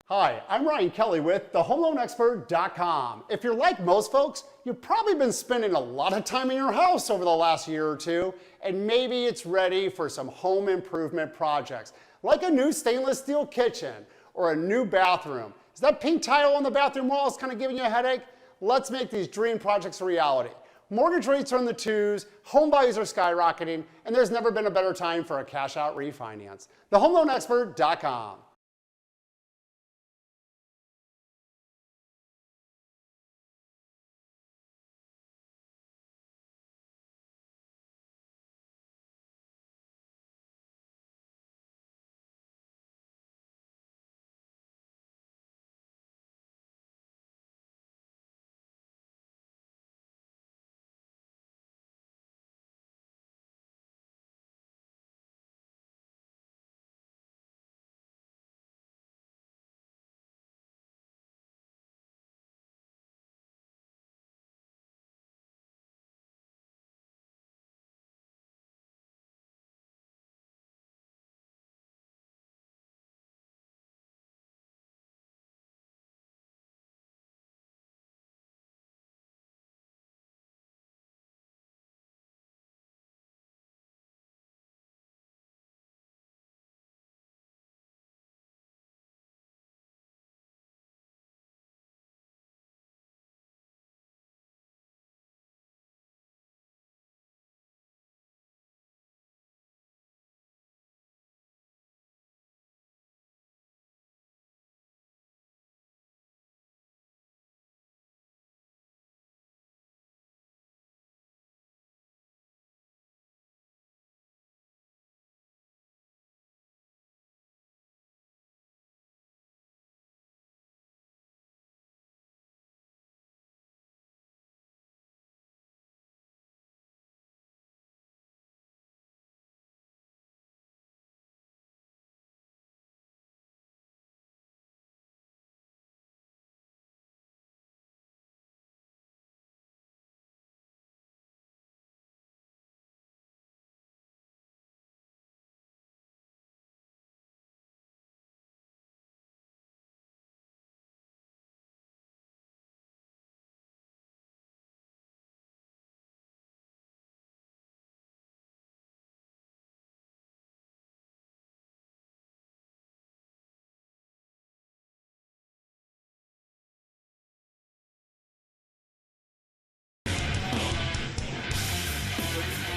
Hi, I'm Ryan Kelly with thehomeloanexpert.com. If you're like most folks, you've probably been spending a lot of time in your house over the last year or two, and maybe it's ready for some home improvement projects, like a new stainless steel kitchen or a new bathroom. Is that pink tile on the bathroom walls kind of giving you a headache? Let's make these dream projects a reality. Mortgage rates are in the twos, home values are skyrocketing, and there's never been a better time for a cash-out refinance. Thehomeloanexpert.com.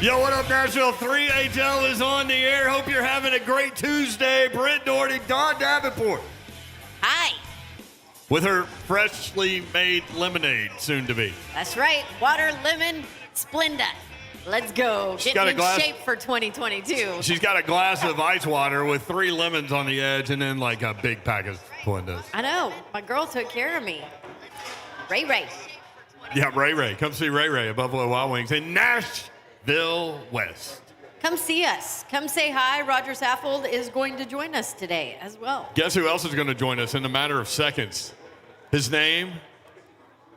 Yo, what up, Nashville? 3HL is on the air. Hope you're having a great Tuesday. Brent Doherty, Don Davenport. Hi. With her freshly made lemonade, soon to be. That's right. Water, lemon, Splenda. Let's go. Getting in shape for 2022. She's got a glass of ice water with 3 lemons on the edge and then like a big pack of Splendas. I know. My girl took care of me. Ray Ray. Yeah, Ray Ray. Come see Ray Ray at Buffalo Wild Wings in Nashville West. Come see us. Come say hi. Rodger Saffold is going to join us today as well. Guess who else is going to join us in a matter of seconds? His name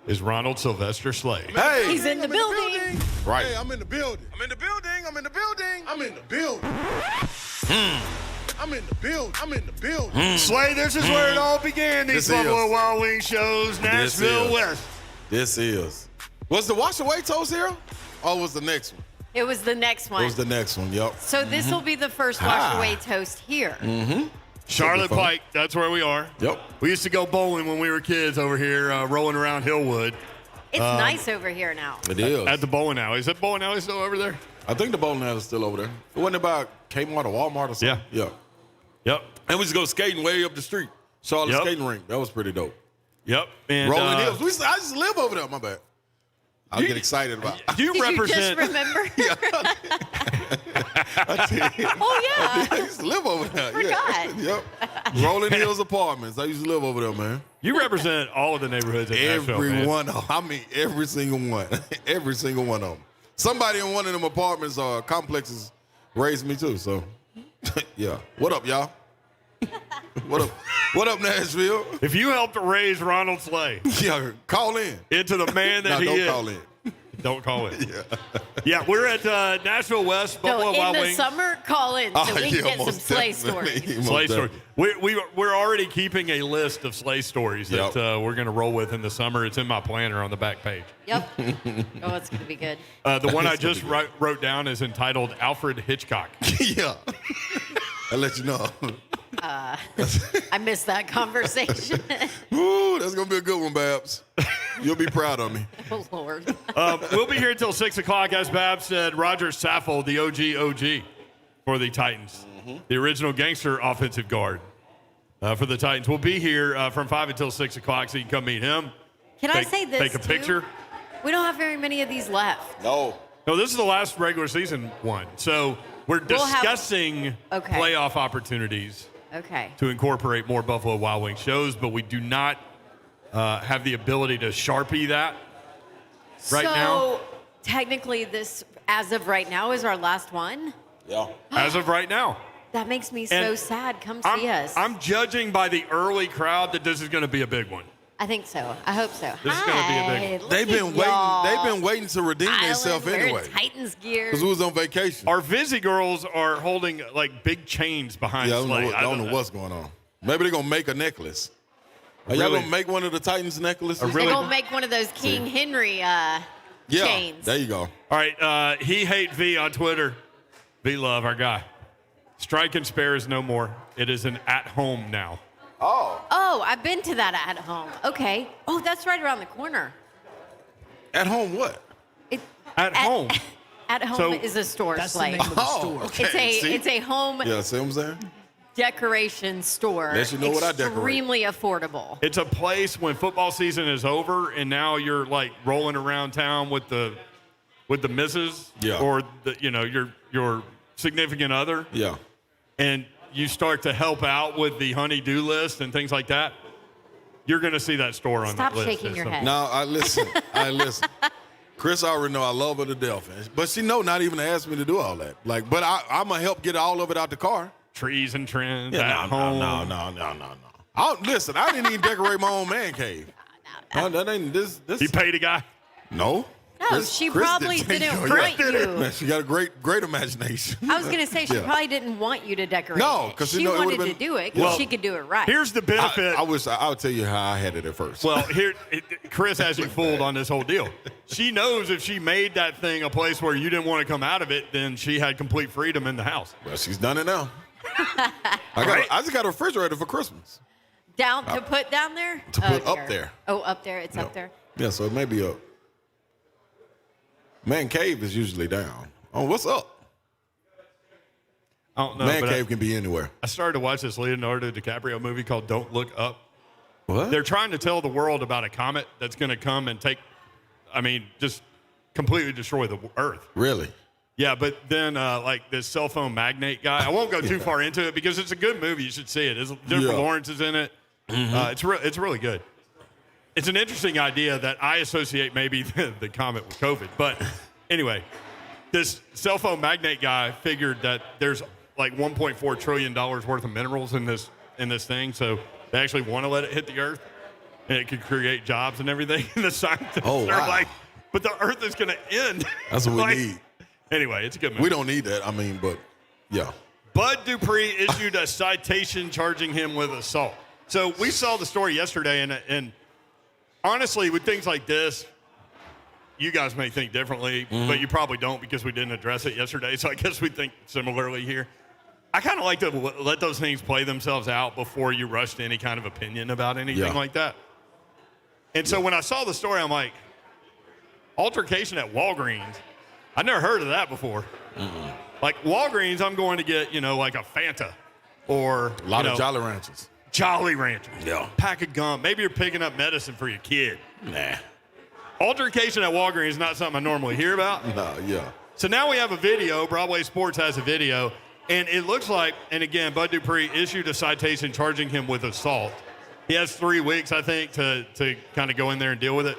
is Ronald Sylvester Slade. Hey. He's in the building. Right. Hey, I'm in the building. I'm in the building. I'm in the building. I'm in the building. I'm in the building. I'm in the building. Slade, this is where it all began. These Buffalo Wild Wings shows, Nashville West. This is. Was the wash away toast here? Or was the next one? It was the next one. It was the next one, yep. So this will be the first wash away toast here. Charlotte Pike, that's where we are. Yep. We used to go bowling when we were kids over here, rolling around Hillwood. It's nice over here now. It is. At the bowling alley. Is that bowling alley still over there? I think the bowling alley is still over there. It wasn't about Kmart or Walmart or something? Yeah. Yep. And we used to go skating way up the street. Charlotte skating rink. That was pretty dope. Yep. And, Rolling Hills. I used to live over there. My bad. I get excited about it. You Did represent. you just remember? I Oh, yeah. used to live over there. Forgot. Yep. Rolling Hills Apartments. I used to live over there, man. You represent all of the neighborhoods in Nashville, Every man. one of them. I mean, every single one. Every single one of them. Somebody in one of them apartments or complexes raised me too, so yeah. What up, y'all? What up? What up, Nashville? If you helped raise Ronald Slade Yeah, call in. into the man that No, he don't is. call in. Don't call in. Yeah, we're at Nashville West, Buffalo No, Wild in the Wings. summer, call in so we can get some most sleigh definitely. stories. Sleigh story. We're already keeping a list of sleigh stories that we're going to roll with in the summer. It's in my planner on the back page. Yep. Oh, it's going to be good. The one I just wrote down is entitled Alfred Hitchcock. Yeah. I'll let you know. I missed that conversation. Ooh, that's going to be a good one, Babs. You'll be proud of me. Oh, Lord. We'll be here until 6 o'clock. As Babs said, Rodger Saffold, the OG for the Titans, the original gangster offensive guard for the Titans. We'll be here from 5 until 6 o'clock, so you can come meet him. Can I say this, Take a picture. We don't have very many of these left. No. No, this is the last regular season one. So we're discussing playoff opportunities to incorporate more Buffalo Wild Wings shows, but we do not have the ability to Sharpie that right now. So technically this, as of right now, is our last one? Yeah. As of right now. That makes me so sad. Come see us. I'm judging by the early crowd that this is going to be a big one. I think so. I hope so. This is gonna be a big one. They've been waiting. They've been waiting to redeem themselves We're anyway. in Titans gear. Because we was on vacation. Our Vizzy girls are holding like big chains behind sleigh. I don't know what's going on. Maybe they're gonna make a necklace. Are y'all gonna make one of the Titans necklaces? They're going to make one of those King Henry chains. There you go. All right, he hate V on Twitter. V love our guy. Strike and spare is no more. It is an at home now. Oh, I've been to that at home. Okay. Oh, that's right around the corner. At home what? At home. At home So- is a store, That's the Slay. name of the store. Okay. It's a home Yeah, see what I'm saying? decoration store. Let you know what I decorate. Extremely affordable. It's a place when football season is over and now you're like rolling around town with the missus or your significant other. Yeah. And you start to help out with the honey-do list and things like that. You're going to see that store on Stop that list. shaking your head. Now I listen. Chris already know I love her to death, but she know not even to ask me to do all that. Like, but I'm gonna help get all of it out the car. Trees and trends Yeah, at home. No. Listen, I didn't even decorate my own man cave. No, that ain't this. You paid a guy? No. No, she probably didn't want you. Man, she got a great imagination. I was going to say, she Yeah. probably didn't want you to decorate. No, it. 'cause she you know, it wanted would've to been- do it because Well, she could do it right. Here's the benefit. I'll tell you how I had it at first. Well, Chris has you fooled on this whole deal. She knows if she made that thing a place where you didn't want to come out of it, then she had complete freedom in the house. Well, she's done it now. I just got a refrigerator for Christmas. To put down there? To put up dear. there. Oh, up there. It's Yeah. up there. Yeah, so it may be up. Man cave is usually down. Oh, what's up? I don't know. Man but cave can be anywhere. I started to watch this Leonardo DiCaprio movie called Don't Look Up. What? They're trying to tell the world about a comet that's going to come and just completely destroy the Earth. Really? Yeah, but then like this cell phone magnate guy, I won't go too far into it because it's a good movie. You should see it. Jennifer Lawrence is in it. It's really good. It's an interesting idea that I associate maybe the comet with COVID. But anyway, this cell phone magnate guy figured that there's like $1.4 trillion worth of minerals in this thing. So they actually want to let it hit the Earth and it could create jobs and everything. And the scientists are like, but the Earth is going to end. That's what we need. Anyway, it's a good movie. We don't need that. But yeah. Bud Dupree issued a citation charging him with assault. So we saw the story yesterday, and honestly, with things like this, you guys may think differently, but you probably don't because we didn't address it yesterday. So I guess we think similarly here. I kind of like to let those things play themselves out before you rush to any kind of opinion about anything like that. And so when I saw the story, I'm like, altercation at Walgreens. I never heard of that before. Like Walgreens, I'm going to get, like a Fanta or A lot of Jolly Ranchers. Jolly Ranchers. Yeah. Pack of gum. Maybe you're picking up medicine for your kid. Nah. Altercation at Walgreens is not something I normally hear about. No, yeah. So now we have a video. Broadway Sports has a video. And it looks like, and again, Bud Dupree issued a citation charging him with assault. He has 3 weeks, I think, to kind of go in there and deal with it.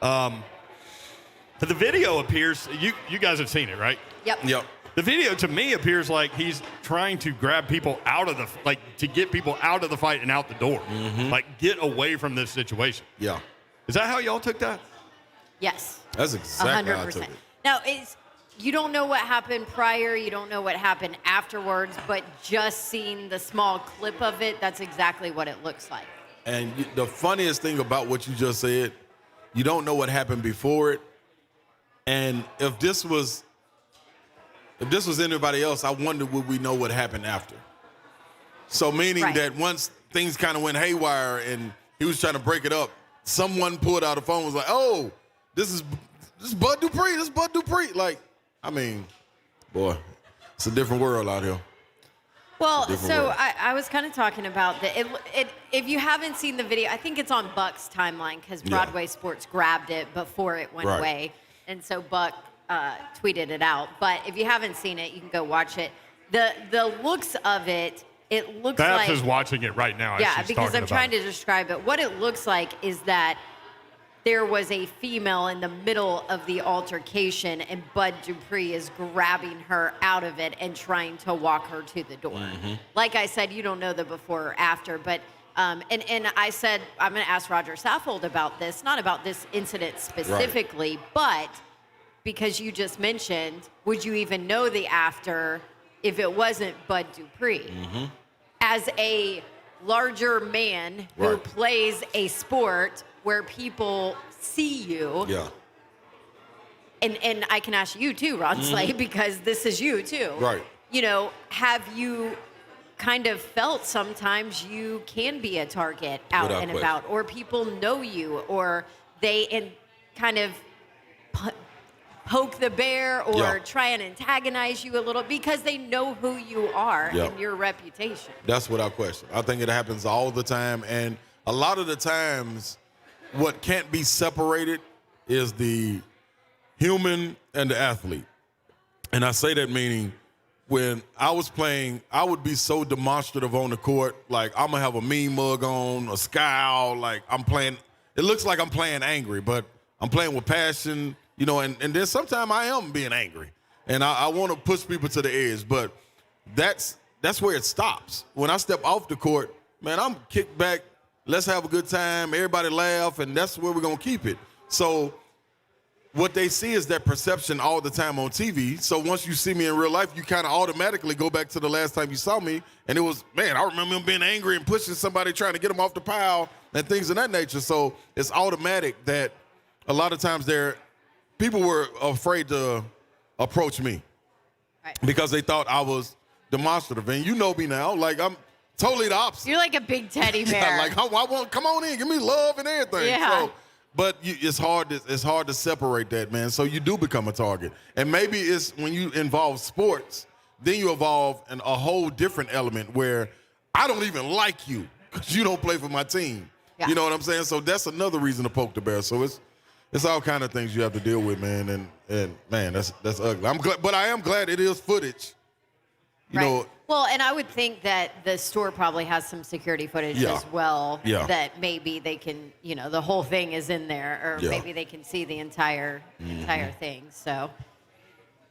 But the video appears, you guys have seen it, right? Yep. The video to me appears like he's trying to grab people out of to get people out of the fight and out the door. Like, get away from this situation. Yeah. Is that how y'all took that? Yes. That's exactly how I took 100%. it. Now, you don't know what happened prior, you don't know what happened afterwards, but just seeing the small clip of it, that's exactly what it looks like. And the funniest thing about what you just said, you don't know what happened before it. And if this was anybody else, I wonder would we know what happened after. So meaning Right. that once things kind of went haywire and he was trying to break it up, someone pulled out a phone and was like, oh, this is Bud Dupree. This is Bud Dupree. Like, I mean, boy, it's a different world out here. Well, different so world. I was kind of talking about if you haven't seen the video, I think it's on Buck's timeline because Broadway Sports grabbed it before it went Right. away. And so Buck tweeted it out. But if you haven't seen it, you can go watch it. The looks of it looks Babs like... is watching it right now. Yeah, as she's because talking I'm about trying it. to describe it. What it looks like is that there was a female in the middle of the altercation, and Bud Dupree is grabbing her out of it and trying to walk her to the door. Mm-hmm. Like I said, you don't know the before or after, but and I said I'm going to ask Rodger Saffold about this, not about this incident specifically, but because you just mentioned, would you even know the after if it wasn't Bud Dupree? Mm-hmm. As a larger man who Right. plays a sport where people see you, Yeah. and I can ask you too, Ron Slade, because this is you too. Right. You know, have you kind of felt sometimes you can be a target out Without and question. about, or people know you, or they kind of poke the bear or Yeah. try and antagonize you a little because they know who you are Yeah. and your reputation. That's without question. I think it happens all the time. And a lot of the times, what can't be separated is the human and the athlete. And I say that meaning when I was playing, I would be so demonstrative on the court. Like, I'm going to have a mean mug on, a scowl. Like, I'm playing, it looks like I'm playing angry, but I'm playing with passion, you know, and then sometimes I am being angry. And I want to push people to the edge, but that's where it stops. When I step off the court, man, I'm kicked back. Let's have a good time. Everybody laugh, and that's where we're going to keep it. So what they see is that perception all the time on TV. So once you see me in real life, you kind of automatically go back to the last time you saw me. And it was, man, I remember him being angry and pushing somebody, trying to get him off the pile and things of that nature. So it's automatic that a lot of times people were afraid to approach me Right. because they thought I was demonstrative. And you know me now. Like, I'm totally the opposite. You're like a big teddy bear. Yeah, like I want, come on in, give me love and everything. Yeah. So, but it's hard to separate that, man. So you do become a target, and maybe it's when you involve sports, then you evolve in a whole different element where I don't even like you because you don't play for my team. Yeah. You know what I'm saying? So that's another reason to poke the bear. So it's all kind of things you have to deal with, man. And man, that's ugly. I'm glad, but I am glad it is footage. You Right. know. Well, and I would think that the store probably has some security footage Yeah. as well. Yeah. That maybe they can, you know, the whole thing is in there, or Yeah. maybe they can see the entire thing. So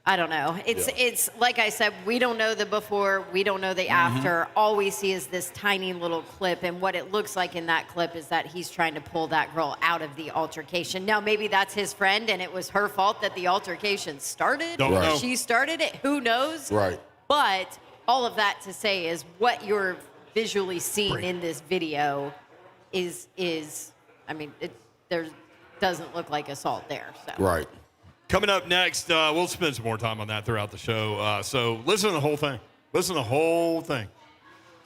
I don't know. It's like I said, we don't know the before, we don't know the after. All we see is this tiny little clip, and what it looks like in that clip is that he's trying to pull that girl out of the altercation. Now, maybe that's his friend, and it was her fault that the altercation started. Don't know. She started it. Who knows? Right. But all of that to say is what you're visually seeing in this video is I mean, there doesn't look like assault there. So. Right. Coming up next, we'll spend some more time on that throughout the show. So listen to the whole thing. Listen to the whole thing.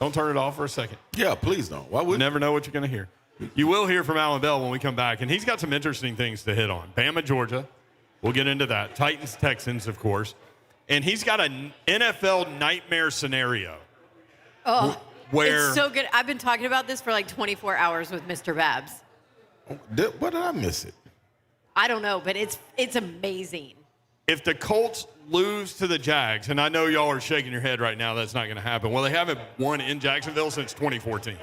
Don't turn it off for a second. Yeah, please don't. Why would You never know what you're going to hear. You will hear from Alan Bell when we come back, and he's got some interesting things to hit on. Bama, Georgia. We'll get into that. Titans, Texans, of course. And he's got an NFL nightmare scenario. Oh, where it's so good. I've been talking about this for like 24 hours with Mr. Babs. What did I miss it? I don't know, but it's amazing. if the Colts lose to the Jags, and I know y'all are shaking your head right now, that's not going to happen. Well, they haven't won in Jacksonville since 2014.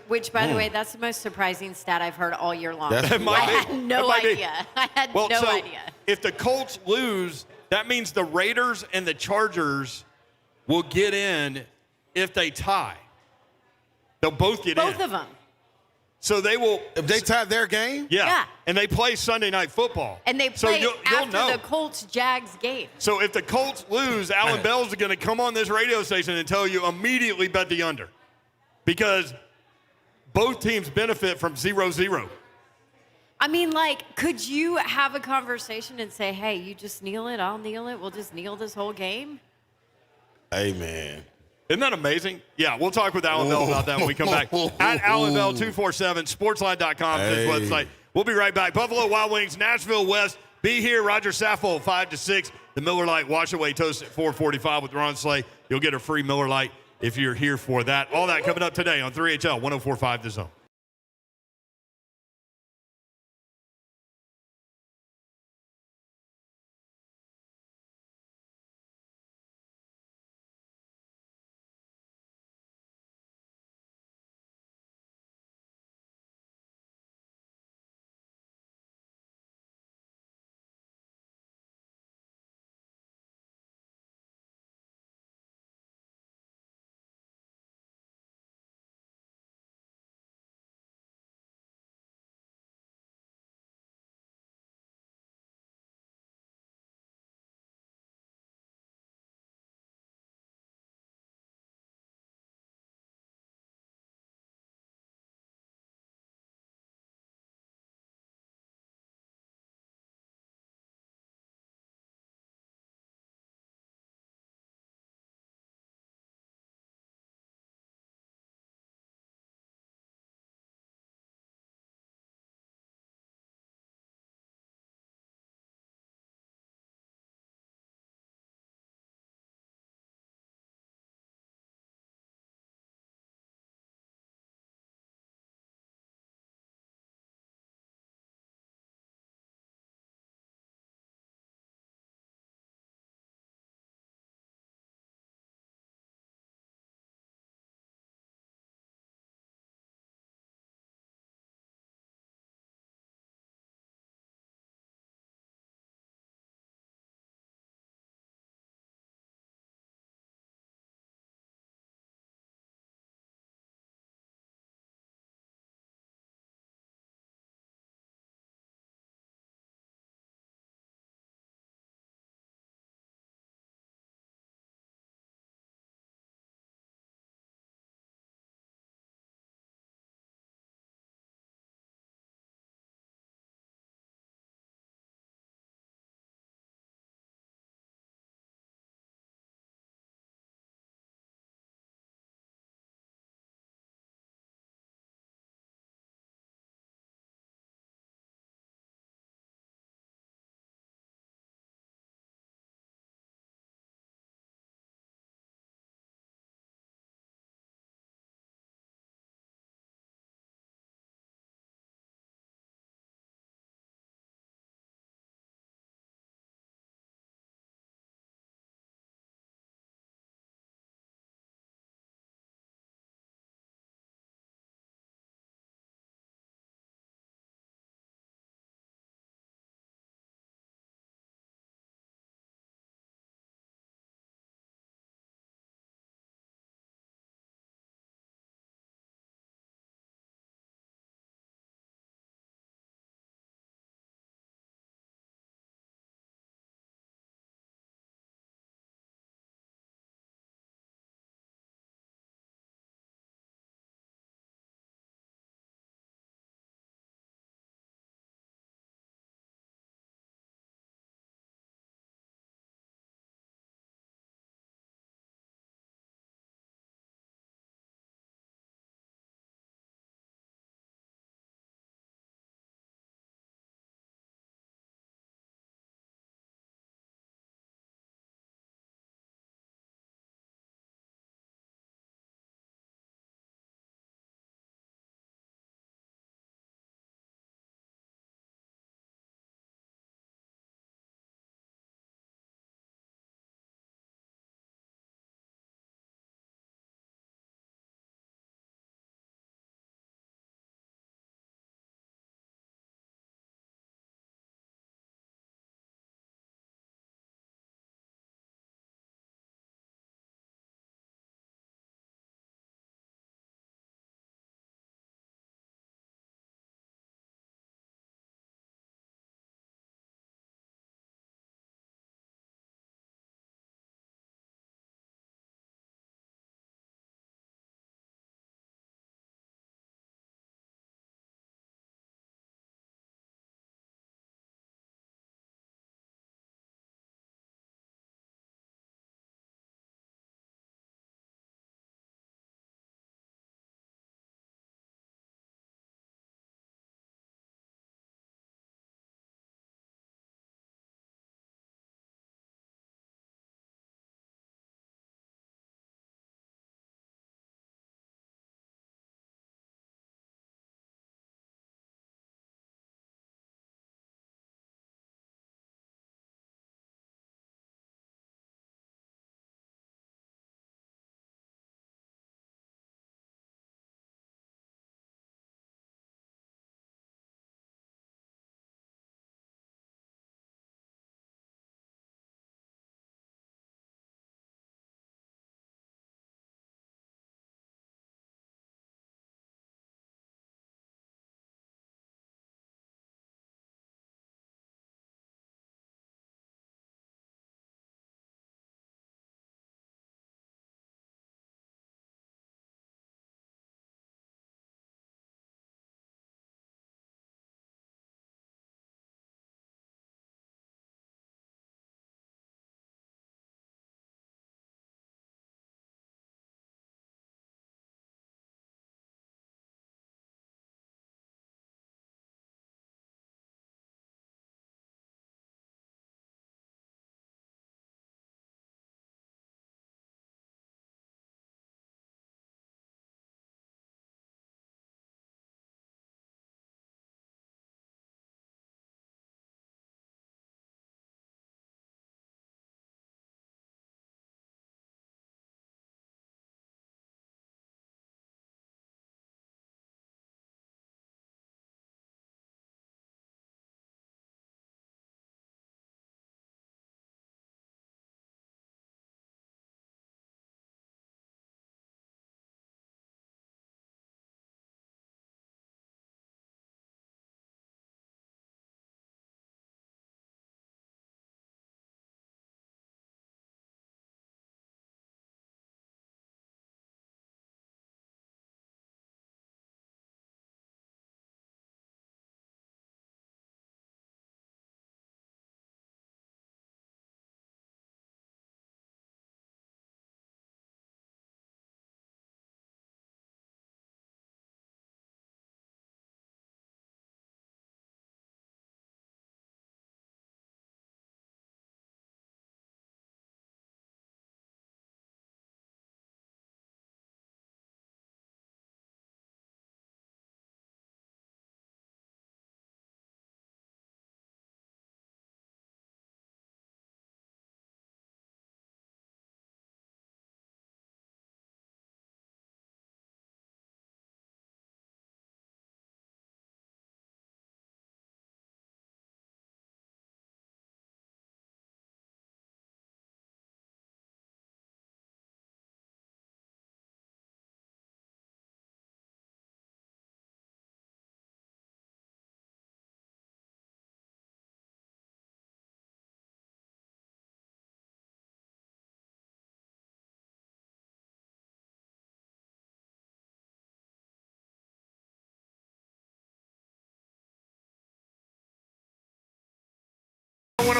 Which, by the way, that's the most surprising stat I've heard all year long. That's It might I be. had no It might be. idea. I had Well, no so idea. if the Colts lose, that means the Raiders and the Chargers will get in if they tie. They'll both get in. Both of them. So they will. If they tie their game? Yeah. And they play Sunday Night Football. And they So play you'll after know. the Colts-Jags game. So if the Colts lose, Alan Bell's going to come on this radio station and tell you immediately bet the under. Because both teams benefit from 0-0. I mean, like, could you have a conversation and say, hey, you just kneel it, I'll kneel it, we'll just kneel this whole game? Hey, man. Isn't that amazing? Yeah, we'll talk with Alan Bell about that when we come back. At Alan Bell 247, sportsline.com is his website. We'll be right back. Buffalo Wild Wings, Nashville West. Be here, Rodger Saffold, 5 to 6. The Miller Lite Wash Away Toast at 445 with Ron Slay. You'll get a free Miller Lite if you're here for that. All that coming up today on 3HL 104.5 The Zone.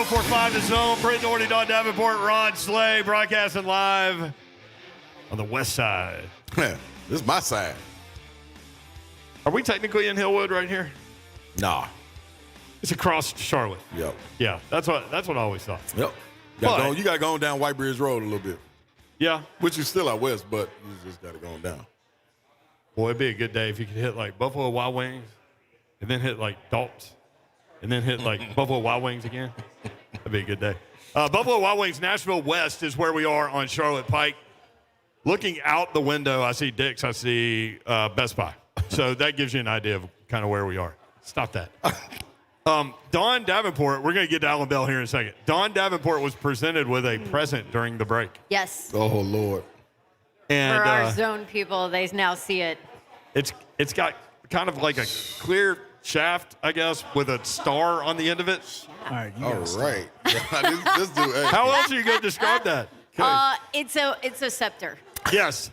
104.5 The Zone. Britton Orty, Don Davenport, Ron Slay, broadcasting live on the west side. This is my side. Are we technically in Hillwood right here? Nah. It's across Charlotte. Yep. Yeah, that's what I always thought. Yep. You got to go on down White Bridge Road a little bit. Yeah. Which is still out west, but you just got to go on down. Boy, it'd be a good day if you could hit like Buffalo Wild Wings and then hit like Dalt's and then hit like Buffalo Wild Wings again. That'd be a good day. Buffalo Wild Wings, Nashville West is where we are on Charlotte Pike. Looking out the window, I see Dick's, I see Best Buy. So that gives you an idea of kind of where we are. Stop that. Don Davenport, we're going to get to Alan Bell here in a second. Don Davenport was presented with a present during the break. Yes. Oh, Lord. And for our zone people, they now see it. It's got kind of like a clear shaft, I guess, with a star on the end of it. All right. This dude, hey. How else are you going to describe that? It's a scepter. Yes.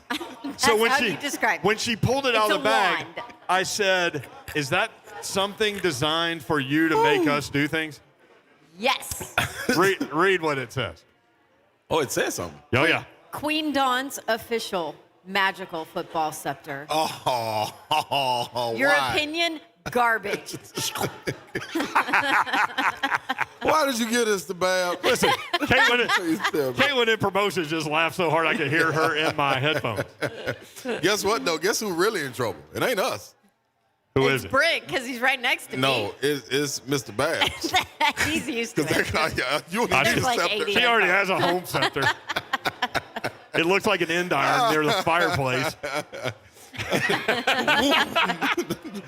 So when she pulled it out of the bag, wand. I said, "Is that something designed for you to make us do things?" Yes. Read what it says. Oh, it says something. Oh yeah. Queen Dawn's official magical football scepter. Oh, Your why? opinion? Garbage. Why did you get us the bag? Listen, Caitlin in promotions just laughed so hard I could hear her in my headphones. Guess what, though? Guess who's really in trouble? It ain't us. Who It's is it? Brick, because he's right next to me. No, it's Mr. Babs. He's used to it. You need There's a like scepter. 80. She already has a home scepter. It looks like an endiron near the fireplace.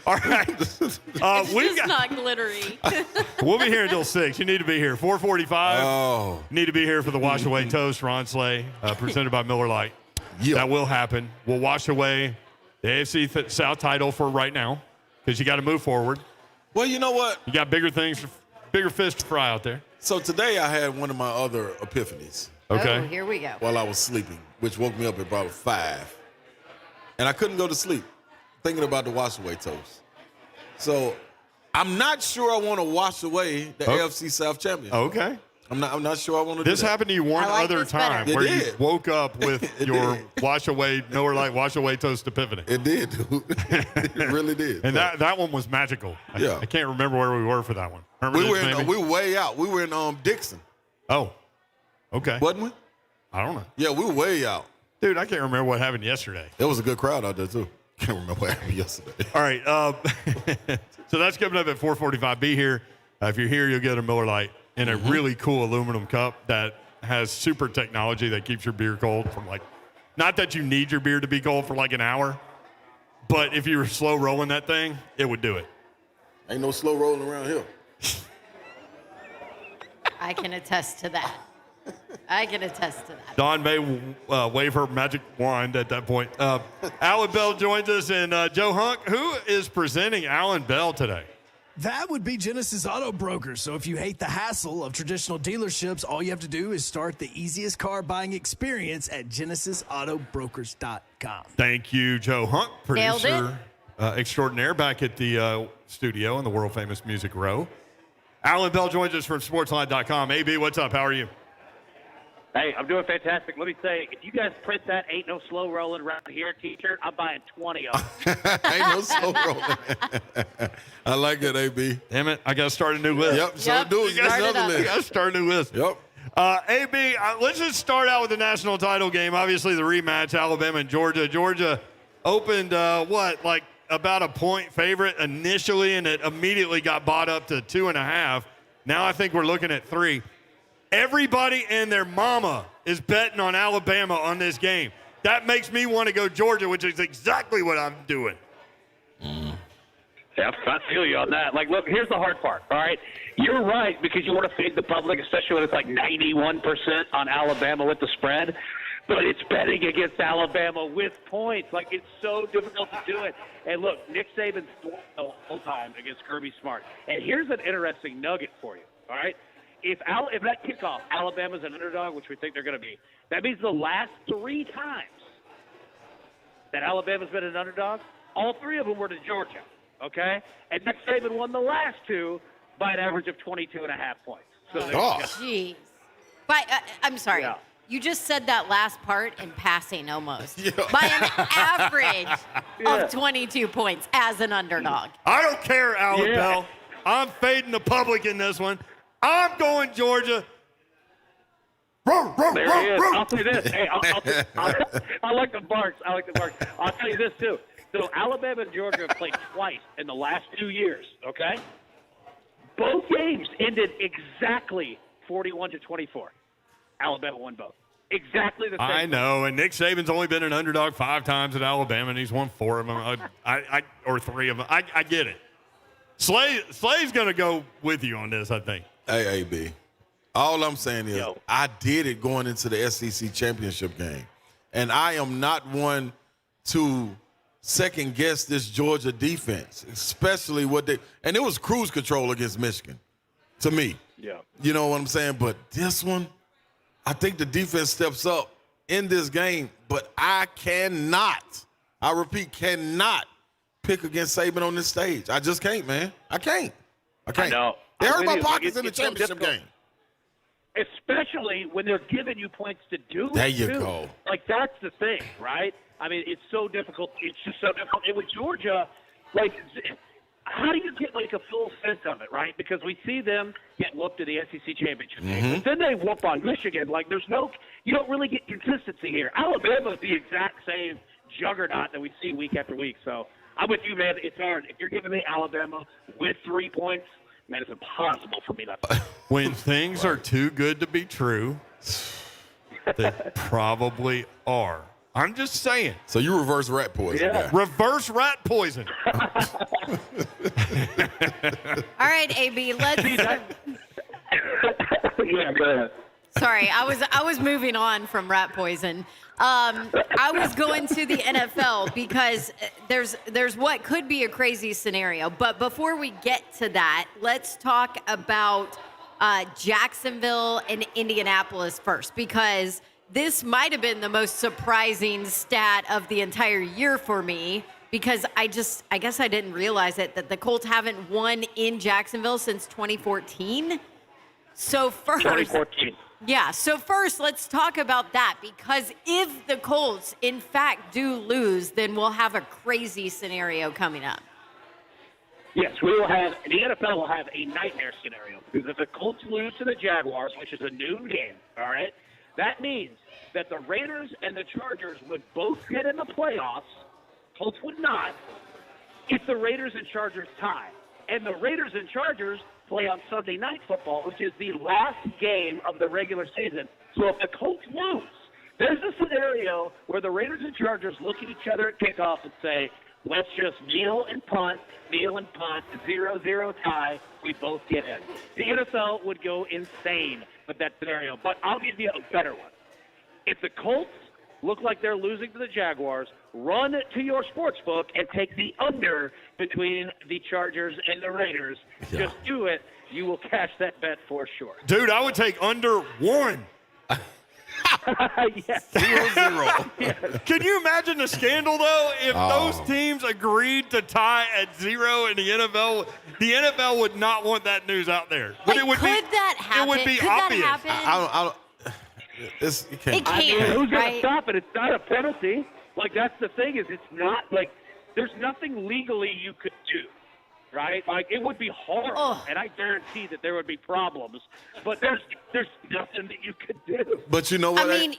All right. We've It's got. not glittery. We'll be here until 6. You need to be here. 4:45. Oh. Need to be here for the Wash Away Toast, Ron Slay, presented by Miller Lite. Yeah. That will happen. We'll wash away the AFC South title for right now because you got to move forward. Well, you know what? You got bigger fish to fry out there. So today I had one of my other epiphanies Okay. Oh, here we go. while I was sleeping, which woke me up at about 5. And I couldn't go to sleep thinking about the wash away toast. So I'm not sure I want to wash away the AFC South champion. Okay. I'm not sure I want to do This that. happened to you one I like other this better. time It where you did. woke up with It your did. wash away toast epiphany. It did, dude. It really did. And that one was magical. Yeah. I can't remember where we were for that one. we Hermitage, maybe? were way out. We were in Dixon, Oh. Okay. wasn't we? I don't know. Yeah, we were way out. Dude, I can't remember what happened yesterday. There was a good crowd out there too. Can't remember what happened yesterday. All right. So that's coming up at 4:45. Be here. If you're here, you'll get a Miller Lite in a really cool aluminum cup that has super technology that keeps your beer cold from not that you need your beer to be cold for like an hour, but if you were slow rolling that thing, it would do it. Ain't no slow rolling around here. I can attest to that. Dawn may wave her magic wand at that point. Alan Bell joins us, and Joe Hunk, who is presenting Alan Bell today? That would be Genesis Auto Brokers. So if you hate the hassle of traditional dealerships, all you have to do is start the easiest car buying experience at GenesisAutoBrokers.com. Thank you, Joe Hunk, Nailed producer extraordinaire, back at the studio in the world-famous Music Row. Alan Bell joins us from Sportsline.com. AB, what's up? How are you? Hey, I'm doing fantastic. Let me say, if you guys print that "Ain't No Slow Rolling Around Here" T-shirt, I'm buying 20 of them. Ain't no slow rolling. I like it, AB. Damn it, I got to start a new list. Yep, so Yep. do it. Start it Another up. I list. got to start a new list. Yep. AB, let's just start out with the national title game. Obviously, the rematch, Alabama and Georgia. Georgia opened, about a point favorite initially, and it immediately got bought up to 2.5. Now I think we're looking at 3. Everybody and their mama is betting on Alabama on this game. That makes me want to go Georgia, which is exactly what I'm doing. Yeah, I feel you on that. Look, here's the hard part, all right? You're right because you want to feed the public, especially when it's 91% on Alabama with the spread. But it's betting against Alabama with points. It's so difficult to do it. And look, Nick Saban's the whole time against Kirby Smart. And here's an interesting nugget for you, all right? If that kickoff, Alabama's an underdog, which we think they're going to be, that means the last 3 times that Alabama's been an underdog, all 3 of them were to Georgia, okay? And Nick Saban won the last 2 by an average of 22.5 points. So there you Oh. go. Jeez. But I'm sorry. Yeah. You just said that last part in passing almost. Yeah. By an average Yeah. of 22 points as an underdog. I don't care, Alan Yeah. Bell. I'm fading the public in this one. I'm going Georgia. There he is. I'll say this. Hey, I like the barks. I'll tell you this, too. So Alabama and Georgia have played twice in the last 2 years, okay? Both games ended exactly 41-24. Alabama won both. Exactly the same. I know, and Nick Saban's only been an underdog 5 times at Alabama, and he's won 4 of them, or 3 of them. I get it. Slay's going to go with you on this, I think. Hey, AB. All I'm saying is Yo. I did it going into the SEC championship game. And I am not one to second guess this Georgia defense, especially and it was cruise control against Michigan to me. Yeah. You know what I'm saying? But this one, I think the defense steps up in this game, but I repeat, cannot pick against Saban on this stage. I just can't, man. I can't. I know. They hurt I'm my with you. pockets in the It's so championship difficult. game. Especially when they're giving you points to do it. There you too. go. Like, that's the thing, right? I mean, it's so difficult. It's just so difficult. And with Georgia, like, how do you get, like, a full sense of it, right? Because we see them get whooped in the SEC championship game. But then they whoop on Michigan. Like, you don't really get consistency here. Alabama's the exact same juggernaut that we see week after week. So I'm with you, man. It's hard. If you're giving me Alabama with 3 points, man, it's impossible for me not to. When things are too good to be true, they probably are. I'm just saying. So you reverse rat poison. Yeah. guy. Reverse rat poison. All right, AB, let's. Yeah, go ahead. Sorry, I was moving on from rat poison. I was going to the NFL because there's what could be a crazy scenario. But before we get to that, let's talk about Jacksonville and Indianapolis first, because this might have been the most surprising stat of the entire year for me, because I guess I didn't realize it, that the Colts haven't won in Jacksonville since 2014. So first, 2014. yeah, so first let's talk about that, because if the Colts in fact do lose, then we'll have a crazy scenario coming up. Yes, we will have, the NFL will have a nightmare scenario, because if the Colts lose to the Jaguars, which is a noon game, all right, that means that the Raiders and the Chargers would both get in the playoffs. Colts would not, if the Raiders and Chargers tie. And the Raiders and Chargers play on Sunday Night Football, which is the last game of the regular season. So if the Colts lose, there's a scenario where the Raiders and Chargers look at each other at kickoff and say, let's just kneel and punt, 0-0 tie, we both get in. The NFL would go insane with that scenario, but I'll give you a better one. If the Colts look like they're losing to the Jaguars, run to your sports book and take the under between the Chargers and the Raiders. Yeah. Just do it. You will cash that bet for sure. Dude, I would take under 1. Yes. 0-0. Can you imagine the scandal, though, if those teams agreed to tie at 0 in the NFL? The NFL would not want that news out there. But Like, it would could be, that happen? It would be Could obvious. that happen? I don't you can't. It I mean, can't, who's going right? to stop it? It's not a penalty. Like, that's the thing, is it's not, like, there's nothing legally you could do, right? Like, it would be hard, Ugh. and I guarantee that there would be problems. But there's nothing that you could do. But you know what? I mean,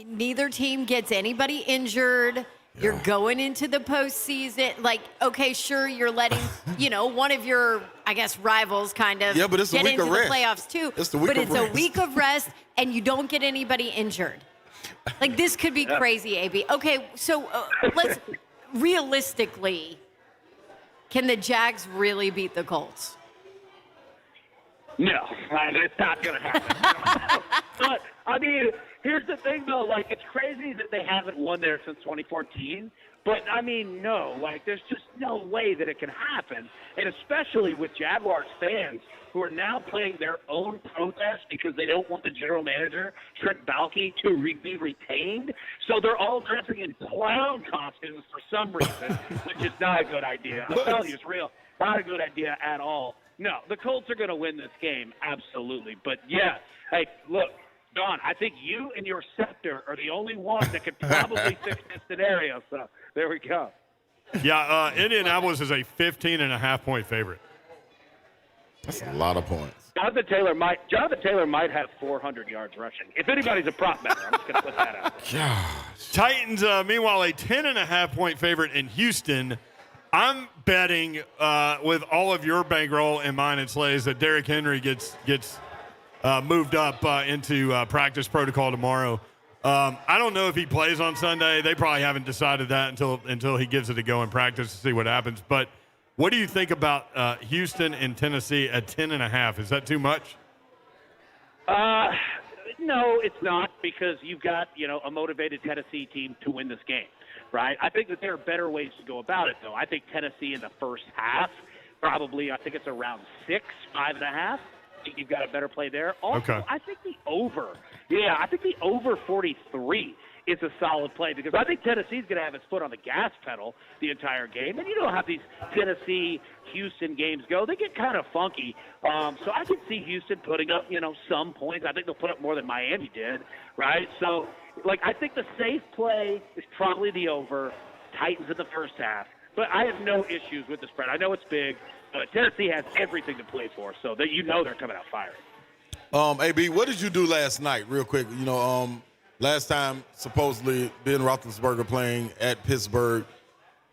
neither team gets anybody injured. You're going into the postseason. Like, okay, sure, you're letting, one of your, I guess, rivals kind of Yeah, but it's a get week into of the rest. playoffs too. It's the week but of it's rest. a week of rest, and you don't get anybody injured. Like, this could be crazy, AB. Okay, so let's, realistically, can the Jags really beat the Colts? No, it's not going to happen. But, I mean, here's the thing, though. Like, it's crazy that they haven't won there since 2014. But, I mean, no. Like, there's just no way that it can happen. And especially with Jaguars fans who are now playing their own protest because they don't want the general manager, Trent Baalke, to be retained. So they're all dressing in clown costumes for some reason, which is not a good idea. I'm telling you, it's real. Not a good idea at all. No, the Colts are going to win this game, absolutely. But, yeah, hey, look, Don, I think you and your scepter are the only one that could probably fix this scenario. So there we go. Yeah, Indianapolis is a 15.5-point favorite. That's a lot of points. Jonathan Taylor might have 400 yards rushing. If anybody's a prop better, I'm just going to put that out. Gosh. Titans, meanwhile, a 10.5-point favorite in Houston. I'm betting with all of your bankroll and mine and Slay's that Derrick Henry gets moved up into practice protocol tomorrow. I don't know if he plays on Sunday. They probably haven't decided that until he gives it a go in practice to see what happens. But what do you think about Houston and Tennessee at 10.5? Is that too much? No, it's not, because you've got, a motivated Tennessee team to win this game, right? I think that there are better ways to go about it, though. I think Tennessee in the first half, probably, I think it's around 6, 5.5. I think you've got a better play there. Also, Okay. I think the over 43 is a solid play, because I think Tennessee's going to have its foot on the gas pedal the entire game. And you know how these Tennessee-Houston games go. They get kind of funky. So I can see Houston putting up, some points. I think they'll put up more than Miami did, right? So, I think the safe play is probably the over, Titans in the first half. But I have no issues with the spread. I know it's big, but Tennessee has everything to play for, so that they're coming out firing. AB, what did you do last night, real quick? Last time, supposedly, Ben Roethlisberger playing at Pittsburgh,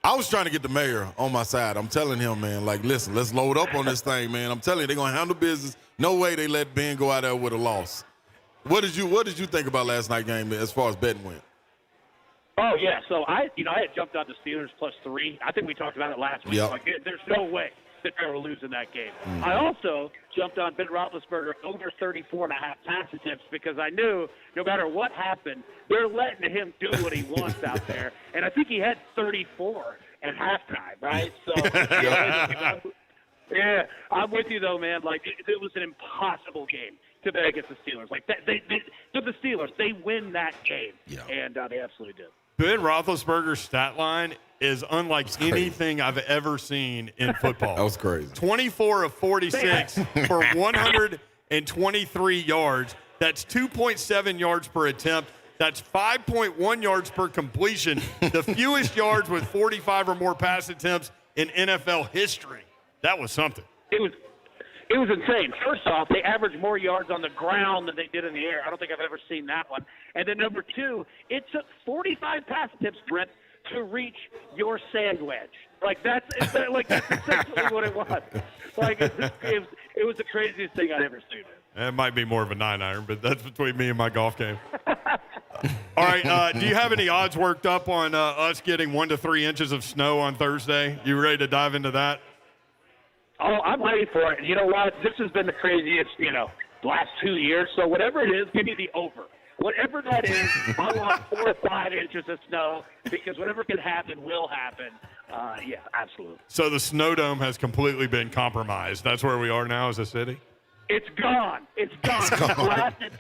I was trying to get the mayor on my side. I'm telling him, man, listen, let's load up on this thing, man. I'm telling you, they're going to handle business. No way they let Ben go out there with a loss. What did you think about last night's game as far as betting went? Oh, yeah. So, I had jumped on the Steelers +3. I think we talked about it last week. Yep. There's no way that they were losing that game. Mm-hmm. I also jumped on Ben Roethlisberger over 34.5 pass attempts, because I knew no matter what happened, they're letting him do what he wants out there. And I think he had 34 at halftime, right? So, yeah, I'm with you, though, man. It was an impossible game to bet against the Steelers. The Steelers, they win that game, and they absolutely did. Ben Roethlisberger's stat line is unlike anything I've ever seen in football. That was crazy. 24 of 46 for 123 yards. That's 2.7 yards per attempt. That's 5.1 yards per completion. The fewest yards with 45 or more pass attempts in NFL history. That was something. It was insane. First off, they averaged more yards on the ground than they did in the air. I don't think I've ever seen that one. And then number two, it took 45 pass attempts, Brent, to reach your sand wedge. That's essentially what it was. It was the craziest thing I'd ever seen. It might be more of a 9-iron, but that's between me and my golf game. All right, do you have any odds worked up on us getting 1 to 3 inches of snow on Thursday? You ready to dive into that? Oh, I'm ready for it. You know what? This has been the craziest, last 2 years. So whatever it is, give me the over. Whatever that is, I want 4 or 5 inches of snow, because whatever can happen will happen. Yeah, absolutely. So the snow dome has completely been compromised. That's where we are now as a city? It's gone. It's gone. Blasted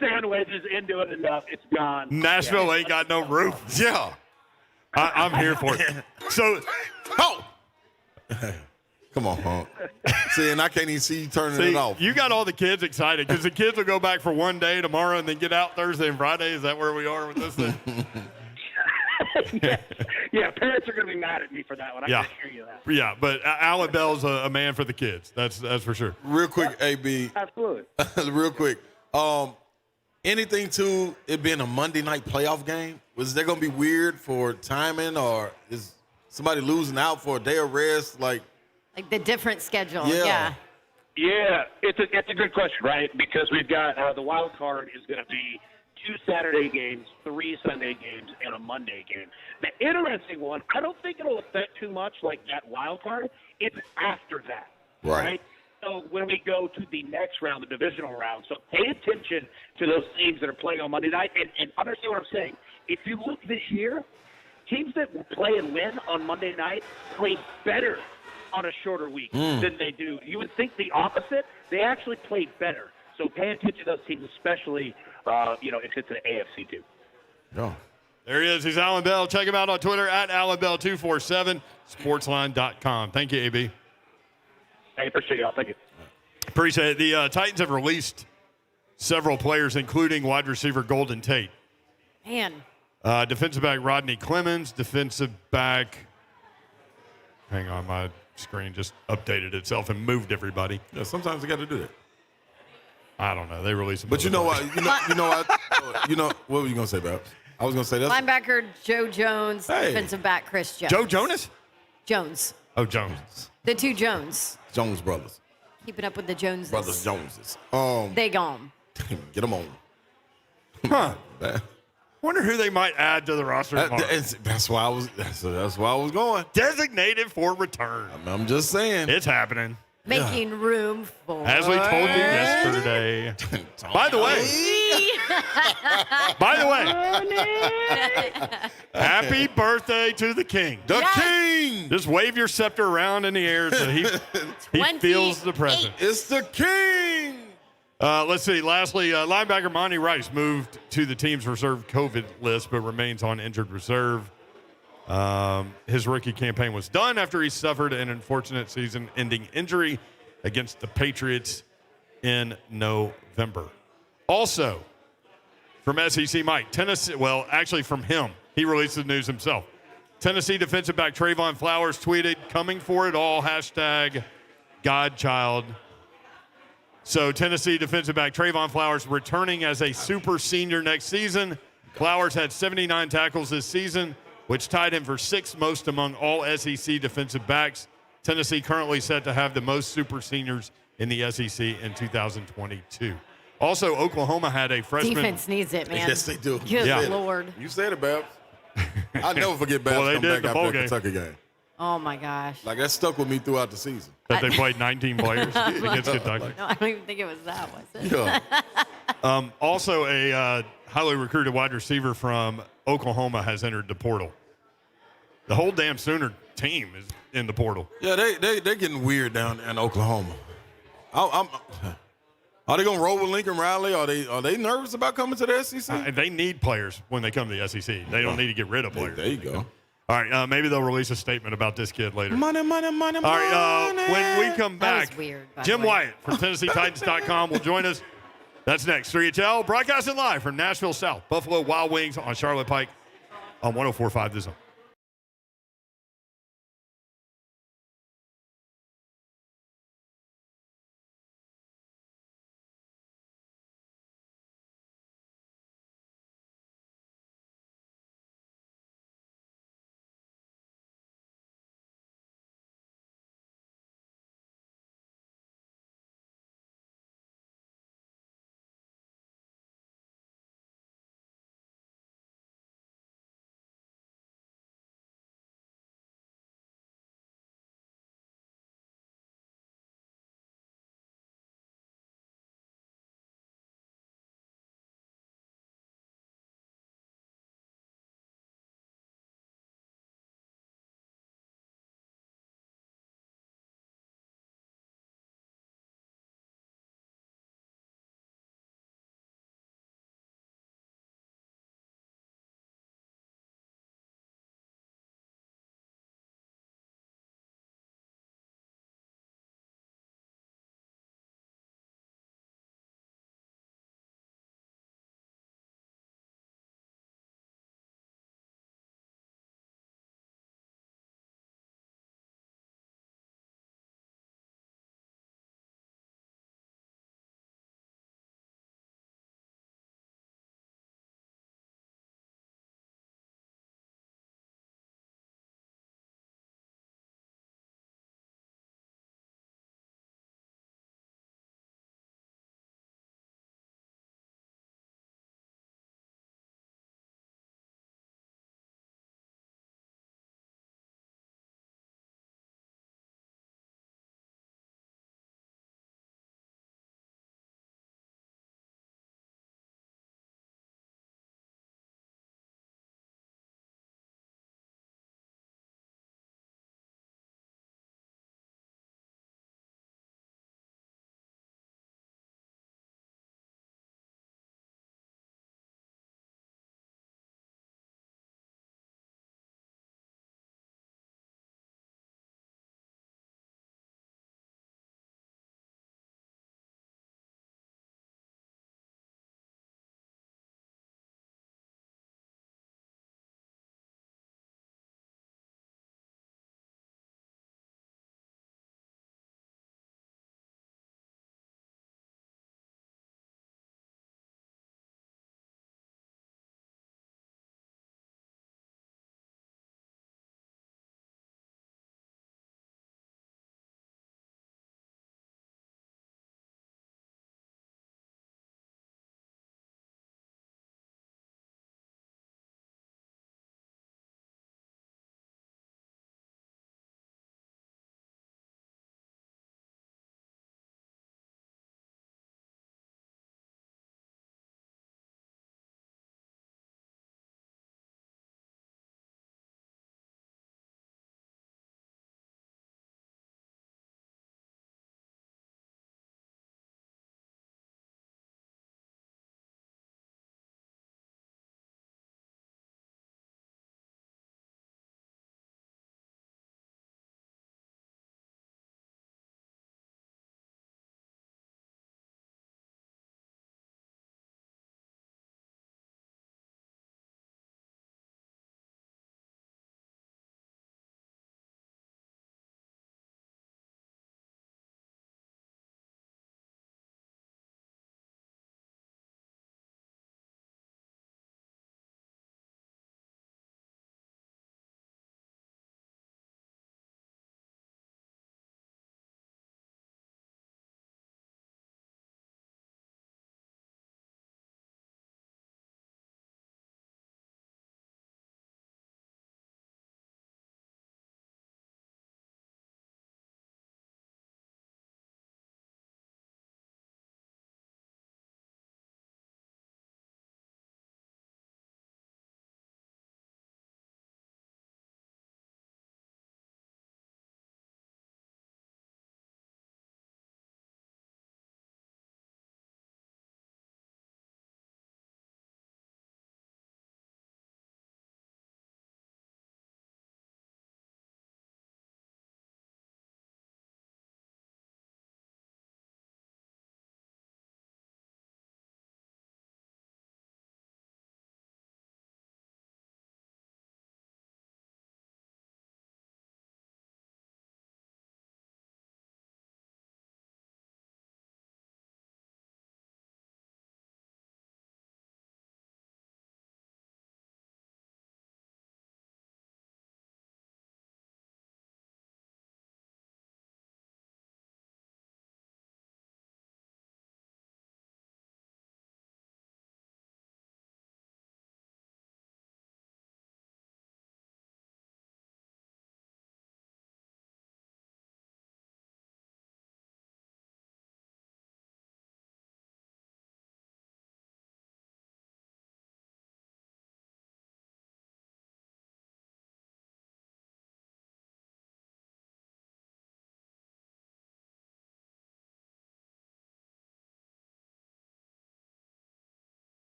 sandwich is into it enough. It's gone. Nashville ain't got no roof. Yeah. I'm here for it. So, Come on, Hunk. See, and I can't even see you turning it off. You got all the kids excited, because the kids will go back for one day tomorrow and then get out Thursday and Friday. Is that where we are with this thing? Yeah, parents are going to be mad at me for that one. I can assure you that. Yeah, but Alan Bell's a man for the kids. That's for sure. Real quick, AB. Absolutely. Real quick. Anything to it being a Monday night playoff game? Was that going to be weird for timing, or is somebody losing out for a day of rest? Like the different schedule. Yeah. Yeah, it's a good question, right? Because we've got the wild card is going to be 2 Saturday games, 3 Sunday games, and a Monday game. The interesting one, I don't think it'll affect too much like that wild card. It's after that, right? So when we go to the next round, the divisional round, so pay attention to those teams that are playing on Monday night, and understand what I'm saying. If you look this year, teams that play and win on Monday night play better on a shorter week than they do. You would think the opposite. They actually play better. So pay attention to those teams, especially if it's an AFC too. Yeah. There he is. He's Alan Bell. Check him out on Twitter at AlanBell247, sportsline.com. Thank you, AB. I appreciate y'all. Thank you. Appreciate it. The Titans have released several players, including wide receiver Golden Tate. Man. Defensive back Rodney Clemens. Defensive back. Hang on, my screen just updated itself and moved everybody. Yeah, sometimes you got to do that. I don't know. They released them. But you know what? What were you gonna say, Babs? I was gonna say that. Linebacker Joe Jones, defensive back Chris Jones. Joe Jonas? Jones. Oh, Jones. The two Jones. Jones brothers. Keeping up with the Joneses. Brothers Joneses. They gone. Get them on. Huh. That- Wonder who they might add to the roster tomorrow. That's why I was. That's why I was going. Designated for return. I'm just saying. It's happening. Making room for. As we told you yesterday. By the way, happy birthday to the king. The king. Just wave your scepter around in the air so he feels the presence. It's the king. Let's see. Lastly, linebacker Monty Rice moved to the team's reserve COVID list, but remains on injured reserve. His rookie campaign was done after he suffered an unfortunate season-ending injury against the Patriots in November. Also, from SEC Mike, Tennessee, well, actually from him, he released the news himself. Tennessee defensive back Trayvon Flowers tweeted, "Coming for it all, #Godchild." So Tennessee defensive back Trayvon Flowers returning as a super senior next season. Flowers had 79 tackles this season, which tied him for sixth most among all SEC defensive backs. Tennessee currently set to have the most super seniors in the SEC in 2022. Also, Oklahoma had a freshman. Defense needs it, man. Yes, they do. Good Yeah. Lord. You said it, Babs. I'll never forget Babs Well, they coming did back the after bowl that game. Kentucky game. Oh, my gosh. Like, that stuck with me throughout the season. That they played 19 players against Kentucky. No, I don't even think it was that, was it? Yeah. Also, a highly recruited wide receiver from Oklahoma has entered the portal. The whole damn Sooner team is in the portal. Yeah, they're getting weird down in Oklahoma. Are they gonna roll with Lincoln Riley? Are they nervous about coming to the SEC? They need players when they come to the SEC. They don't need to get rid of players. There you go. All right, maybe they'll release a statement about this kid later. Money. All right, when we come That was back, weird, by the Jim way. Wyatt from TennesseeTitans.com will join us. That's next. 3HL, broadcasting live from Nashville South, Buffalo Wild Wings on Charlotte Pike on 104.5 The Zone.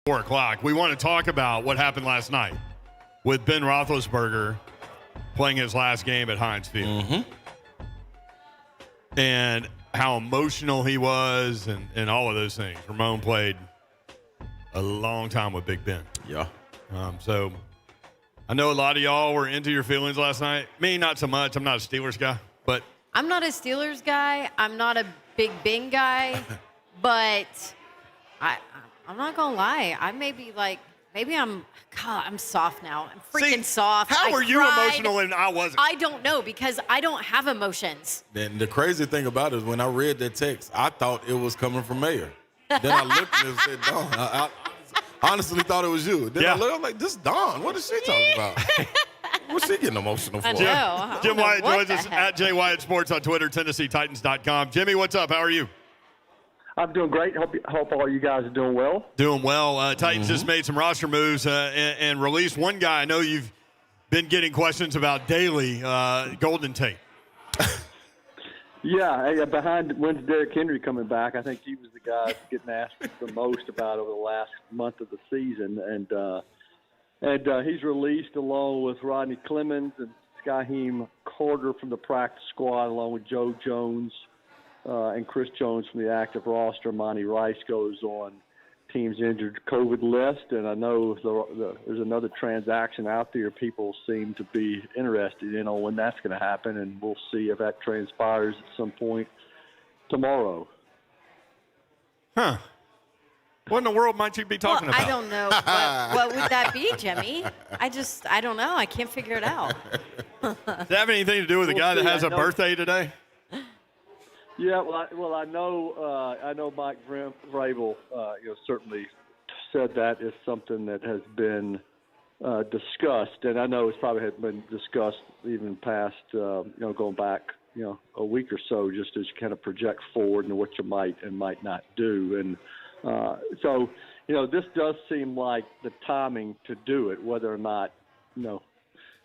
4 o'clock. We want to talk about what happened last night with Ben Roethlisberger playing his last game at Heinz Field. And how emotional he was and all of those things. Ramon played a long time with Big Ben. Yeah. So I know a lot of y'all were into your feelings last night. Me, not so much. I'm not a Steelers guy, but I'm not a Steelers guy. I'm not a Big Ben guy, but I'm not gonna lie. I I'm soft now. I'm freaking soft. How were you cried. emotional and I wasn't? I don't know because I don't have emotions. Then the crazy thing about it is when I read that text, I thought it was coming from Mayor. Then I looked at it and said, Dawn. I honestly thought it was you. Then I looked, I'm like, this Dawn. What is she talking about? What's she getting emotional for? I know. Jim Wyatt joins us heck. at J Wyatt Sports on Twitter, TennesseeTitans.com. Jimmy, what's up? How are you? I'm doing great. Hope all you guys are doing well. Doing well. Titans just made some roster moves and released one guy. I know you've been getting questions about daily, Golden Tate. Yeah, behind when's Derrick Henry coming back? I think he was the guy getting asked the most about over the last month of the season, and he's released along with Rodney Clemens and Skyheim Carter from the practice squad, along with Joe Jones and Chris Jones from the active roster. Monty Rice goes on team's injured COVID list, and I know there's another transaction out there people seem to be interested in on when that's going to happen, and we'll see if that transpires at some point tomorrow. Huh. What in the world might you be talking about? I don't know. What would that be, Jimmy? I don't know. I can't figure it out. Does it have anything to do with the guy that has a birthday today? Yeah, well, I know Mike Vrabel, certainly said that is something that has been discussed, and I know it's probably had been discussed even past, going back, a week or so, just as you kind of project forward and what you might and might not do, and so this does seem like the timing to do it, whether or not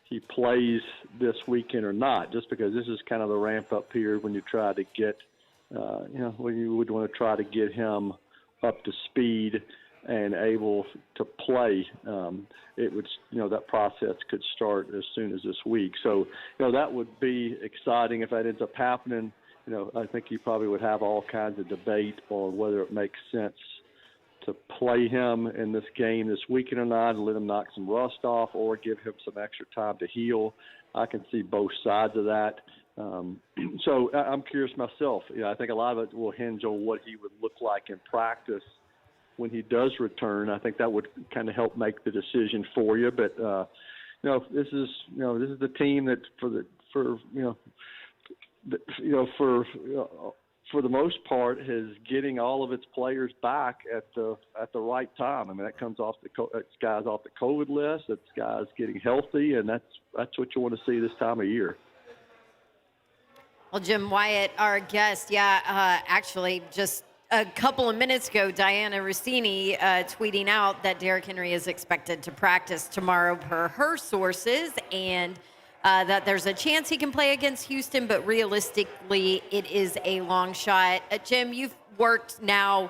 he plays this weekend or not, just because this is kind of the ramp-up period when you try to get, when you would want to try to get him up to speed and able to play. It would, that process could start as soon as this week. So, that would be exciting if that ends up happening. I think you probably would have all kinds of debate on whether it makes sense to play him in this game this weekend or not, and let him knock some rust off, or give him some extra time to heal. I can see both sides of that. So I'm curious myself. I think a lot of it will hinge on what he would look like in practice when he does return. I think that would kind of help make the decision for you. But this is the team that for the most part, is getting all of its players back at the right time. I mean, that comes off that's guys off the COVID list. That's guys getting healthy, and that's what you want to see this time of year. Well, Jim Wyatt, our guest, actually just a couple of minutes ago, Diana Rossini tweeting out that Derrick Henry is expected to practice tomorrow per her sources, and that there's a chance he can play against Houston, but realistically, it is a long shot. Jim, you've worked now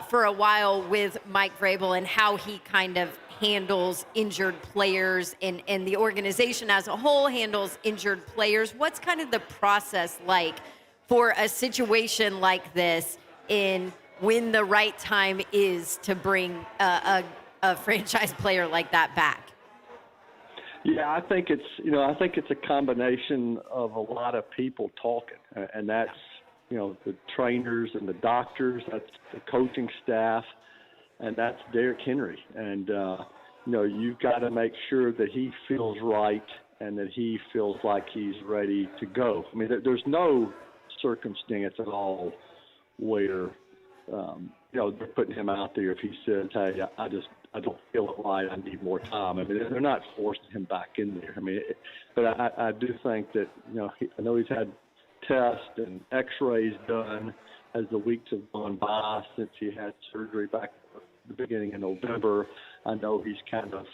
for a while with Mike Vrabel and how he kind of handles injured players and the organization as a whole handles injured players. What's kind of the process like for a situation like this in when the right time is to bring a franchise player like that back? Yeah, I think it's a combination of a lot of people talking, and that's the trainers and the doctors, that's the coaching staff, and that's Derrick Henry. And you've got to make sure that he feels right and that he feels like he's ready to go. I mean, there's no circumstance at all where they're putting him out there if he says, "Hey, I don't feel it right. I need more time." I mean, they're not forcing him back in there. I mean, but I do think that I know he's had tests and X-rays done as the weeks have gone by since he had surgery back at the beginning of November. I know he's kind of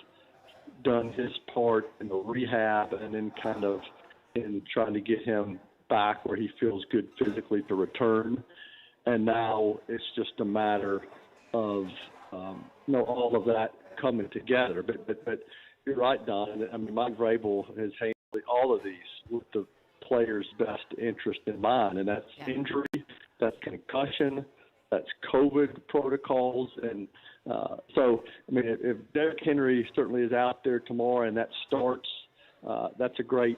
done his part in the rehab and then kind of in trying to get him back where he feels good physically to return. And now it's just a matter of all of that coming together. But you're right, Don. I mean, Mike Vrabel has handled all of these with the players' best interest in mind, and that's injury, that's concussion, that's COVID protocols, and so I mean, if Derrick Henry certainly is out there tomorrow and that starts, that's a great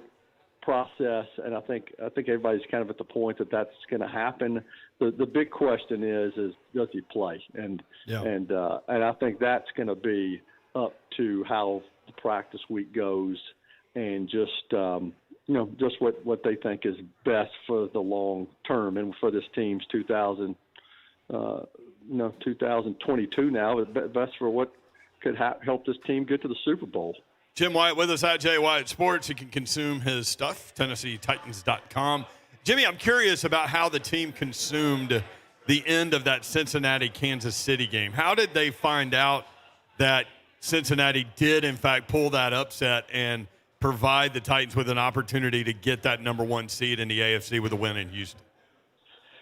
process, and I think everybody's kind of at the point that that's going to happen. The big question is does he play? And I think that's going to be up to how the practice week goes, and just just what they think is best for the long term and for this team's 2022 now, best for what could help this team get to the Super Bowl. Jim Wyatt with us at Jay Wyatt Sports. You can consume his stuff, TennesseeTitans.com. Jimmy, I'm curious about how the team consumed the end of that Cincinnati-Kansas City game. How did they find out that Cincinnati did, in fact, pull that upset and provide the Titans with an opportunity to get that number 1 seed in the AFC with a win in Houston?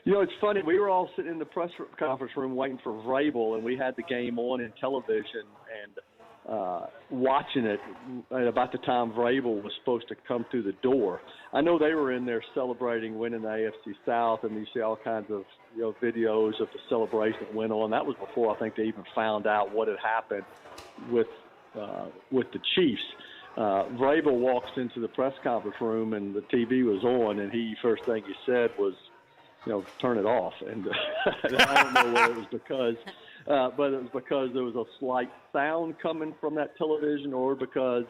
You know, it's funny. We were all sitting in the press conference room waiting for Vrabel, and we had the game on in television and watching it at about the time Vrabel was supposed to come through the door. I know they were in there celebrating winning the AFC South, and you see all kinds of videos of the celebration that went on. That was before I think they even found out what had happened with the Chiefs. Vrabel walks into the press conference room, and the TV was on, and first thing he said was, turn it off. And I don't know whether it was because but it was because there was a slight sound coming from that television, or because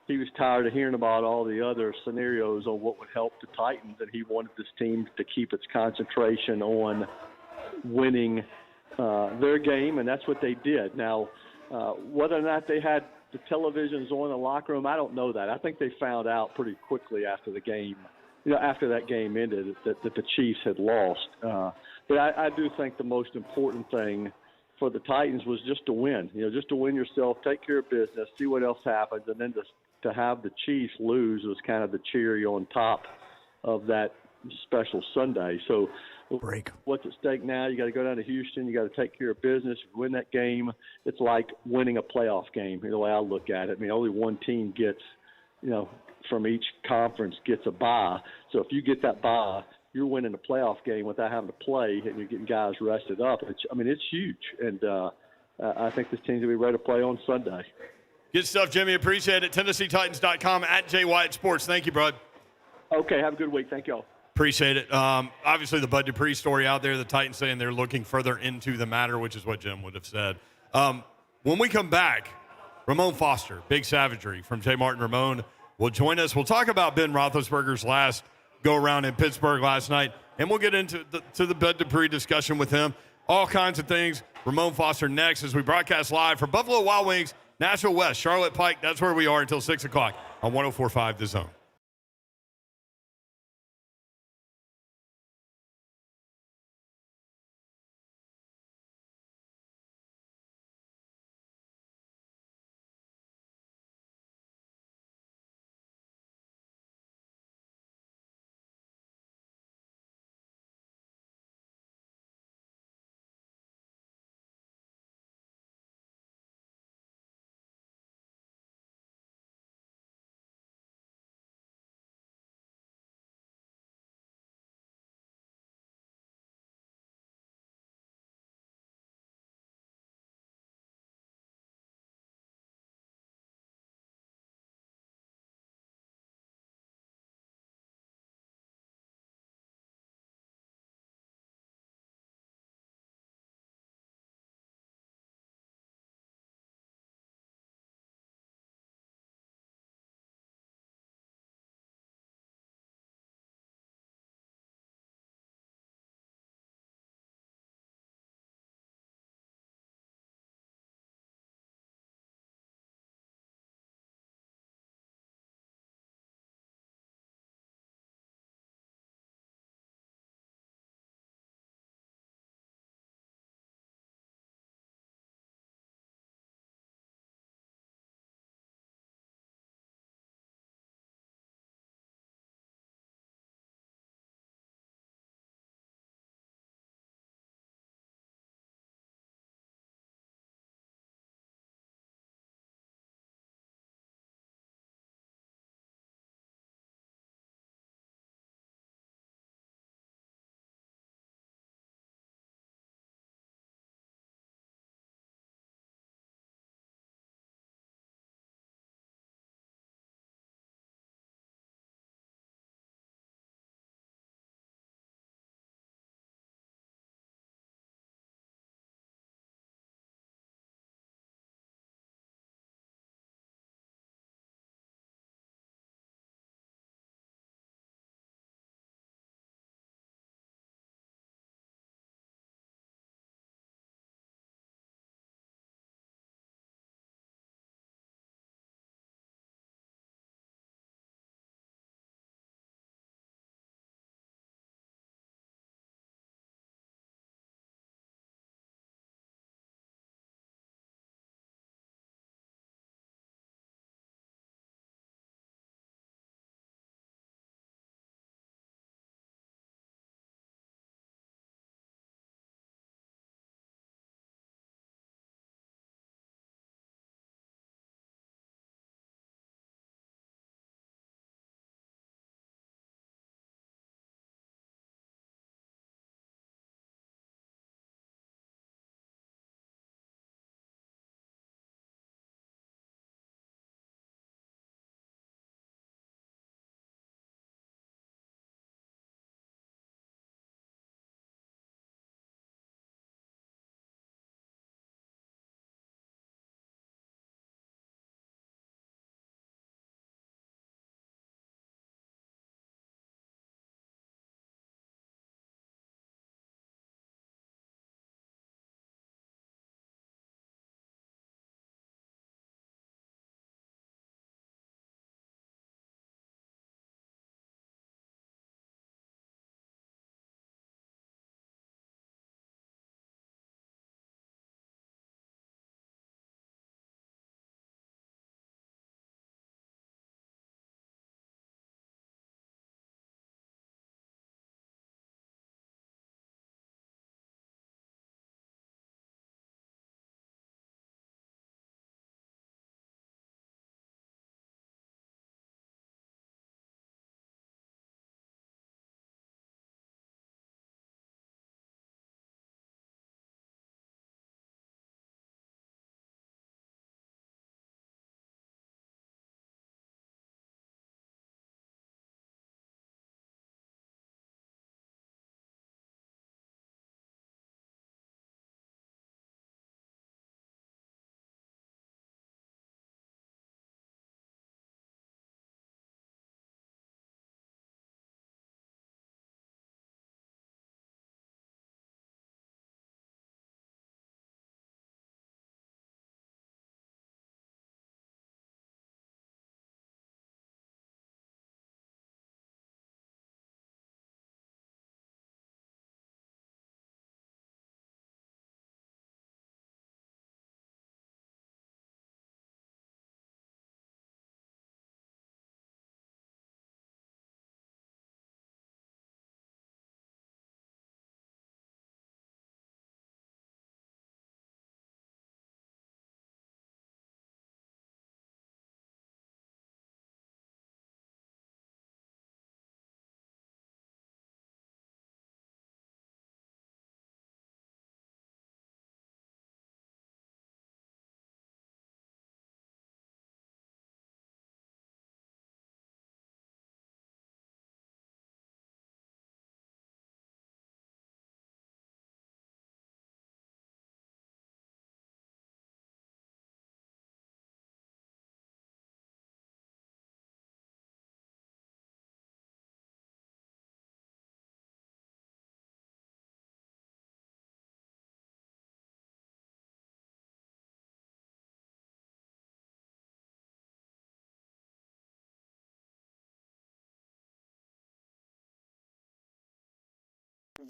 he was tired of hearing about all the other scenarios on what would help the Titans, and he wanted this team to keep its concentration on winning their game, and that's what they did. Now, whether or not they had the televisions on in the locker room, I don't know that. I think they found out pretty quickly after the game, after that game ended, that the Chiefs had lost. But I do think the most important thing for the Titans was just to win. Just to win yourself, take care of business, see what else happens, and then to have the Chiefs lose was kind of the cherry on top of that special Sunday. So what's at stake now? You got to go down to Houston. You got to take care of business. If you win that game, it's like winning a playoff game, the way I look at it. I mean, only one team gets, from each conference gets a bye. So if you get that bye, you're winning a playoff game without having to play, and you're getting guys rested up. It's huge. And I think this team's going to be ready to play on Sunday. Good stuff, Jimmy. Appreciate it. TennesseeTitans.com at Jay Wyatt Sports. Thank you, bud. Okay, have a good week. Thank y'all. Appreciate it. Obviously, the Bud Dupree story out there, the Titans saying they're looking further into the matter, which is what Jim would have said. When we come back, Ramon Foster, Big Savagery from J. Martin Ramon, will join us. We'll talk about Ben Roethlisberger's last go-around in Pittsburgh last night, and we'll get into the Bud Dupree discussion with him. All kinds of things. Ramon Foster next as we broadcast live for Buffalo Wild Wings, Nashville West, Charlotte Pike. That's where we are until 6 o'clock on 104.5 The Zone.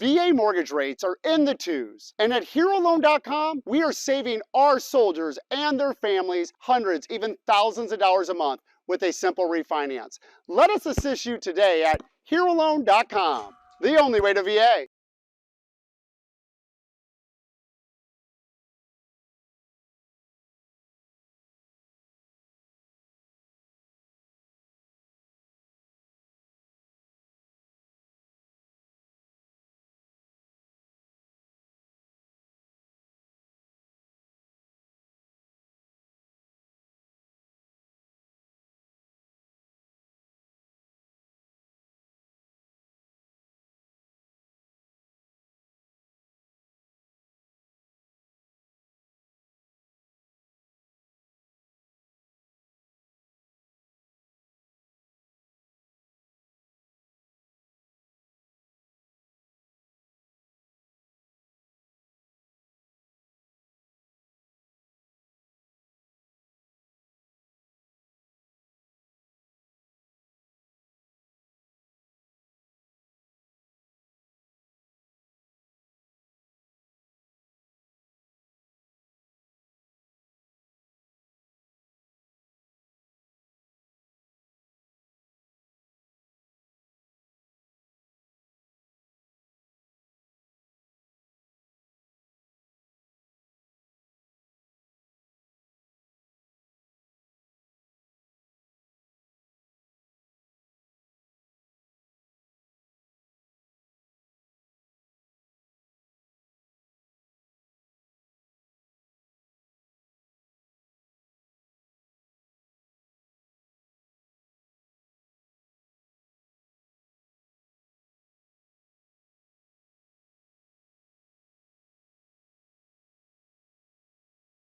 VA mortgage rates are in the twos. And at HeroLoan.com, we are saving our soldiers and their families hundreds, even thousands of dollars a month with a simple refinance. Let us assist you today at HeroLoan.com, the only way to VA.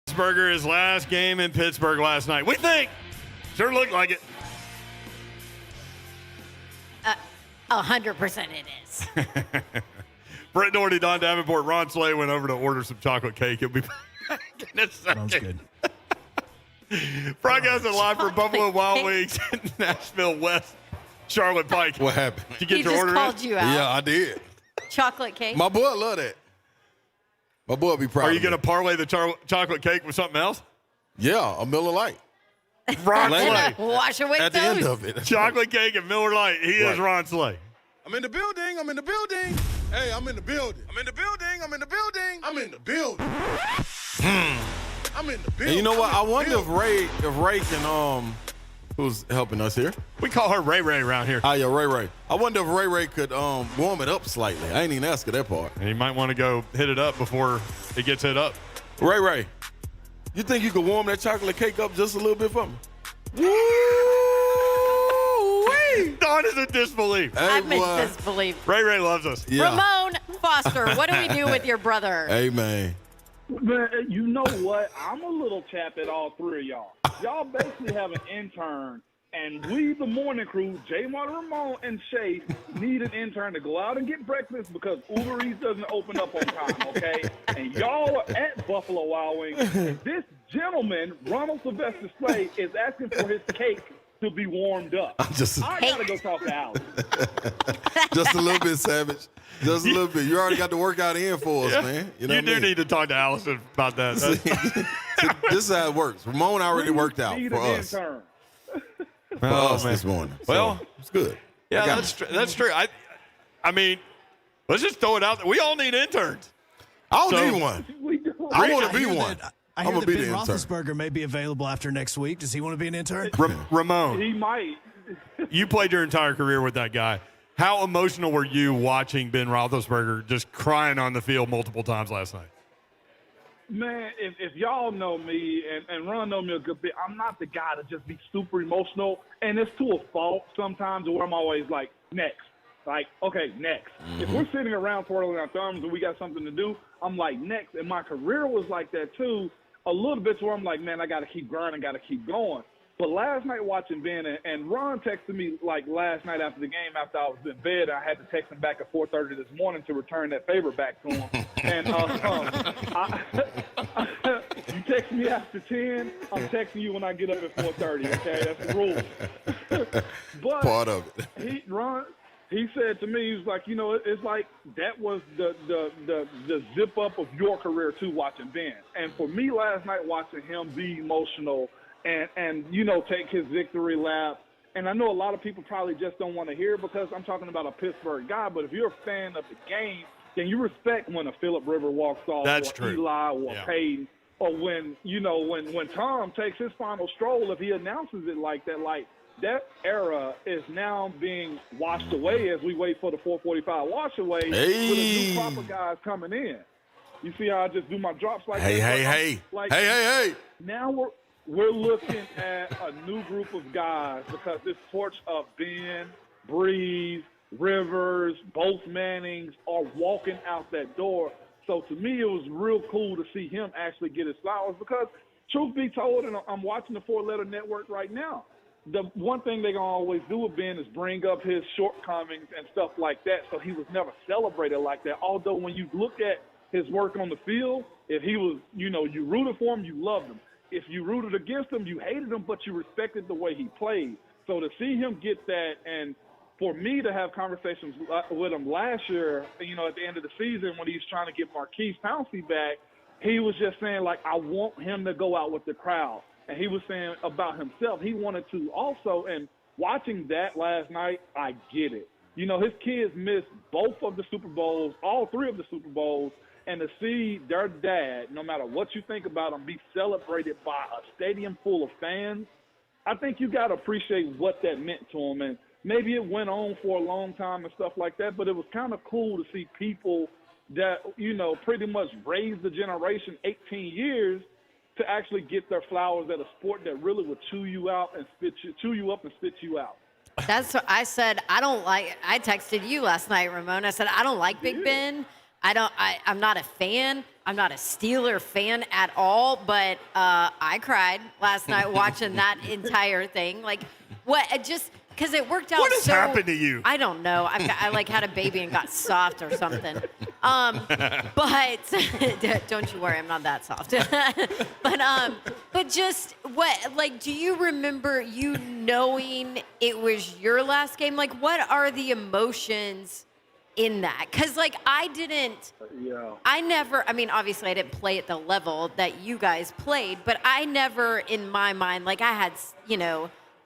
Pittsburgher, his last game in Pittsburgh last night. We think. Sure looked like it. 100% it is. Brett Doherty, Don Davenport, Ron Slay went over to order some chocolate cake. He'll be back in a second. Sounds good. Broadcasting live from Buffalo Wild Wings in Nashville West, Charlotte Pike. What happened? Did you get He your just order called in? you out. Yeah, I did. Chocolate cake. My boy love that. My boy be proud. Are you of me. going to parlay the chocolate cake with something else? Yeah, a Miller Lite. Ron Later. Slay. Wash away At the end those. of it. Chocolate cake and Miller Lite. He is Right. Ron Slay. I'm in the building. I'm in the building. Hey, I'm in the building. I'm in the building. I'm in the building. I'm in the building. I'm in the building. And you know what? I I'm in the wonder if building. Ray can who's helping us here? We call her Ray Ray around here. Ah, yeah, Ray. I wonder if Ray could warm it up slightly. I ain't even ask her that part. And you might want to go hit it up before it gets hit up. Ray, you think you could warm that chocolate cake up just a little bit for me? Woo-wee! Don is in disbelief. Hey, I'm in boy. disbelief. Ray Ray loves us. Yeah. Ramon Foster, what do we do with your brother? Hey, man. Man, you know what? I'm a little tapped at all three of y'all. Y'all basically have an intern, and we, the morning crew, J-Mar, Ramon, and Shay, need an intern to go out and get breakfast because Uber Eats doesn't open up on time, okay? And y'all are at Buffalo Wild Wings. This gentleman, Ronald Sylvester Slay, is asking for his cake to be warmed up. I gotta go talk to Alex. Just a little bit, Savage. Just a little bit. You already got the workout in for us, man. You know You what I do mean? need to talk to Allison about that. This is how it works. Ramon already worked out Need for an us. intern. For us this morning. Well, so, it's good. Yeah, I got that's true. I mean, let's just throw it out there. We all need interns. I don't So- need one. We do. I want to be hear one. I I'm hear gonna that be Ben the intern. Roethlisberger may be available after next week. Does he want to be an intern? Ramon, He might. you played your entire career with that guy. How emotional were you watching Ben Roethlisberger just crying on the field multiple times last night? Man, if y'all know me, and Ron know me a good bit, I'm not the guy to just be super emotional, and it's to a fault sometimes where I'm always like, next. Like, okay, next. If we're sitting around twirling our thumbs and we got something to do, I'm like, next. And my career was like that too, a little bit where I'm like, man, I got to keep grinding, got to keep going. But last night watching Ben, and Ron texted me like last night after the game after I was in bed. I had to text him back at 4:30 this morning to return that favor back to him. And you text me after 10, I'm texting you when I get up at 4:30. Okay, that's the rule. But Part of it. he said to me, he was like, it's like that was the zip up of your career too, watching Ben. And for me last night, watching him be emotional and take his victory lap. And I know a lot of people probably just don't want to hear it because I'm talking about a Pittsburgh guy. But if you're a fan of the game, then you respect when a Phillip Rivers walks off, That's or true. Eli, or Peyton, or when Tom takes his final stroll. If he announces it like that, that era is now being washed away as we wait for the 445 wash away with a new crop of guys coming in. You see how I just do my drops like that? Hey. Now we're looking at a new group of guys because this torch of Ben, Breeze, Rivers, both Mannings are walking out that door. So to me, it was real cool to see him actually get his flowers because, truth be told, and I'm watching the 4-Letter Network right now, the one thing they're going to always do with Ben is bring up his shortcomings and stuff like that. So he was never celebrated like that. Although when you look at his work on the field, if he was, you rooted for him, you loved him. If you rooted against him, you hated him, but you respected the way he played. So to see him get that, and for me to have conversations with him last year, at the end of the season when he's trying to get Marquise Pouncey back, he was just saying, I want him to go out with the crowd. And he was saying about himself, he wanted to also, and watching that last night, I get it. His kids missed both of the Super Bowls, all 3 of the Super Bowls, and to see their dad, no matter what you think about him, be celebrated by a stadium full of fans, I think you got to appreciate what that meant to him. And maybe it went on for a long time and stuff like that, but it was kind of cool to see people that, pretty much raised the generation 18 years to actually get their flowers at a sport that really would chew you up and spit you out. That's what I said. I texted you last night, Ramon. I said, I don't like Big Ben. I'm not a fan. I'm not a Steeler fan at all, but I cried last night watching that entire thing. Because it worked out. What has happened to you? I don't know. I had a baby and got soft or something. But don't you worry, I'm not that soft. But just what? Do you remember you knowing it was your last game? What are the emotions in that? Because I didn't. Yeah. Obviously I didn't play at the level that you guys played, but I never, in my mind, I had,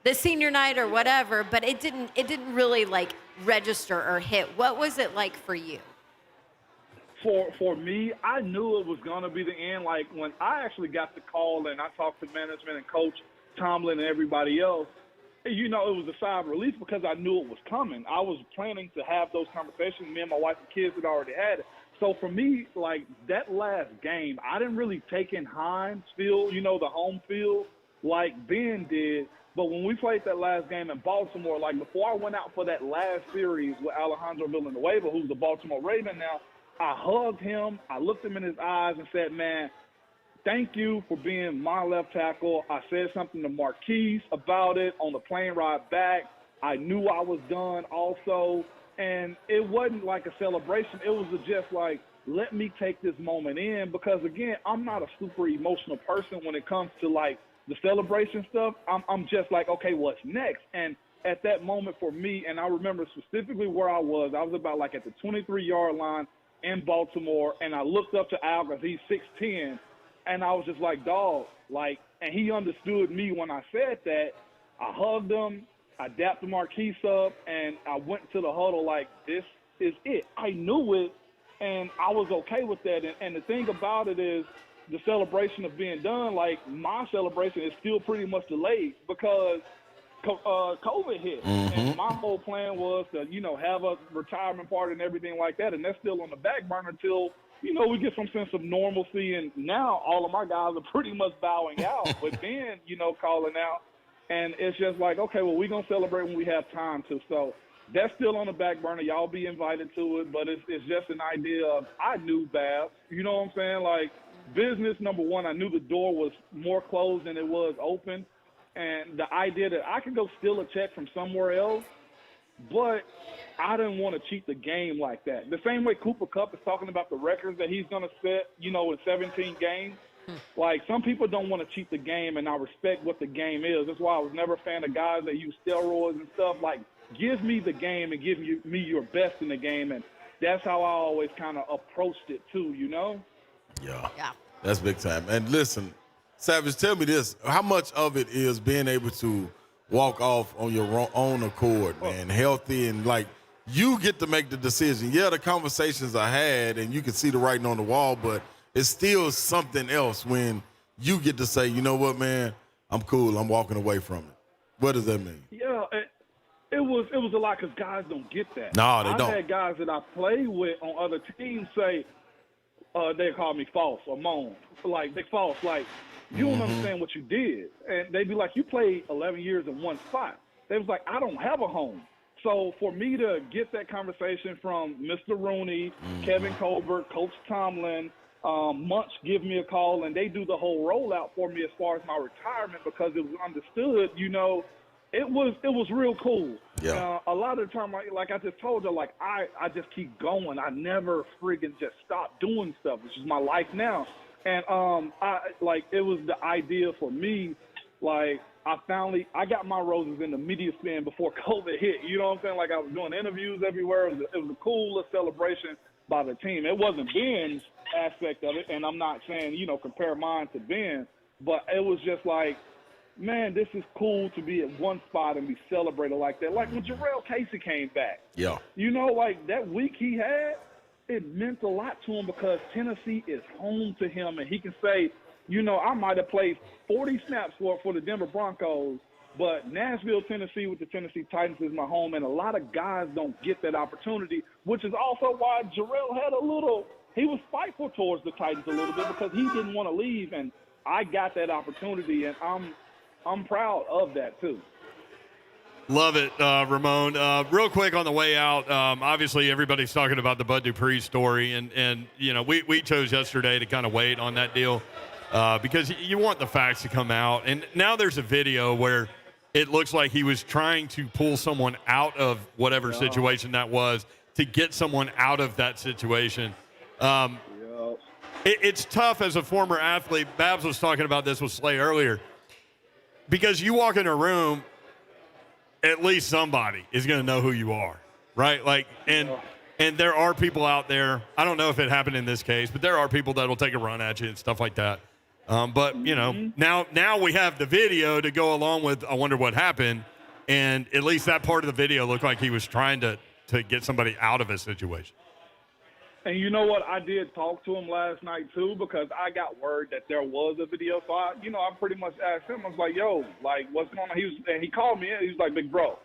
the senior night or whatever, but it didn't really register or hit. What was it like for you? For me, I knew it was going to be the end. When I actually got the call and I talked to management and Coach Tomlin and everybody else, it was a sigh of relief because I knew it was coming. I was planning to have those conversations. Me and my wife and kids had already had it. So for me, that last game, I didn't really take in Heinz field, the home field, like Ben did. But when we played that last game in Baltimore, before I went out for that last series with Alejandro Villanueva, who's the Baltimore Raven now, I hugged him. I looked him in his eyes and said, man, thank you for being my left tackle. I said something to Marquise about it on the plane ride back. I knew I was done also. And it wasn't like a celebration. It was just let me take this moment in because, again, I'm not a super emotional person when it comes to, the celebration stuff. I'm just okay, what's next? And at that moment for me, and I remember specifically where I was about at the 23-yard line in Baltimore, and I looked up to Al because he's 6'10", and I was just dog, and he understood me when I said that. I hugged him, I dapped Marquise up, and I went to the huddle this is it. I knew it, and I was okay with that. And the thing about it is, the celebration of being done, my celebration is still pretty much delayed because COVID hit. Mm-hmm. And my whole plan was to, have a retirement party and everything like that. And that's still on the back burner until, we get some sense of normalcy. And now all of my guys are pretty much bowing out with Ben, calling out. And it's just okay, well, we're going to celebrate when we have time to. So that's still on the back burner. Y'all be invited to it. But it's just an idea of I knew Babs. You know what I'm saying? Business, number one, I knew the door was more closed than it was open. And the idea that I could go steal a check from somewhere else, but I didn't want to cheat the game like that. The same way Cooper Kupp is talking about the records that he's going to set, in 17 games. Some people don't want to cheat the game, and I respect what the game is. That's why I was never a fan of guys that use steroids and stuff. give me the game and give me your best in the game. And that's how I always kind of approached it too, you know? Yeah. Yeah. That's big time. And listen, Savage, tell me this. How much of it is being able to walk off on your own accord, man, healthy, and like you get to make the decision? Yeah, the conversations are had and you can see the writing on the wall, but it's still something else when you get to say, you know what, man, I'm cool. I'm walking away from it. What does that mean? Yeah, it was a lot because guys don't get that. No, they don't. I've had guys that I play with on other teams say, they call me false or moan. Like, they false. Like, you don't understand what you did. And they'd be like, you played 11 years in one spot. They was like, I don't have a home. So for me to get that conversation from Mr. Rooney, Kevin Colbert, Coach Tomlin, Munch give me a call, and they do the whole rollout for me as far as my retirement because it was understood, you know, it was real cool. Yeah. A lot of the time, like I just told you, like I just keep going. I never friggin' just stop doing stuff, which is my life now. And it was the idea for me, like I got my roses in the media spin before COVID hit. You know what I'm saying? Like I was doing interviews everywhere. It was a cool little celebration by the team. It wasn't Ben's aspect of it, and I'm not saying, you know, compare mine to Ben, but it was just like, man, this is cool to be at one spot and be celebrated like that. Like when Jarrell Casey came back. Yeah. You know, like that week he had, it meant a lot to him because Tennessee is home to him, and he can say, you know, I might have played 40 snaps for the Denver Broncos, but Nashville, Tennessee with the Tennessee Titans is my home, and a lot of guys don't get that opportunity, which is also why Jarrell had he was spiteful towards the Titans a little bit because he didn't want to leave, and I got that opportunity, and I'm proud of that too. Love it, Ramon. Real quick on the way out, obviously everybody's talking about the Bud Dupree story, and you know, we chose yesterday to kind of wait on that deal because you want the facts to come out. And now there's a video where it looks like he was trying to pull someone out of whatever situation that was to get someone out of that situation. It's tough as a former athlete. Babs was talking about this with Slay earlier because you walk in a room, at least somebody is going to know who you are, right? Like, and there are people out there. I don't know if it happened in this case, but there are people that will take a run at you and stuff like that. But you know, now we have the video to go along with. I wonder what happened, and at least that part of the video looked like he was trying to get somebody out of a situation. And you know what? I did talk to him last night, too, because I got word that there was a video. So, I pretty much asked him. I was like, yo, like, what's going on? And he called me in. He was like, big bro,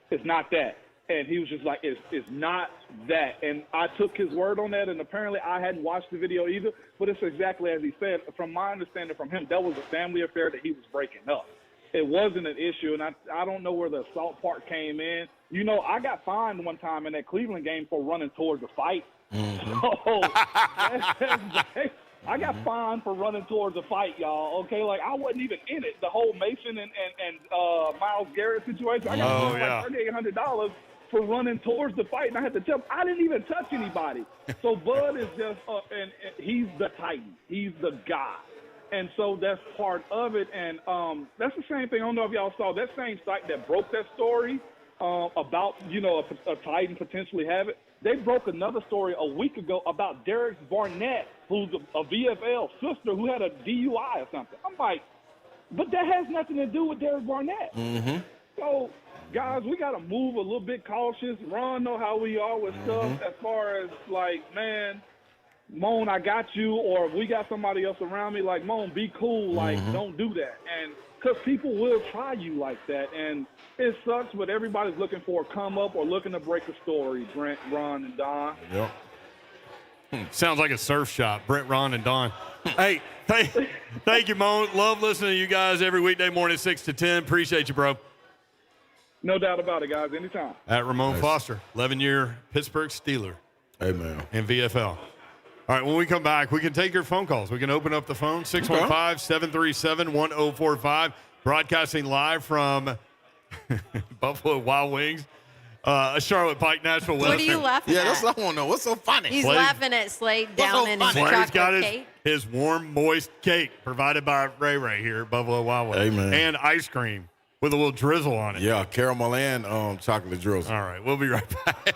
it's not that. And he was just like, it's not that. And I took his word on that, and apparently I hadn't watched the video either. But it's exactly as he said. From my understanding from him, that was a family affair that he was breaking up. It wasn't an issue, and I don't know where the assault part came in. You know, I got fined one time in that Cleveland game for running towards a fight. So, I got fined for running towards a fight, y'all. Okay, like I wasn't even in it. The whole Mason and Myles Garrett situation. I got fined like $3,800 for running towards the fight, and I had to tell him I didn't even touch anybody. So Bud is just, and he's the Titan. He's the guy. And so that's part of it. And that's the same thing. I don't know if y'all saw that same site that broke that story about, you know, a Titan potentially have it. They broke another story a week ago about Derek Barnett, who's a VFL sister who had a DUI or something. I'm like, but that has nothing to do with Derek Barnett. So, guys, we got to move a little bit cautious. Ron know how we are with stuff as far as, like, man, Moan, I got you, or if we got somebody else around me, like, Moan, be cool, like, don't do that. And because people will try you like that, and it sucks, but everybody's looking for a come up or looking to break a story, Brent, Ron, and Don. Yep. Sounds like a surf shop, Brent, Ron, and Don. Hey, thank you, Moan. Love listening to you guys every weekday morning, 6 to 10. Appreciate you, bro. No doubt about it, guys. Anytime. At Ramon Foster, 11-year Pittsburgh Steeler. Hey, man. And VFL. All right, when we come back, we can take your phone calls. We can open up the phone, 615-737-1045. Broadcasting live from Buffalo Wild Wings, Charlotte Pike, Nashville. What are you laughing at? Yeah, that's what I want to know. What's so funny? He's laughing at Slade down in his chocolate got cake. his warm, moist cake provided by Ray here at Buffalo Wild Wings. Hey, man. And ice cream. with a little drizzle on it. Yeah, caramel and chocolate drizzle. All right, we'll be right back.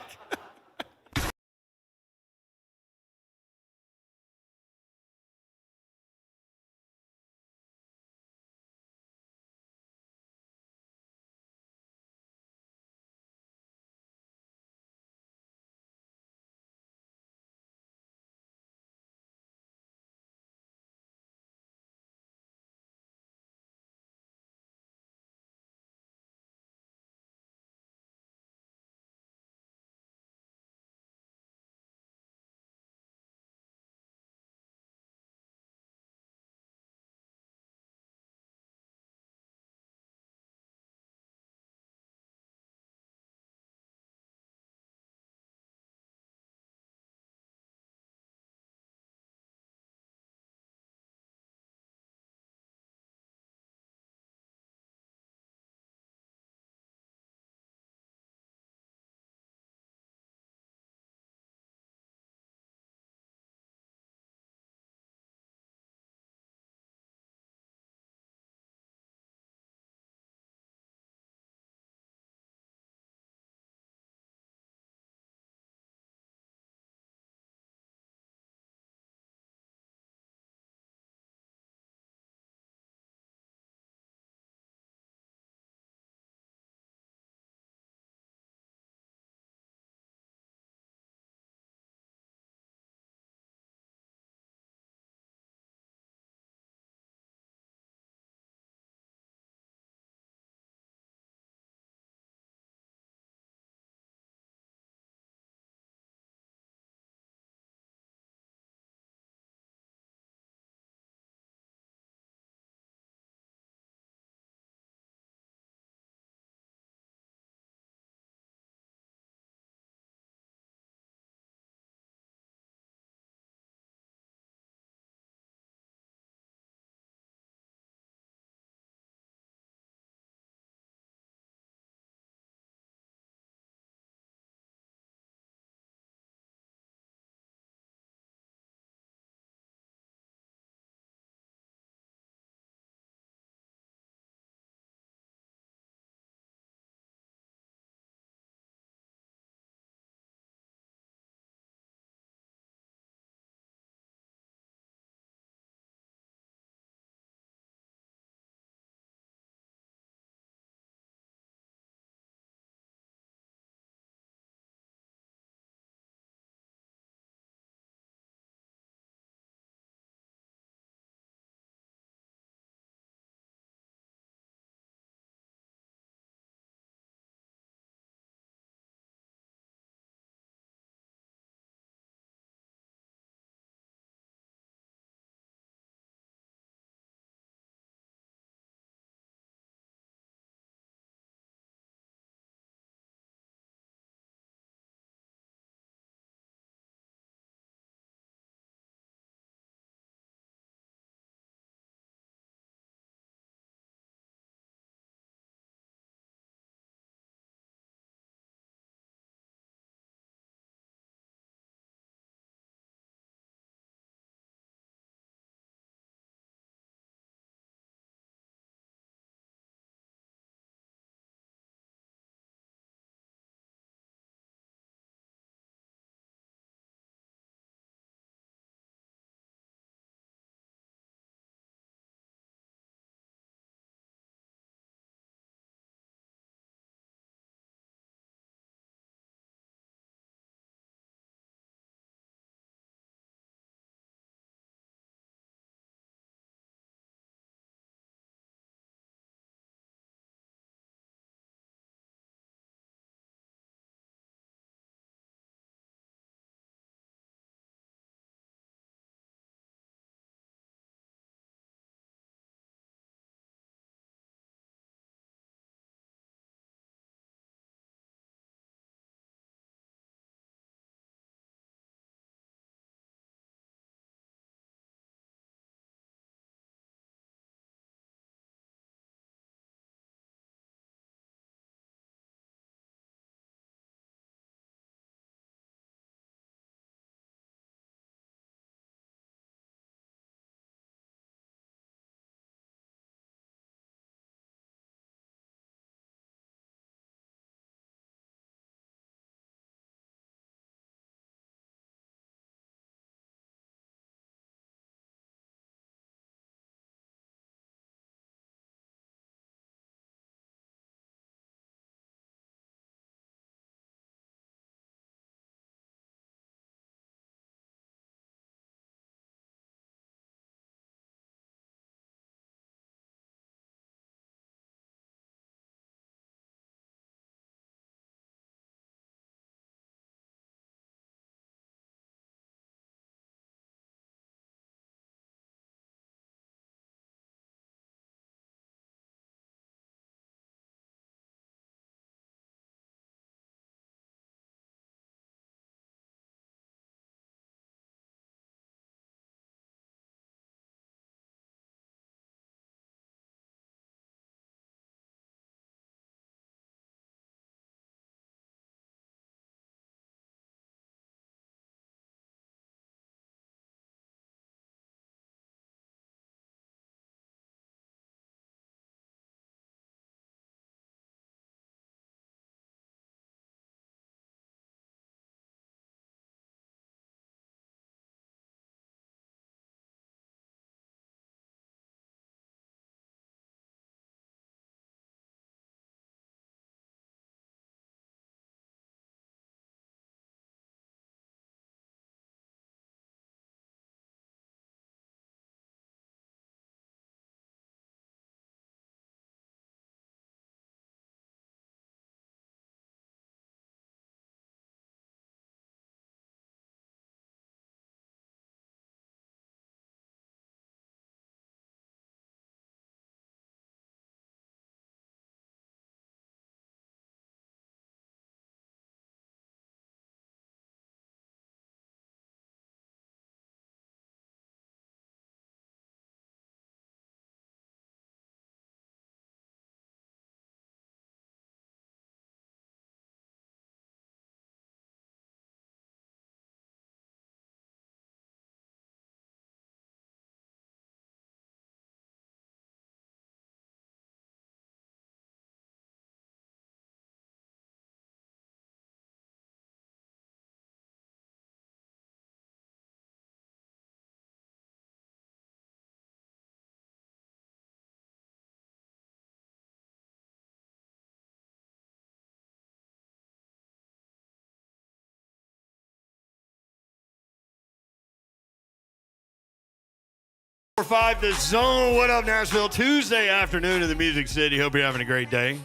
5, The Zone. What up, Nashville? Tuesday afternoon in the Music City. Hope you're having a great day.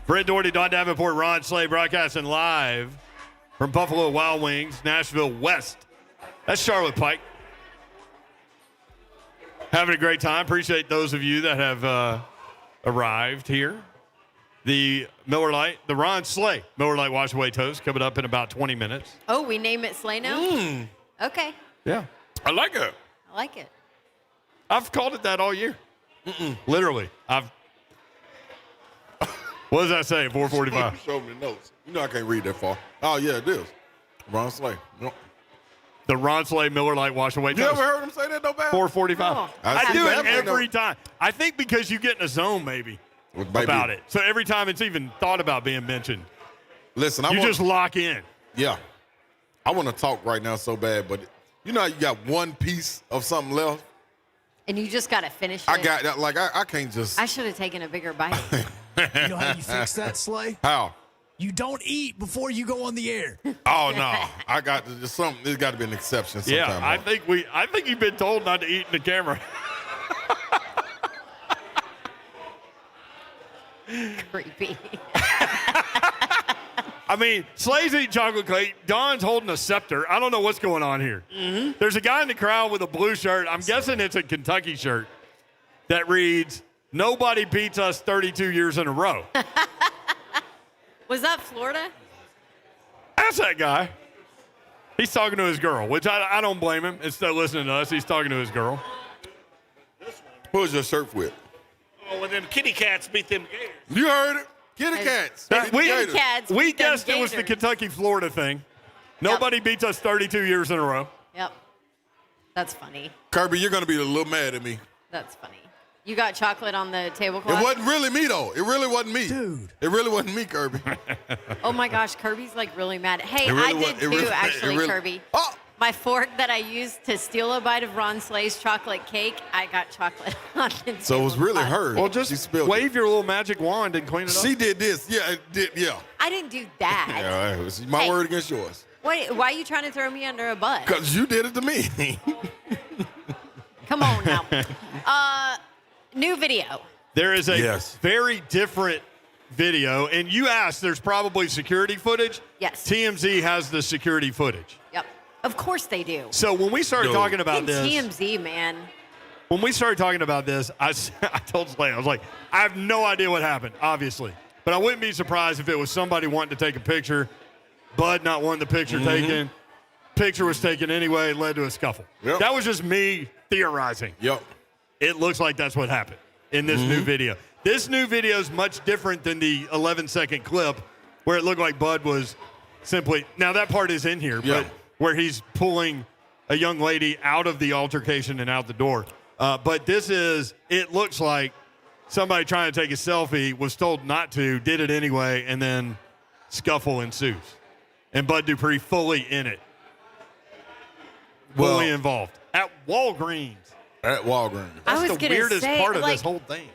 Brent Doherty, Don Davenport, Ron Slay broadcasting live from Buffalo Wild Wings, Nashville West. That's Charlotte Pike. Having a great time. Appreciate those of you that have arrived here. The Miller Lite, the Ron Slay Miller Lite Wash Away Toast coming up in about 20 minutes. Oh, we name it Slay now? Okay. Yeah. I like it. I like it. I've called it that all year. Literally. What does that say? 445. Show me the notes. You know I can't read that far. Oh, yeah, it is. Ron Slay. Yep. The Ron Slay Miller Lite Wash Away You Toast. ever heard him say that, though, Bam? 445. Oh. I do it Bam every time. I think because you get in a zone, maybe, about it. So every time it's even thought about being mentioned, Listen, you just lock in. Yeah. I want to talk right now so bad, but you know how you got one piece of something left? And you just got to finish it. I got that. Like, I can't just. I should have taken a bigger bite. You know how you fix that, Slay? How? You don't eat before you go on the air. Oh, no. I got to just something. There's got to be an exception sometime. Yeah, I think you've been told not to eat in the camera. Creepy. I mean, Slay's eating chocolate cake. Don's holding a scepter. I don't know what's going on here. There's a guy in the crowd with a blue shirt. I'm guessing it's a Kentucky shirt that reads, "Nobody beats us 32 years in a row." Was that Florida? That's that guy. He's talking to his girl, which I don't blame him. Instead of listening to us, he's talking to his girl. Who was your shirt with? Oh, when them kitty cats beat them Gators. You heard it. Kitty cats. Cats We beat them guessed it was the Gators. Kentucky-Florida thing. Nobody beats us 32 years in a row. Yep. That's funny. Kirby, you're going to be a little mad at me. That's funny. You got chocolate on the tablecloth? It wasn't really me, though. It really wasn't me. Dude. It really wasn't me, Kirby. Oh, my gosh. Kirby's, like, really mad. Hey, It really I did, it too, really- actually, it really- Kirby. Oh! My fork that I used to steal a bite of Ron Slay's chocolate cake, I got chocolate on it. So it was really her. Well, She just spilled wave it. your little magic wand and clean it up. She did this. Yeah, it did. Yeah. I didn't do that. Yeah, it was my Hey. word against yours. Wait, why are you trying to throw me under a bus? Because you did it to me. Come on now. New video. There is a Yes. very different video, and you asked, there's probably security footage. Yes. TMZ has the security footage. Yep. Of course they do. So when we started Yo. talking about Big this, TMZ, man. when we started talking about this, I told Slay, I was like, I have no idea what happened, obviously. But I wouldn't be surprised if it was somebody wanting to take a picture, Bud not wanting the picture taken. Picture was taken anyway, led to a scuffle. Yep. That was just me theorizing. Yep. It looks like that's what happened in this new video. This new video is much different than the 11-second clip where it looked like Bud was simply – now, that part is in here, Yeah. but where he's pulling a young lady out of the altercation and out the door. But this is – it looks like somebody trying to take a selfie was told not to, did it anyway, and then scuffle ensues. And Bud Dupree fully in it. Fully Well- involved. At Walgreens. At Walgreens. I That's was the gonna weirdest say, part of like, this whole thing.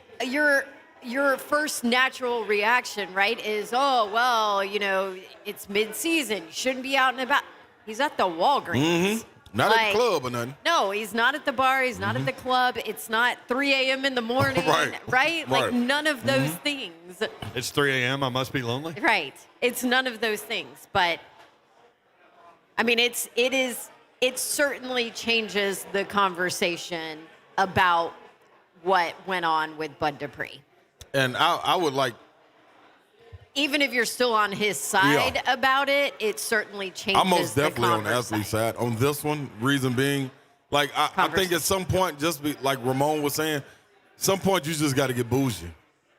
Your first natural reaction, right, is, oh, well, you know, it's mid-season. You shouldn't be out and about. He's at the Walgreens. Not Like- at the club or nothing. No, he's not at the bar. He's not at the club. It's not 3 a.m. in the morning, Right. Like Right. none of those things. It's 3 a.m. I must be lonely. Right. It's none of those things. But, I mean, it certainly changes the conversation about what went on with Bud Dupree. And I would like, Even if you're still on his side about it, it certainly changes I'm most definitely the on the athlete side. On this one, reason being, like, I think at some point, just be, like Ramon was saying, some point you just got to get bougie.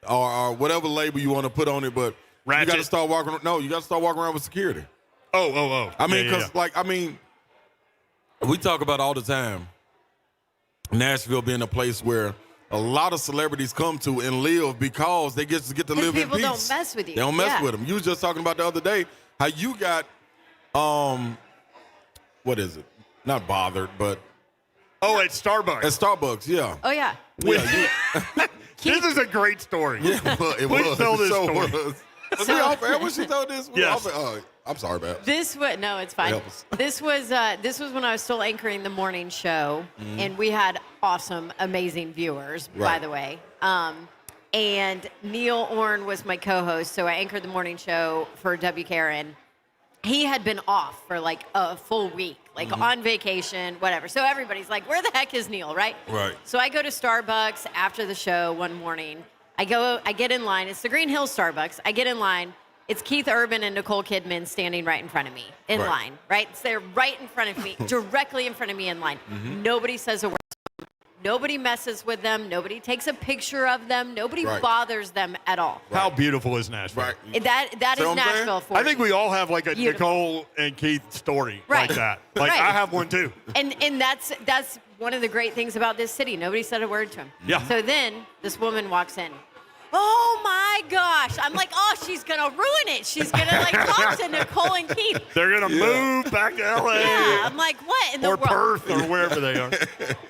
Or whatever label you want to put on it, but Ratchet. you got to start walking. No, you got to start walking around with security. Oh. I mean, Yeah. because we talk about all the time Nashville being a place where a lot of celebrities come to and live because they get to live in peace. people don't mess with you. They don't mess Yeah. with them. You was just talking about the other day how you got, what is it? Not bothered, but Oh, at Starbucks. at Starbucks, yeah. Oh, yeah. This is a great story. Yeah, but it Please was. tell this So story. was. Was we off air when she told this? We Yes. off air? I'm sorry, Babs. This was no, it's fine. Help us. This was when I was still anchoring the morning show, and we had awesome, amazing viewers. By Right. the way, and Neil Orn was my co-host, so I anchored the morning show for WKRN. He had been off for like a full week, like on vacation, whatever. So everybody's like, "Where the heck is Neil?" Right? Right. So I go to Starbucks after the show one morning. I get in line. It's the Green Hills Starbucks. I get in line. It's Keith Urban and Nicole Kidman standing right in front of me in Right. line, right? So they're right in front of me, directly in front of me in line. Nobody says a word. Nobody messes with them. Nobody takes a picture of them. Nobody Right. bothers them at all. How beautiful is Nashville? Right. That See is what I'm saying? Nashville for I think we all have like a Beautiful. Nicole and Keith story Right. like that. Like Right. I have one too. And that's one of the great things about this city. Nobody said a word to him. Yeah. So then this woman walks in. Oh my gosh. I'm like, oh, she's gonna ruin it. She's gonna like talk to Nicole and Keith. They're gonna move back to LA Yeah. I'm like, what in the or world? Perth or wherever they are.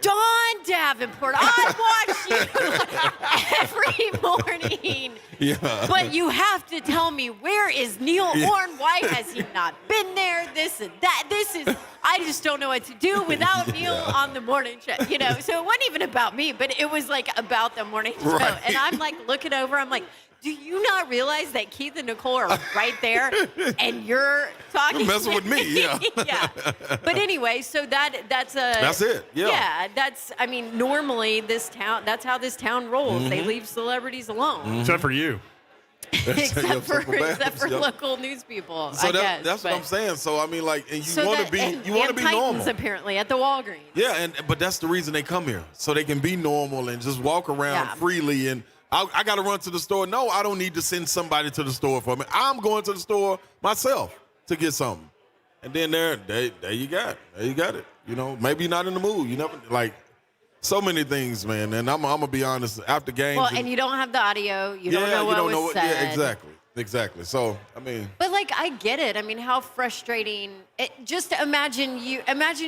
Dawn Davenport, I watch you every morning. Yeah. But you have to tell me, where is Neil Orn? Why has he not been there? This and that. I just don't know what to do without Neil on the morning show. You know, so it wasn't even about me, but it was like about the morning show. Right. And I'm like looking over, I'm like, do you not realize that Keith and Nicole are right there and you're talking? You're messing with me, yeah. Yeah. But anyway, so that's it, yeah. Yeah, normally that's how this town rolls. They leave celebrities alone. Except for you. except for Babs, yep. local news people. So I guess, that's what I'm saying. So I mean, like, and So you want to that- be and normal. Titans apparently at the Walgreens. Yeah, but that's the reason they come here, so they can be normal and just walk around Yeah. freely. And I got to run to the store. No, I don't need to send somebody to the store for me. I'm going to the store myself to get something. And then there you got it. There you got it. You know, maybe you're not in the mood. You never like so many things, man. And I'm gonna be honest. After games, Well, and you don't have the audio. You don't know what was said. Yeah, exactly. So I mean, But like, I get it. I mean, how frustrating. Just imagine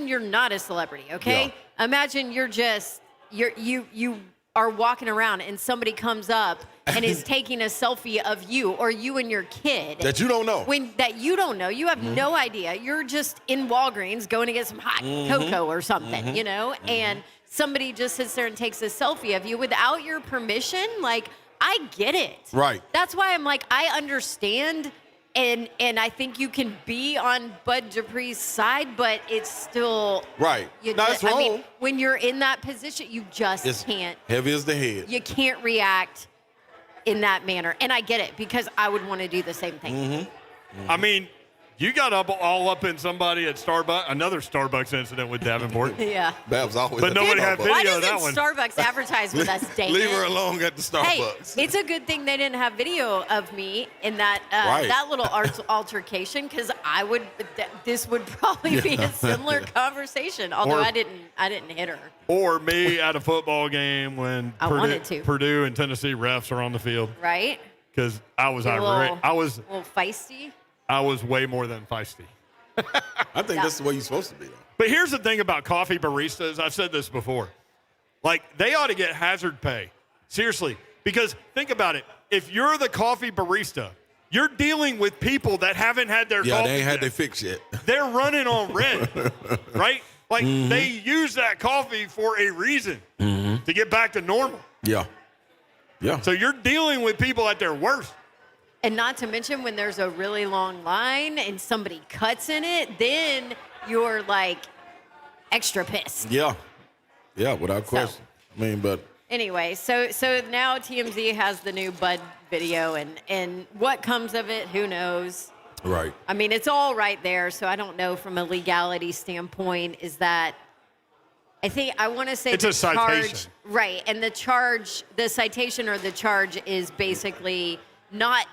you're not a celebrity, okay? Yeah. Imagine you are walking around and somebody comes up and is taking a selfie of you or you and your kid. that you don't know. That you don't know. You have no idea. You're just in Walgreens going to get some hot cocoa or something, you know? And somebody just sits there and takes a selfie of you without your permission. Like, I get it. Right. That's why I'm like, I understand. And I think you can be on Bud Dupree's side, but it's still Right. No, it's I mean, wrong. when you're in that position, you just It's can't. heavy as the head. You can't react in that manner. And I get it because I would want to do the same thing. I mean, you got all up in somebody at Starbucks, another Starbucks incident with Davenport. Yeah. Babs always. But at the nobody had Starbucks. video Why of that doesn't one. Starbucks advertise with us, dang Leave it? her alone at the Hey, Starbucks. it's a good thing they didn't have video of me in that Right. that little altercation because this would probably be a similar conversation. Although Or- I didn't hit her. Or me at a football game when I wanted to. Purdue and Tennessee refs are on the field Right? because I was A irate. little- I was A little feisty. way more than feisty. I think that's the way you're supposed to be, though. But here's the thing about coffee baristas. I've said this before. Like, they ought to get hazard pay. Seriously. Because think about it. If you're the coffee barista, you're dealing with people that haven't had their Yeah, coffee they ain't had yet. their fix yet. They're running on red, right? Like, they use that coffee for a reason to get back to normal. Yeah. Yeah. So you're dealing with people at their worst. And not to mention when there's a really long line and somebody cuts in it, then you're like extra pissed. Yeah. Yeah, without question. I mean, but Anyway, so now TMZ has the new Bud video, and what comes of it, who knows? right. I mean, it's all right there, so I don't know from a legality standpoint. Is that I want to say It's a citation. right? And the citation or the charge is basically not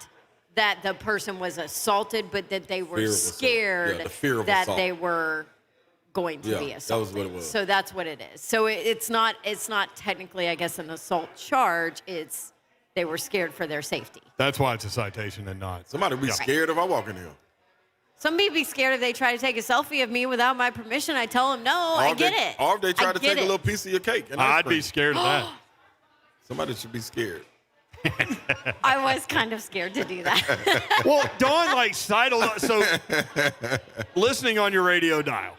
that the person was assaulted, but that they were Fear of assault. scared Yeah, the fear of that assault. they were going to Yeah, be that was assaulted. what it was. So that's what it is. So it's not technically, I guess, an assault charge. It's they were scared for their safety. That's why it's a citation and not. Somebody be scared if I walk in here. Somebody be scared if they try to take a selfie of me without my permission. I tell them, no, I get it. Or if they try I to get take a it. little piece of your cake. And ice I'd be cream. scared of that. Somebody should be scared. I was kind of scared to do that. Well, Dawn like sidled up. So listening on your radio dial,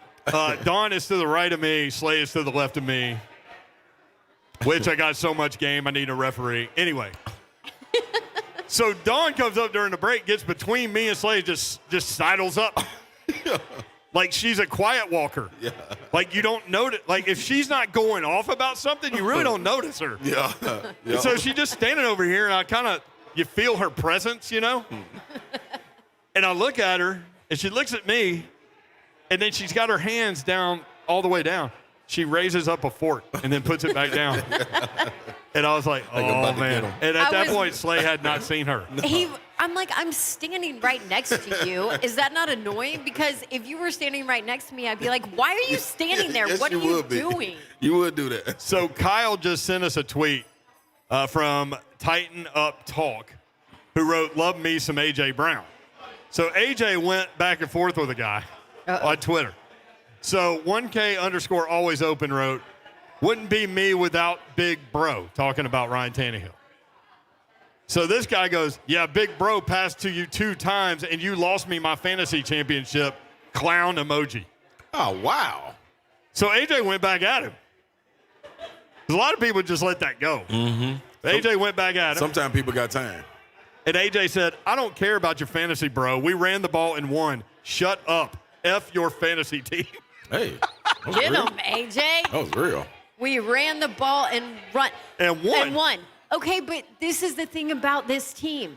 Dawn is to the right of me, Slay is to the left of me, which I got so much game I need a referee. Anyway. So Dawn comes up during the break, gets between me and Slay, just sidles up. Like she's a quiet walker. Yeah. Like you don't notice. Like if she's not going off about something, you really don't notice her. Yeah. And so she's just standing over here, and you feel her presence, you know? And I look at her, and she looks at me, and then she's got her hands down, all the way down. She raises up a fork and then puts it back down. And I was like, oh, man. And at that point, Slay had not seen her. I'm like, I'm standing right next to you. Is that not annoying? Because if you were standing right next to me, I'd be like, why are you standing there? Yes, What are you doing? You would do that. So Kyle just sent us a tweet from Tighten Up Talk, who wrote, love me some A.J. Brown. So A.J. went back and forth with a guy on Twitter. So 1K_always open wrote, wouldn't be me without Big Bro, talking about Ryan Tannehill. So this guy goes, yeah, Big Bro passed to you 2 times, and you lost me my fantasy championship, clown emoji. Oh, wow. So AJ went back at him. A lot of people just let that go. Mm-hmm. AJ went back at him. Sometimes people got time. And AJ said, I don't care about your fantasy, bro. We ran the ball and won. Shut up. F your fantasy team. Hey. Get him, AJ. That was real. We ran the ball and run. And won. Okay, but this is the thing about this team.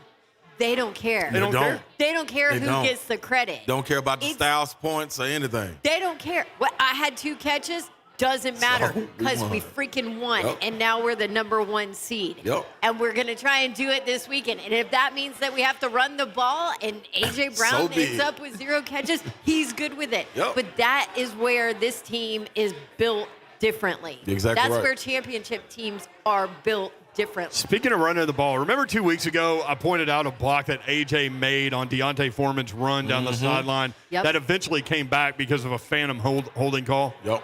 They don't care. They don't care. They don't care who gets the credit. Don't care about the styles, points, or anything. They don't care. What I had 2 catches, doesn't matter because we freaking won. Yep. And now we're the #1 seed. Yep. And we're going to try and do it this weekend. And if that means that we have to run the ball and A.J. Brown ends up with 0 catches, he's good with it. Yep. But that is where this team is built differently. Exactly That's right. where championship teams are built differently. Speaking of running the ball, remember 2 weeks ago I pointed out a block that AJ made on Deontay Foreman's run down the sideline that eventually came back because of a phantom holding call? Yep.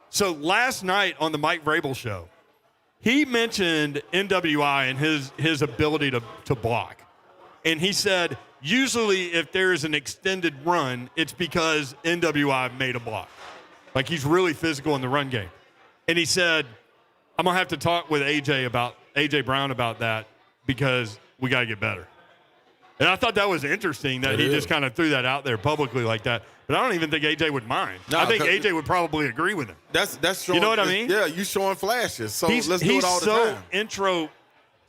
So last night on the Mike Vrabel show, he mentioned NWI and his ability to block. And he said, usually if there is an extended run, it's because NWI made a block. Like he's really physical in the run game. And he said, I'm going to have to talk with AJ Brown about that because we got to get better. And I thought that was interesting that he just kind of threw that out there publicly like that. But I don't even think AJ would mind. No, I think AJ would probably agree with him. That's showing. You know what I mean? Yeah, you showing flashes. So Let's do it all the time. He's so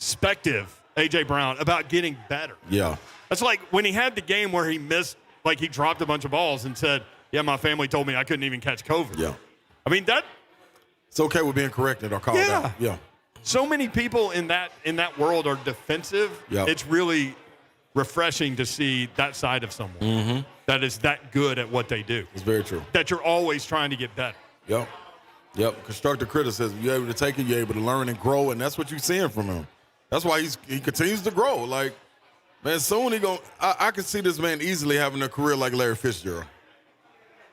introspective, AJ Brown, about getting better. Yeah. That's like when he had the game where he missed, like he dropped a bunch of balls and said, yeah, my family told me I couldn't even catch COVID. Yeah. I mean, it's okay with being corrected or called out. Yeah. So many people in that world are defensive. Yep. It's really refreshing to see that side of someone that is that good at what they do. It's very true. That you're always trying to get better. Yep. Constructive criticism. You're able to take it. You're able to learn and grow, and that's what you're seeing from him. That's why he continues to grow. Like, man, soon I can see this man easily having a career like Larry Fitzgerald.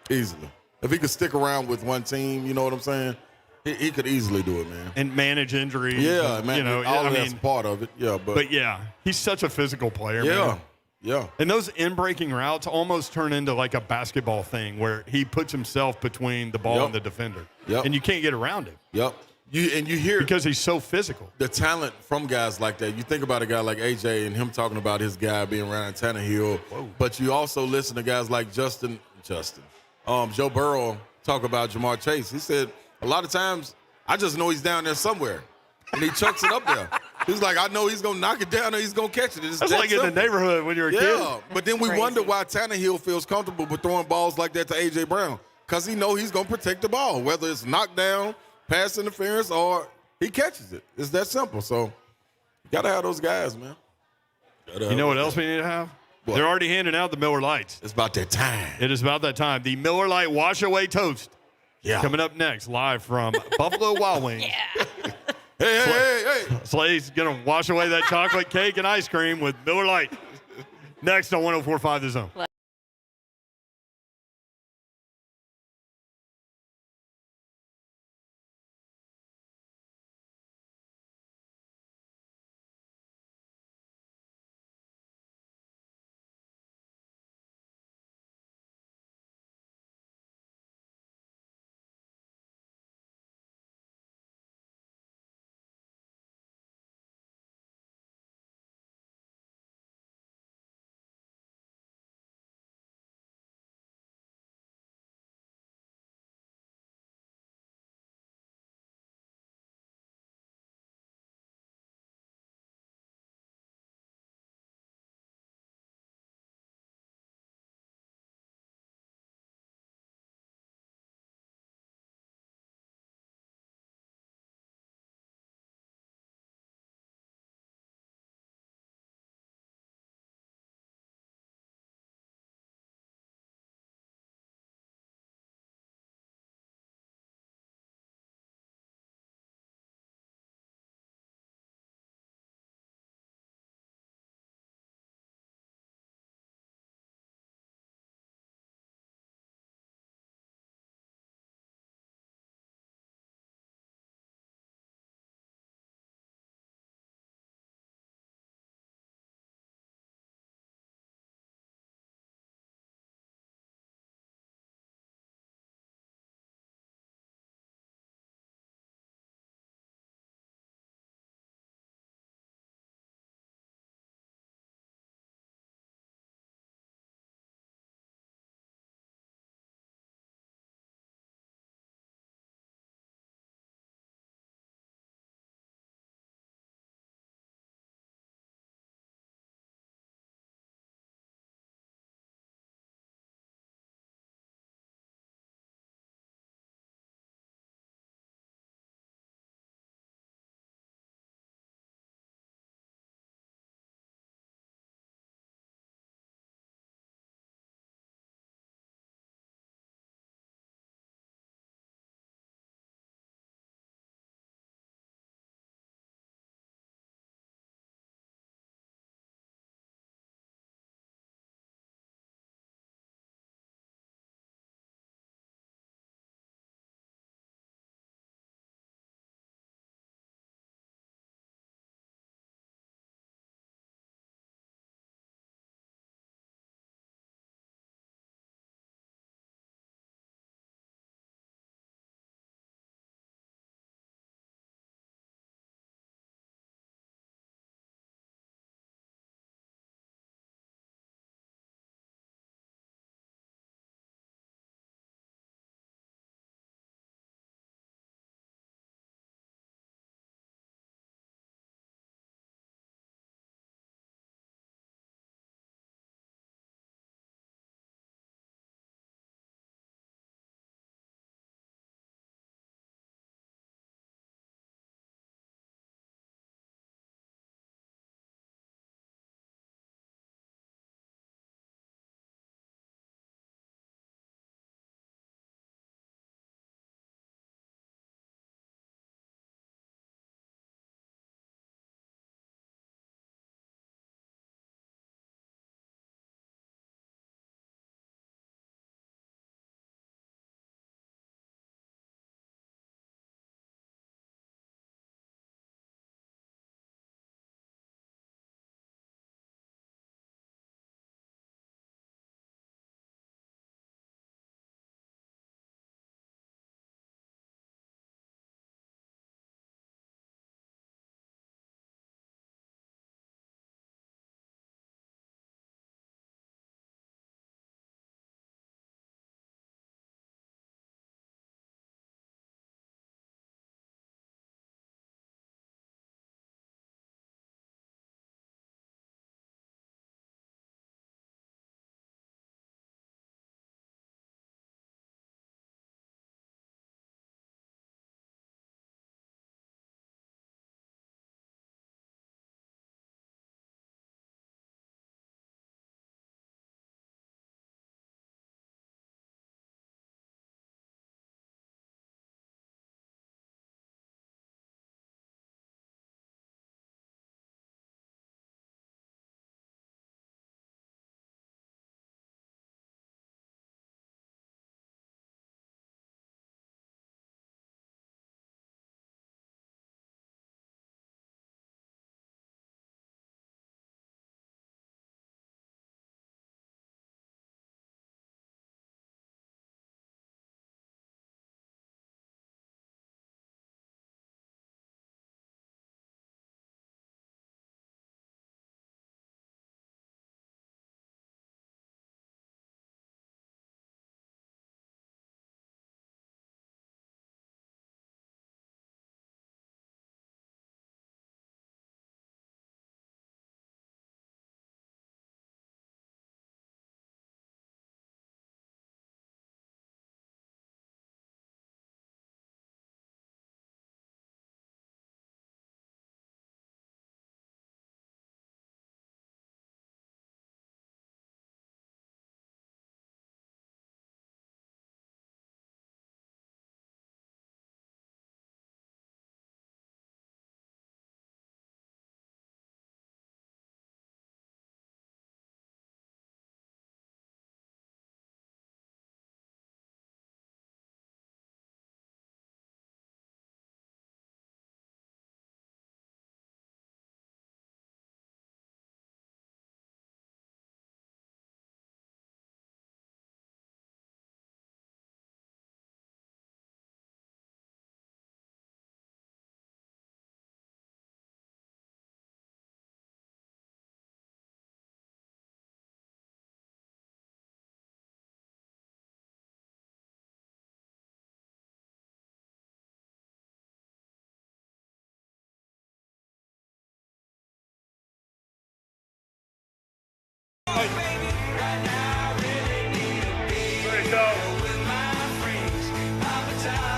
Easily. If he could stick around with one team, you know what I'm saying? He could easily do it, man. And manage injuries. Yeah, and, man. You know, all that's part of it. Yeah, but yeah, he's such a physical player. Man. Yeah. And those in-breaking routes almost turn into like a basketball thing where he puts himself between the ball and the defender. Yep. And you can't get around him. Yep. You hear because he's so physical. The talent from guys like that. You think about a guy like AJ and him talking about his guy being Ryan Tannehill. Whoa. But you also listen to guys like Joe Burrow talk about Jamar Chase. He said a lot of times I just know he's down there somewhere, and he chucks it up there. He's like, I know he's going to knock it down or he's going to catch it. It's That's like simple. in the neighborhood when you're a kid. Yeah, but then we wonder why Tannehill feels comfortable with throwing balls like that to A.J. Brown because he know he's going to protect the ball, whether it's knockdown, pass interference, or he catches it. It's that simple. So you got to have those guys, man. You know what else we need to have? What? They're already handing out the Miller Lights. It's about that time. It is about that time. The Miller Lite Wash Away Toast. Yeah. Coming up next, live from Buffalo Wild Wings. Hey. Slay's going to wash away that chocolate cake and ice cream with Miller Lite. Next on 104.5 The Zone.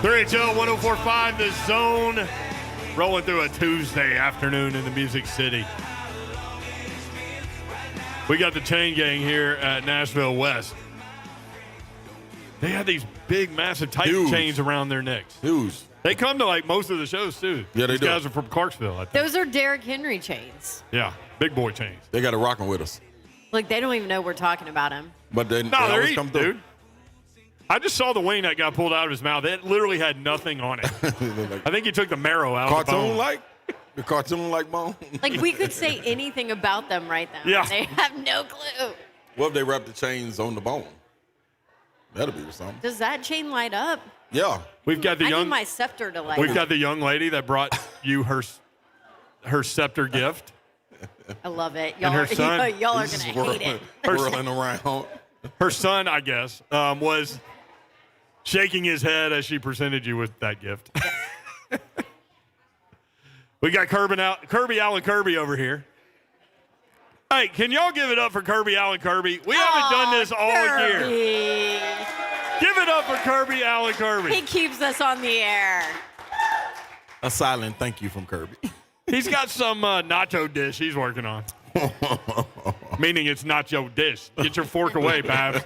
3HL 104.5, The Zone, rolling through a Tuesday afternoon in the Music City. We got the Chain Gang here at Nashville West. They have these big, massive Titan chains around their necks. Huge. They come to like most of the shows too. Yeah, they These do. guys are from Clarksville, I think. Those are Derrick Henry chains. Yeah, big boy chains. They got it rocking with us. Like, they don't even know we're talking about him. But they No, always they're eating, come through. dude. I just saw the wing that got pulled out of his mouth. It literally had nothing on it. I think he took the marrow out of the bone. Cartoon-like? The cartoon-like bone? Like, we could say anything about them right now. Yeah. They have no clue. What if they wrap the chains on the bone? That'll be something. Does that chain light up? Yeah. We've got the I young. need my scepter to light We've up. got the young lady that brought you her scepter gift. I love it. And her son, y'all are He's going to hate it. Whirling around. Her son, I guess, was shaking his head as she presented you with that gift. We got Kirby Allen Kirby over here. Hey, can y'all give it up for Kirby Allen Kirby? We haven't done this all year. Kirby. Give it up for Kirby Allen Kirby. He keeps us on the air. A silent thank you from Kirby. He's got some nacho dish he's working on. Meaning it's nacho dish. Get your fork away, Babs.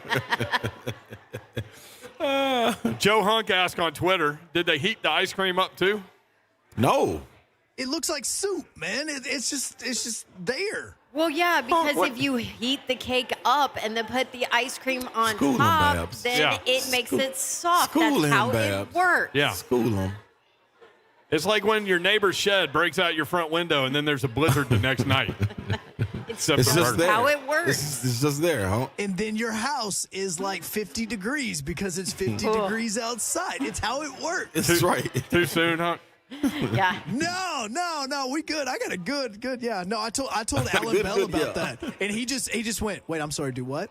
Joe Hunk asked on Twitter, did they heat the ice cream up too? No. It looks like soup, man. It's just there. Well, yeah, because if you heat the cake up and then put the ice cream on School 'em, top, Babs. then Yeah. it makes it soft. School That's 'em, how it Babs. works. Yeah. School them. It's like when your neighbor's shed breaks out your front window and then there's a blizzard the next night. Except It's for just burgers. there. how it works. It's just there, huh? And then your house is like 50 degrees because it's 50 degrees outside. It's how it works. It's right. Too soon, huh? Yeah. No, we good. I got a good. Yeah. No, I told Alan Good, Bell good, about yeah. that, and he just went, wait, I'm sorry, do what?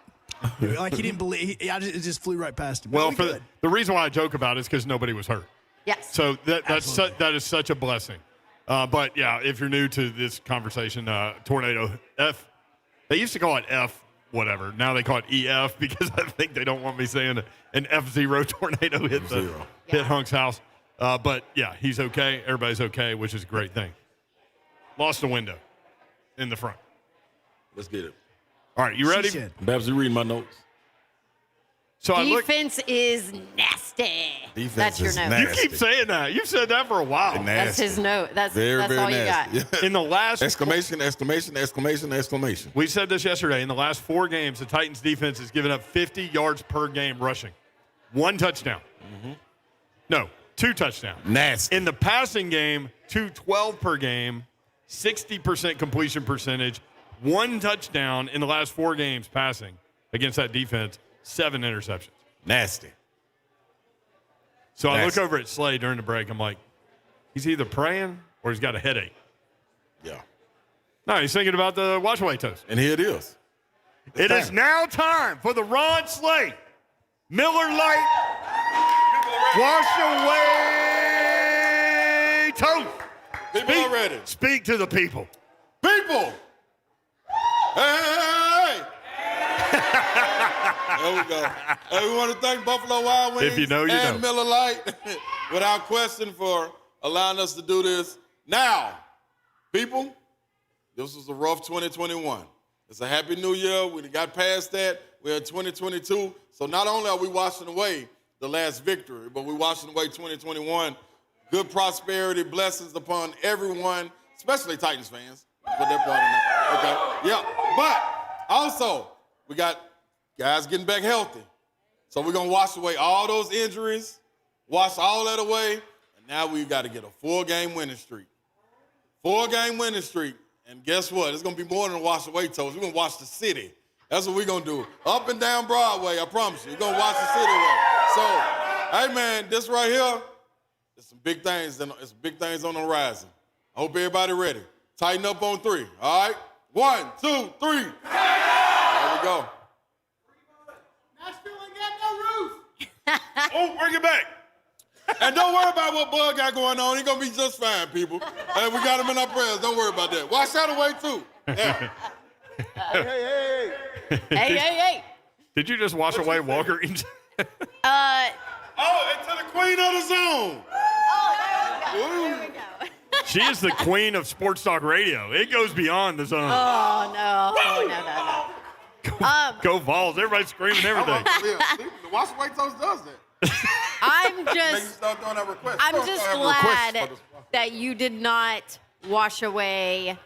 Like he didn't believe. It just flew right past him. Well, We for good. the reason why I joke about it is because nobody was hurt. Yes. So that is such a blessing. But yeah, if you're new to this conversation, tornado F, they used to call it F whatever. Now they call it EF because I think they don't want me saying an F0 tornado hit Hunk's house. But yeah, he's okay. Everybody's okay, which is a great thing. Lost a window in the front. Let's get it. All right, you ready? She said, Babs, you reading my notes? So I look. Defense is nasty. Defense That's your is note. nasty. You keep saying that. You've said that for a while. Nasty. That's his note. That's Very, very all nasty. you got. In the last Exclamation, exclamation, exclamation, exclamation. We said this yesterday. In the last 4 games, the Titans defense has given up 50 yards per game rushing. 1 touchdown. No, 2 touchdowns. Nasty. In the passing game, 212 per game, 60% completion percentage, 1 touchdown in the last 4 games passing against that defense, 7 interceptions. Nasty. So I look Nasty. over at Slay during the break. I'm like, he's either praying or he's got a headache. Yeah. No, he's thinking about the wash away toast. And here it is. It is now time for the Ron Slay Miller Lite Wash Away Toast. People are ready. Speak to the people. People! Hey! There we go. Hey, we want to thank Buffalo Wild Wings If you know, you and know. Miller Lite, without question, for allowing us to do this. Now, people, this was a rough 2021. It's a happy new year. We got past that. We're in 2022. So not only are we washing away the last victory, but we're washing away 2021. Good prosperity, blessings upon everyone, especially Titans fans. Put that part in there. Okay. Yeah. But also, we got guys getting back healthy. So we're going to wash away all those injuries, wash all that away, and now we got to get a 4-game winning streak. 4-game winning streak. And guess what? It's going to be more than a wash away toast. We're going to wash the city. That's what we're going to do. Up and down Broadway, I promise you. We're going to wash the city away. So, hey, man, this right here, there's some big things. There's big things on the horizon. I hope everybody ready. Tighten up on 3. All right? 1, 2, 3. There we go. Nashville ain't got no roof. Oh, bring it back. And don't worry about what Bud got going on. He's going to be just fine, people. And we got him in our prayers. Don't worry about that. Wash that away, too. Yeah. Hey. Did you just wash away Walker Eaton? Oh, and to the queen of the zone. There we go. She is the queen of sports talk radio. It goes beyond the zone. Oh, no. Go Vols. Everybody's screaming everything. The Watch White Toast does that. I'm Make you just start throwing out requests. I'm Start just throwing out requests glad for this. that you did not wash away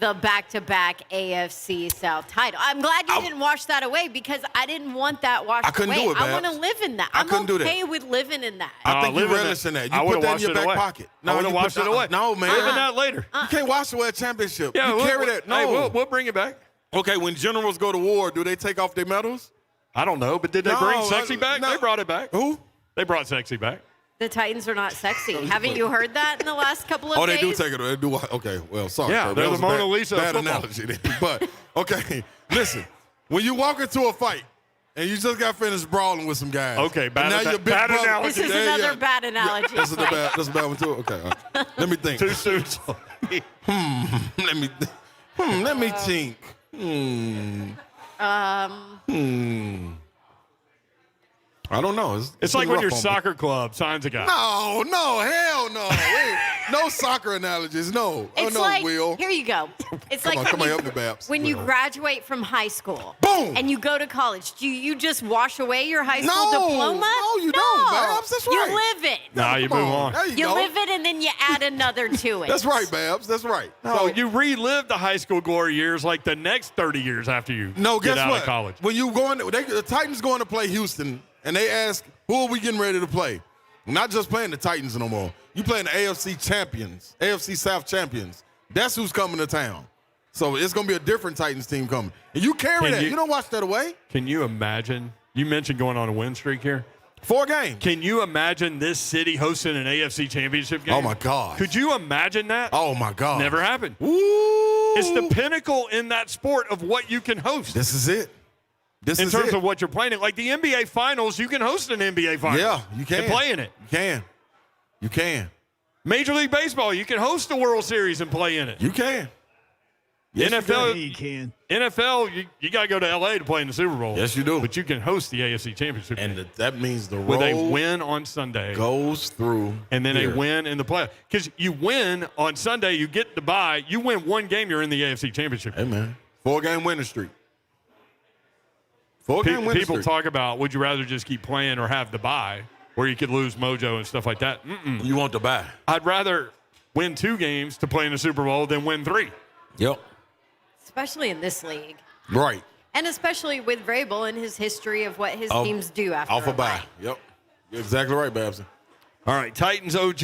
the back-to-back AFC South title. I'm glad you didn't wash that away because I didn't want that washed away. I couldn't do it, I want to Babs. live in that. I I'm couldn't do that. okay with living in that. I think you live in relish in that. I You would've put that in washed your it back away. pocket. I would have you washed put it away. No, man. Live in that later. You can't wash away a championship. Yeah, you carry that. No. Hey, we'll bring it back. Okay, when generals go to war, do they take off their medals? I don't know, but did they bring Sexy back? no. They brought it back. Who? They brought Sexy back. The Titans are not sexy. Haven't you heard that in the last couple of Oh, days? they do take it. They do. Okay, well, sorry. Yeah, Kirby. they're That the was a Mona bad- Lisa of Bad football. analogy there. But, okay, listen. When you walk into a fight and you just got finished brawling with some guys. Okay, and now your big bad brother- analogy. This is Yeah, another yeah. bad analogy. That's a bad one, too? Okay. All right. Let me think. Too soon. Let me think. I don't know. It's like when your soccer club signs a guy. No, hell no. No soccer analogies. No. It's no, like, Will. here you go. It's Come like on, when, you, help me, Babs. when you graduate from high school. Boom! And you go to college. Do you just wash away your high school No, diploma? no, you don't, Babs. That's right. You live it. Nah, you Come move on. There You go. live it and then you add another to it. That's right, Babs. That's right. No, So- you relive the high school glory years like the next 30 years after you No, get guess out what? of college. When you going, the Titans going to play Houston, and they ask, "Who are we getting ready to play?" Not just playing the Titans no more. You playing the AFC champions, AFC South champions. That's who's coming to town. So it's going to be a different Titans team coming, and you carry that. You don't wash that away. Can you imagine? You mentioned going on a win streak here. 4 games. Can you imagine this city hosting an AFC championship game? Oh my God. Could you imagine that? Oh my God. Never happened. Ooh. It's the pinnacle in that sport of what you can host. This is it. This in is terms it. of what you're playing. Like the NBA Finals, you can host an NBA Finals. Yeah, you can. And play in it. You can. You can. Major League Baseball, you can host the World Series and play in it. You can. Yes, NFL, You can. NFL, you got to go to L.A. to play in the Super Bowl. Yes, you do. But you can host the AFC Championship And that means the with a road win on Sunday. goes through And then here. a win in the playoff. Because you win on Sunday, you get the bye. You win one game, you're in the AFC Championship. Hey, man. 4-game winning streak. 4-game winning People streak. talk about, would you rather just keep playing or have the bye, where you could lose mojo and stuff like that? You want to buy. I'd rather win 2 games to play in the Super Bowl than win 3. Yep. Especially in this league. Right. And especially with Vrabel and his history of what his teams do after Off a bye. bye. Yep. You're exactly right, Babson. All right, Titans OG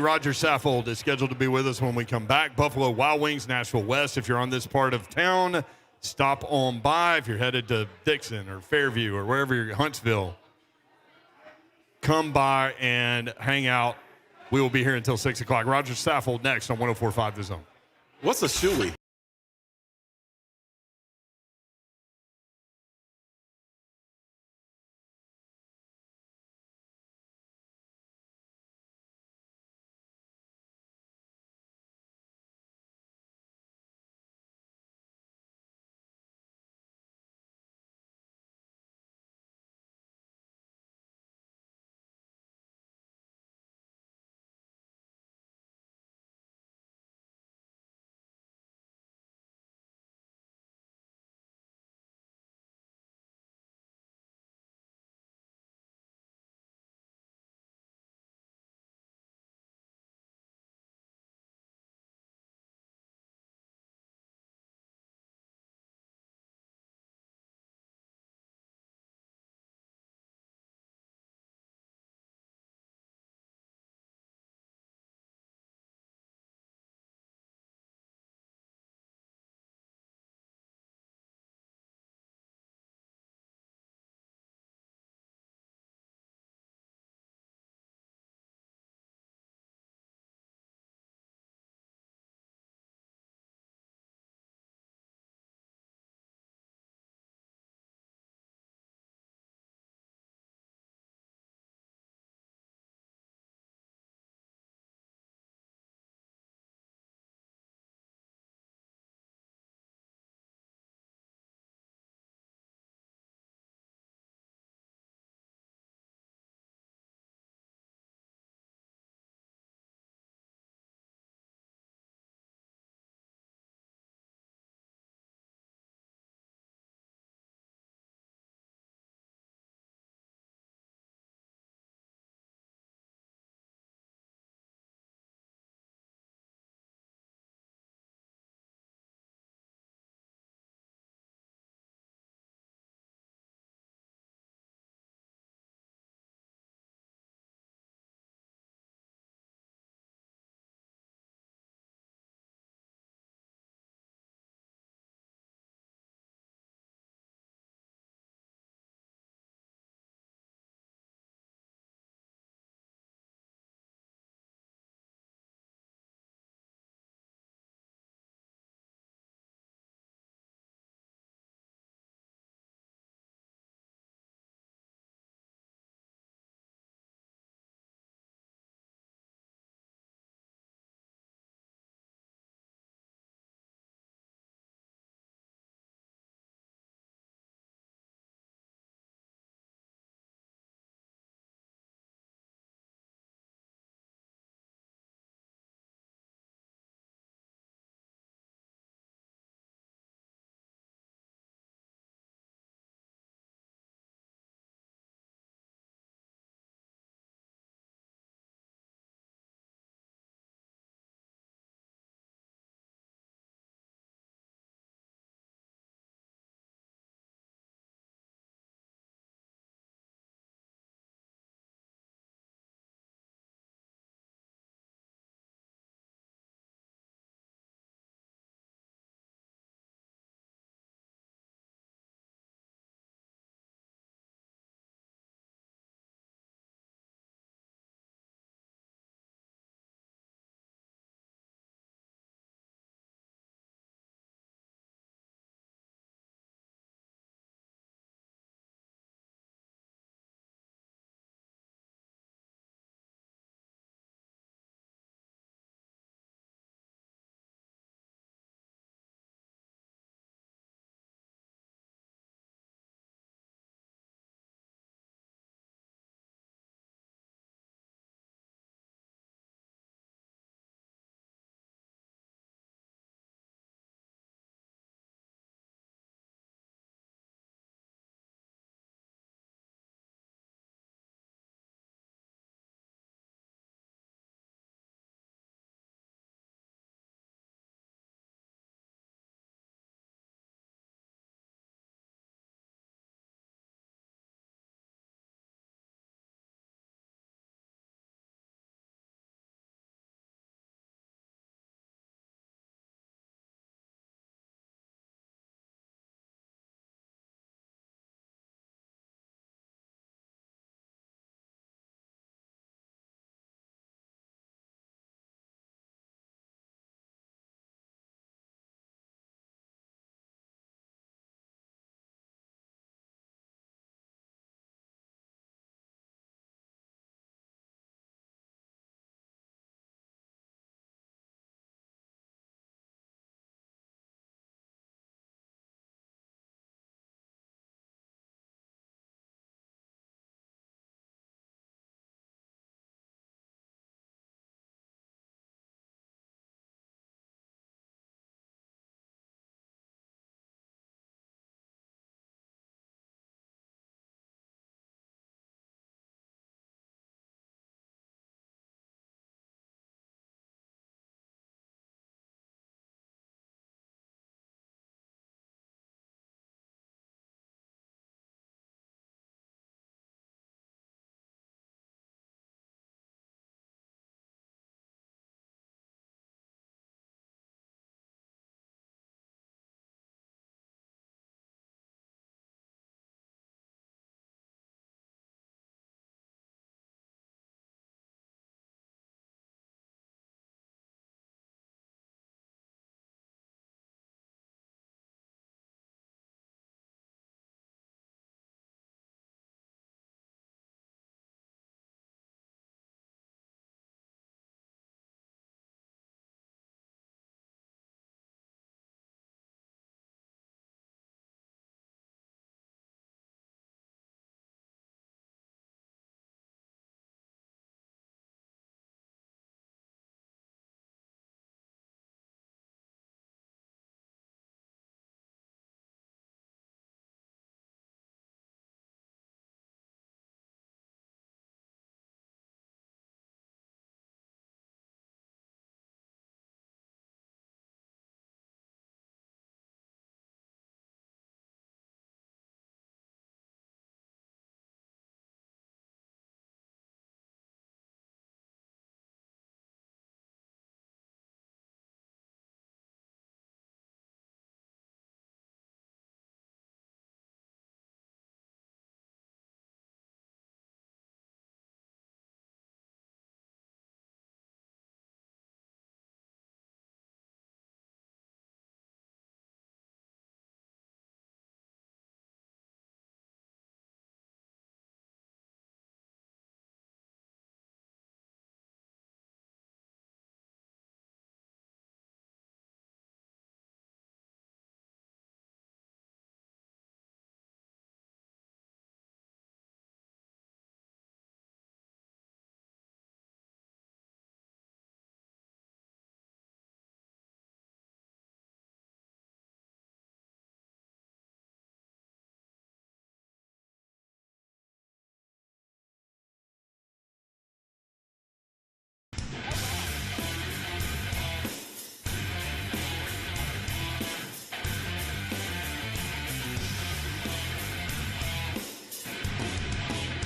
Rodger Saffold is scheduled to be with us when we come back. Buffalo Wild Wings, Nashville West. If you're on this part of town, stop on by. If you're headed to Dixon or Fairview or wherever you're, Huntsville, come by and hang out. We will be here until 6 o'clock. Rodger Saffold next on 104.5 The Zone. What's a shoey?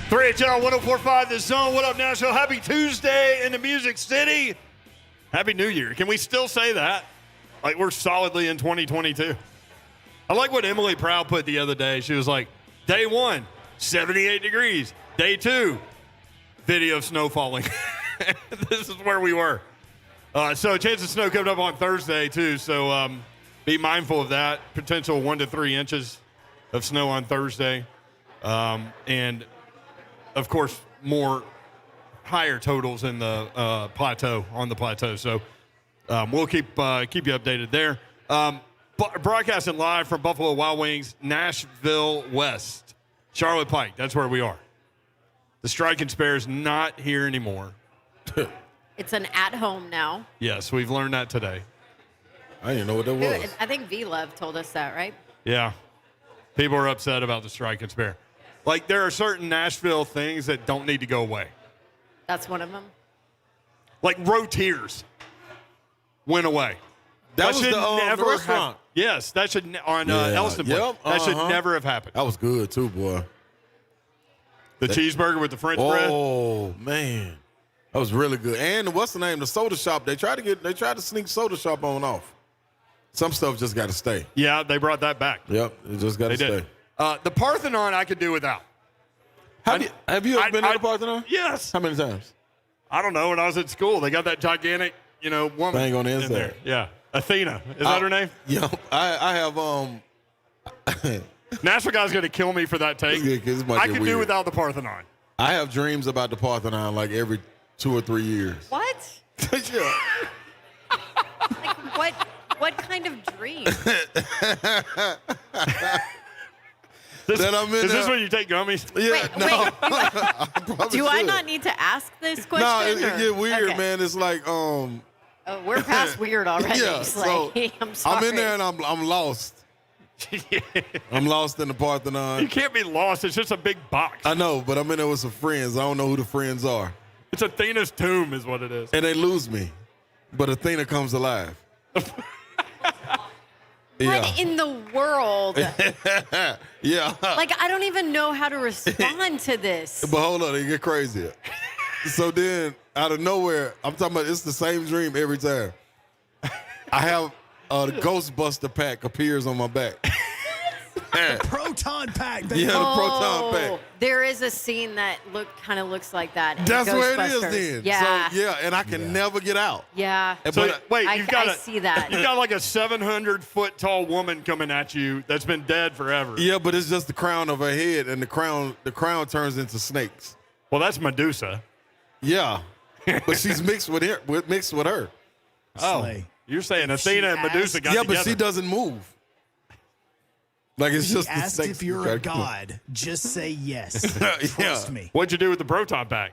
3HL 1045 The Zone. What up, Nashville? Happy Tuesday in the Music City. Happy New Year. Can we still say that? Like we're solidly in 2022. I like what Emily Proud put the other day. She was like, day 1, 78 degrees. Day 2, video of snow falling. This is where we were. So a chance of snow coming up on Thursday, too. So be mindful of that. Potential 1 to 3 inches of snow on Thursday. And, of course, more higher totals in the plateau, on the plateau. So we'll keep you updated there. Broadcasting live from Buffalo Wild Wings, Nashville West, Charlotte Pike. That's where we are. The Strike and Spare is not here anymore. It's an at-home now. Yes, we've learned that today. I didn't know what that was. I think V-Love told us that, right? Yeah. People are upset about the Strike and Spare. Like, there are certain Nashville things that don't need to go away. That's one of them. Like, Rotiers went away. That was should the never restaurant. Yes, that should on Elston. Yep, That should never have happened. That was good, too, boy. The cheeseburger with the French bread. Oh, man. That was really good. And what's the name? The soda shop. They tried to sneak soda shop on off. Some stuff just got to stay. Yeah, they brought that back. Yep, it just got to stay. Did. The Parthenon I could do without. Have you ever been to the Parthenon? Yes. How many times? I don't know. When I was at school, they got that gigantic, woman Thing on the inside. in there. Yeah, Athena. Is that her name? Yeah, I have. Nashville guy's going to kill me for that take. I could do without the Parthenon. I have dreams about the Parthenon like every 2 or 3 years. What? Yeah. Like, what kind of dream? Is this when you take gummies? Yeah, Wait. Do I not need to ask this question? No, it get weird, Okay. man. It's like Oh, we're past weird already. Yeah, so I'm sorry. I'm in there and I'm lost. Yeah. I'm lost in the Parthenon. You can't be lost. It's just a big box. I know, but I'm in there with some friends. I don't know who the friends are. It's Athena's tomb is what it is. And they lose me. But Athena comes alive. What in the world? Yeah. Like, I don't even know how to respond to this. But hold on, it get crazier. So then, out of nowhere, I'm talking about it's the same dream every time. I have the Ghostbuster pack appears on my back. Proton pack. Baby. Yeah, the proton pack. There is a scene that kind of looks like that. In That's where it is Ghostbusters. then. Yeah. So, yeah, and I can never get out. Yeah. So wait, I see that. You've got like a 700-foot tall woman coming at you that's been dead forever. Yeah, but it's just the crown of her head, and the crown turns into snakes. Well, that's Medusa. Yeah, but she's mixed with her. Oh, Slay. you're saying Athena and Medusa got Yeah, together. but she doesn't move. Like it's He just the asked snakes if you're that a come up. god. Just say yes. Yeah. Trust me. What'd you do with the proton pack?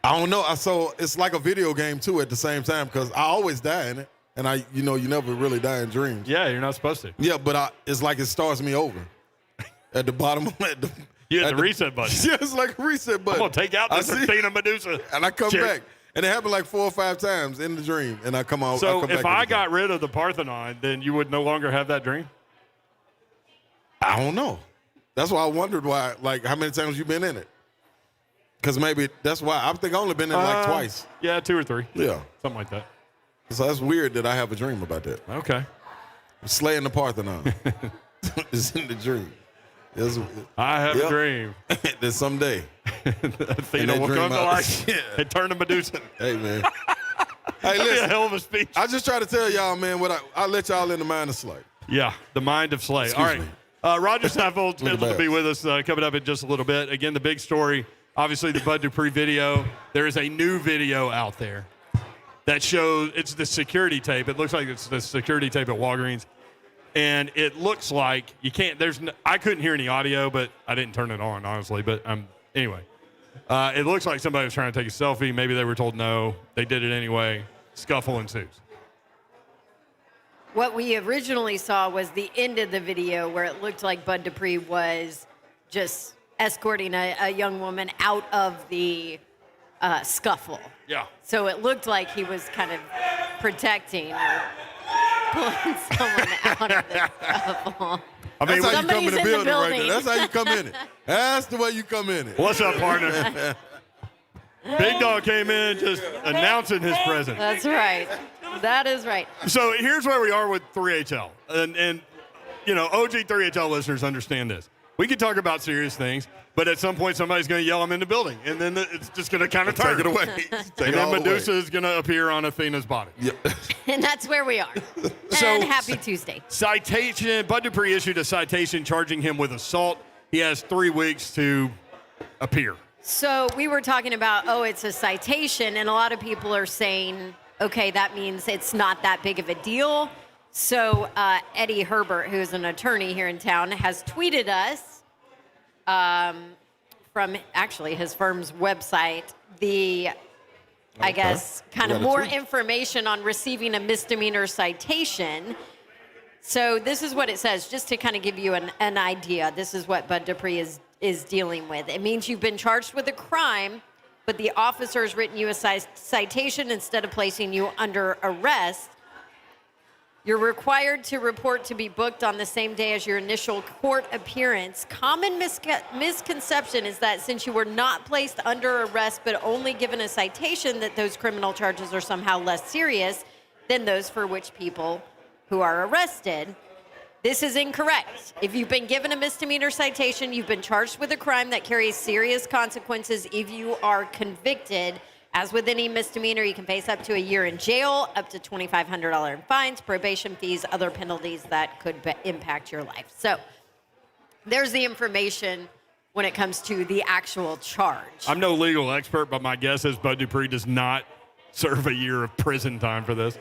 I don't know. So it's like a video game too at the same time because I always die in it, and you never really die in dreams. Yeah, you're not supposed to. Yeah, but it's like it starts me over at the bottom. You had the reset button. Yeah, it's like a reset button. I'm gonna take out this Athena Medusa, and I come chick. back, and it happened like 4 or 5 times in the dream, and I come out. So come if back I every time. got rid of the Parthenon, then you would no longer have that dream. I don't know. That's why I wondered why. Like, how many times you been in it? Because maybe that's why. I think I only been in like twice. Yeah, 2 or 3. Yeah, Something like that. so that's weird that I have a dream about that. Okay. Slaying the Parthenon. It's in the dream. I have a dream. That someday. Athena will dream come to I- life Yeah. and turn to Medusa. Hey, man. Hey, That'd be a listen. hell of a speech. I just try to tell y'all, man, what I'll let y'all in the mind of Slay. Yeah, the mind of Slay. Excuse All right. me. Rodger Saffold Look at scheduled to be that. with us coming up in just a little bit. Again, the big story, obviously the Bud Dupree video. There is a new video out there that shows it's the security tape. It looks like it's the security tape at Walgreens. And it looks like you can't, I couldn't hear any audio, but I didn't turn it on, honestly. But anyway, it looks like somebody was trying to take a selfie. Maybe they were told no. They did it anyway. Scuffle ensues. What we originally saw was the end of the video where it looked like Bud Dupree was just escorting a young woman out of the scuffle. Yeah. So it looked like he was kind of protecting her. pulling someone out of the scuffle. I mean, That's how you come in Somebody's the in the building right there. building. That's how you come in it. That's the way you come in it. what's up, partner? Big Dog came in just announcing his presence. That's right. That is right. So here's where we are with 3HL. And you know, OG 3HL listeners understand this. We can talk about serious things, but at some point somebody's going to yell them in the building, and then it's just going to kind of turn. Take it away. And then Medusa is going to appear on Athena's body. Yep. And that's where we are. And happy Tuesday. Citation. Bud Dupree issued a citation charging him with assault. He has 3 weeks to appear. So we were talking about, it's a citation, and a lot of people are saying, okay, that means it's not that big of a deal. So Eddie Herbert, who's an attorney here in town, has tweeted us from actually his firm's website I guess, kind of more information on receiving a misdemeanor citation. So this is what it says, just to kind of give you an idea. This is what Bud Dupree is dealing with. It means you've been charged with a crime, but the officer has written you a citation instead of placing you under arrest. You're required to report to be booked on the same day as your initial court appearance. Common misconception is that since you were not placed under arrest but only given a citation, that those criminal charges are somehow less serious than those for which people who are arrested. This is incorrect. If you've been given a misdemeanor citation, you've been charged with a crime that carries serious consequences if you are convicted. As with any misdemeanor, you can face up to a year in jail, up to $2,500 in fines, probation fees, other penalties that could impact your life. So there's the information when it comes to the actual charge. I'm no legal expert, but my guess is Bud Dupree does not serve a year of prison time for this.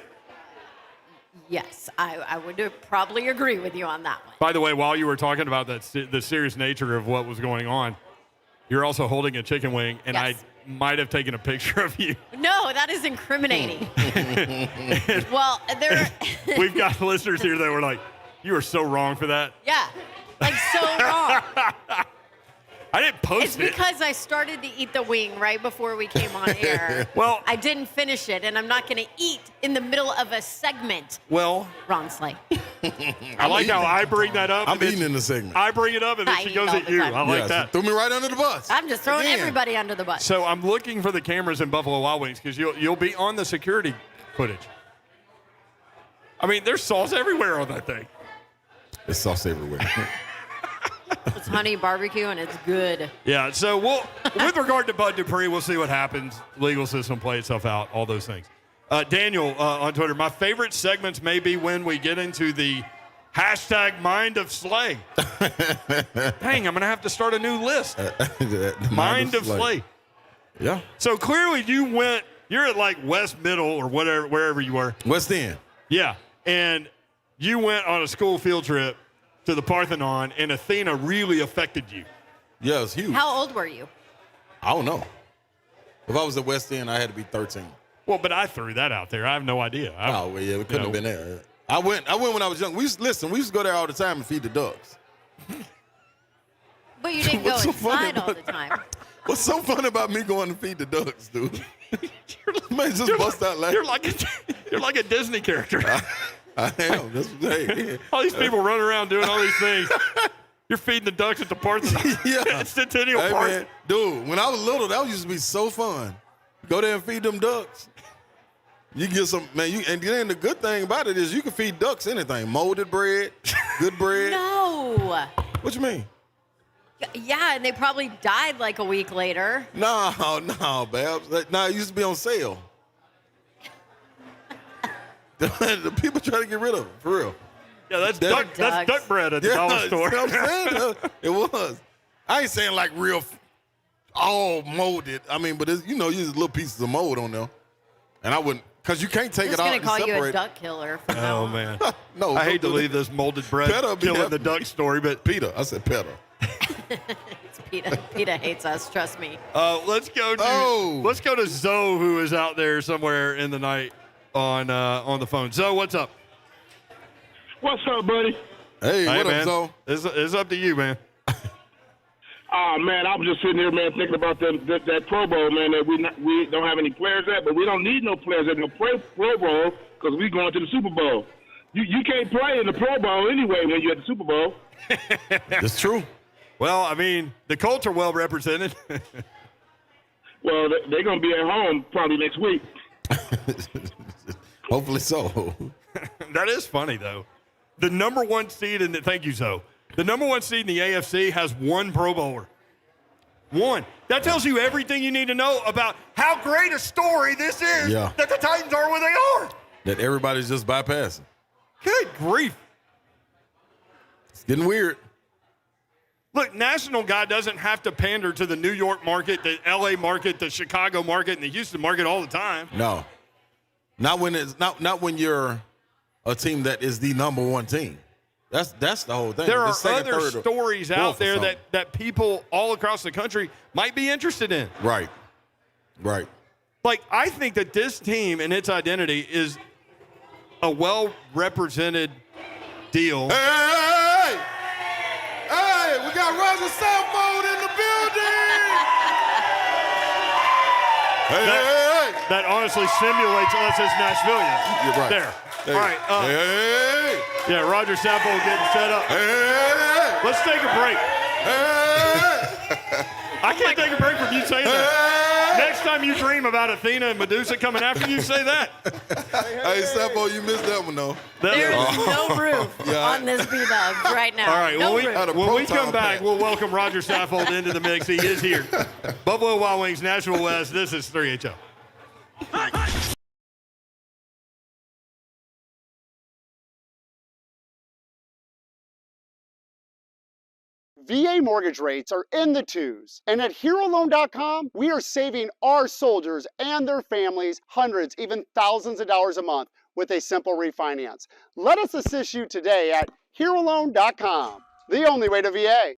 Yes, I would probably agree with you on that one. By the way, while you were talking about the serious nature of what was going on, you're also holding a chicken wing, and Yes. I might have taken a picture of you. No, that is incriminating. Well, We've got listeners here that were like, you are so wrong for that. yeah, like so wrong. I didn't post It's it. because I started to eat the wing right before we came on air. Well, I didn't finish it, and I'm not going to eat in the middle of a segment. Well, Wrong Slay. I like how I bring that up. I'm and then eating in the segment. I bring it up, and then I she eat goes all at the you. time. I like that. Threw me right under the bus. I'm just throwing Again. everybody under the bus. So I'm looking for the cameras in Buffalo Wild Wings because you'll be on the security footage. I mean, there's sauce everywhere on that thing. There's sauce everywhere. It's honey barbecue, and it's good. Yeah, so with regard to Bud Dupree, we'll see what happens. Legal system play itself out, all those things. Daniel on Twitter, my favorite segments may be when we get into the hashtag Mind of Slay. Dang, I'm going to have to start a new list. Mind of Slay. Yeah. So clearly you're at like West Middle or whatever, wherever you were. West End. Yeah, and you went on a school field trip to the Parthenon, and Athena really affected you. Yeah, it's huge. How old were you? I don't know. If I was at West End, I had to be 13. Well, but I threw that out there. I have no idea. Oh, well, yeah, we couldn't have been there. I went when I was young. We used to go there all the time and feed the ducks. But you didn't go What's so funny inside all about the time. What's so fun about me going to feed the ducks, dude? Man, just bust out laughing. You're like a Disney character. I am. Hey. All these people running around doing all these things. You're feeding the ducks at the Parthenon. Yeah. Centennial Hey, Park. man, dude, when I was little, that used to be so fun. Go there and feed them ducks. You get some, man, and then the good thing about it is you can feed ducks anything. Molded bread, good bread. No. What you mean? Yeah, and they probably died like a week later. No, Babs. No, it used to be on sale. The people try to get rid of them, for real. Yeah, that's duck bread at the dollar store. You know what I'm saying? It was. I ain't saying like real, all molded. I mean, but it's, use little pieces of mold on there. And I wouldn't, because you can't take it out and I'm just going to call separate. you a duck killer from now Oh, on. man. No, I hate to don't do leave that. this molded bread Peter be killing happy. the duck story, but Peter. I said Peter. It's PETA. PETA hates us, trust me. let's go to Zoe, who is out there somewhere in the night on the phone. Zoe, what's up? What's up, buddy? Hey, what man. up, Zoe? It's up to you, man. Oh, man, I was just sitting here, man, thinking about that Pro Bowl, man, that we don't have any players at, but we don't need no players at no Pro Bowl because we going to the Super Bowl. You can't play in the Pro Bowl anyway when you're at the Super Bowl. That's true. Well, I mean, the Colts are well represented. Well, they're going to be at home probably next week. Hopefully so. That is funny, though. The number one seed in the – thank you, Zoe. The number one seed in the AFC has one Pro Bowler. One. That tells you everything you need to know about how great a story this is that the Titans are where they are. That everybody's just bypassing. Good grief. It's getting weird. Look, national guy doesn't have to pander to the New York market, the L.A. market, the Chicago market, and the Houston market all the time. No. Not when it's not when you're a team that is the number one team. That's the whole thing. There are other stories out there that people all across the country might be interested in. Right. Like, I think that this team and its identity is a well-represented deal. Hey, we got Rodger Saffold in the building. That honestly simulates us as Nashvilleians. You're right. There. All right. Yeah, Rodger Saffold getting set up. Let's take a break. I can't take a break from you saying that. Next time you dream about Athena and Medusa coming after you, say that. Hey, Saffold, you missed that one, though. There is no roof on this B-Dub right now. All right, no when we come back, we'll welcome Rodger Saffold into the mix. He is here. Buffalo Wild Wings, Nashville West. This is 3HO. VA mortgage rates are in the twos, and at HeroLoan.com, we are saving our soldiers and their families hundreds, even thousands of dollars a month with a simple refinance. Let us assist you today at HeroLoan.com, the only way to VA.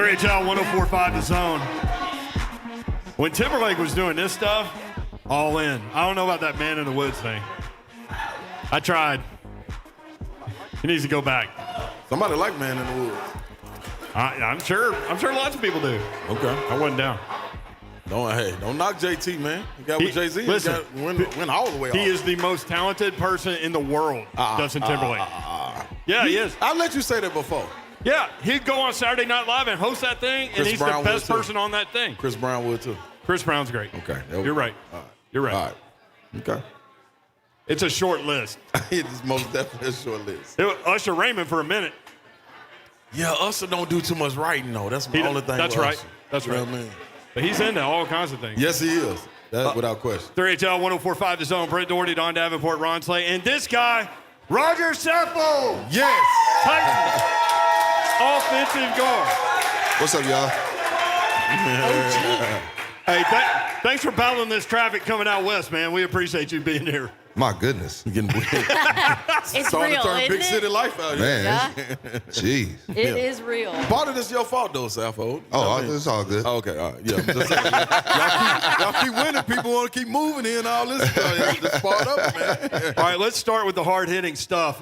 3HL 104.5 The Zone. When Timberlake was doing this stuff, all in. I don't know about that Man in the Woods thing. I tried. He needs to go back. Somebody like Man in the Woods. I'm sure lots of people do. Okay. I wasn't down. Don't knock JT, man. He got with Jay-Z. Listen, he got win all the way off. He is the most talented person in the world, Justin Timberlake. Yeah, he is. I let you say that before. Yeah, he'd go on Saturday Night Live and host that thing, and he's the best person on that thing. Chris Brown would, too. Chris Brown's great. Okay. You're right. You're right. All right. Okay. It's a short list. It's most definitely a short list. Usher Raymond for a minute. Yeah, Usher don't do too much writing, though. That's my only thing. That's with right. Usher. That's you right. know what I mean? But he's into all kinds of things. Yes, he is. That's without question. 3HL 104.5 The Zone. Brent Doherty, Don Davenport, Ron Slay, and this guy, Rodger Saffold. Yes. Titans. Offensive guard. What's up, y'all? Hey, thanks for battling this traffic coming out west, man. We appreciate you being here. My goodness. It's starting real, to turn isn't big it? cip life out here. Man. Yeah. Jeez. It is real. Part of this your fault, though, Saffold. It's all good. Okay, all right. Yeah, just saying, y'all keep winning. People want to keep moving in all this stuff. Just part of it, man. All right, let's start with the hard-hitting stuff.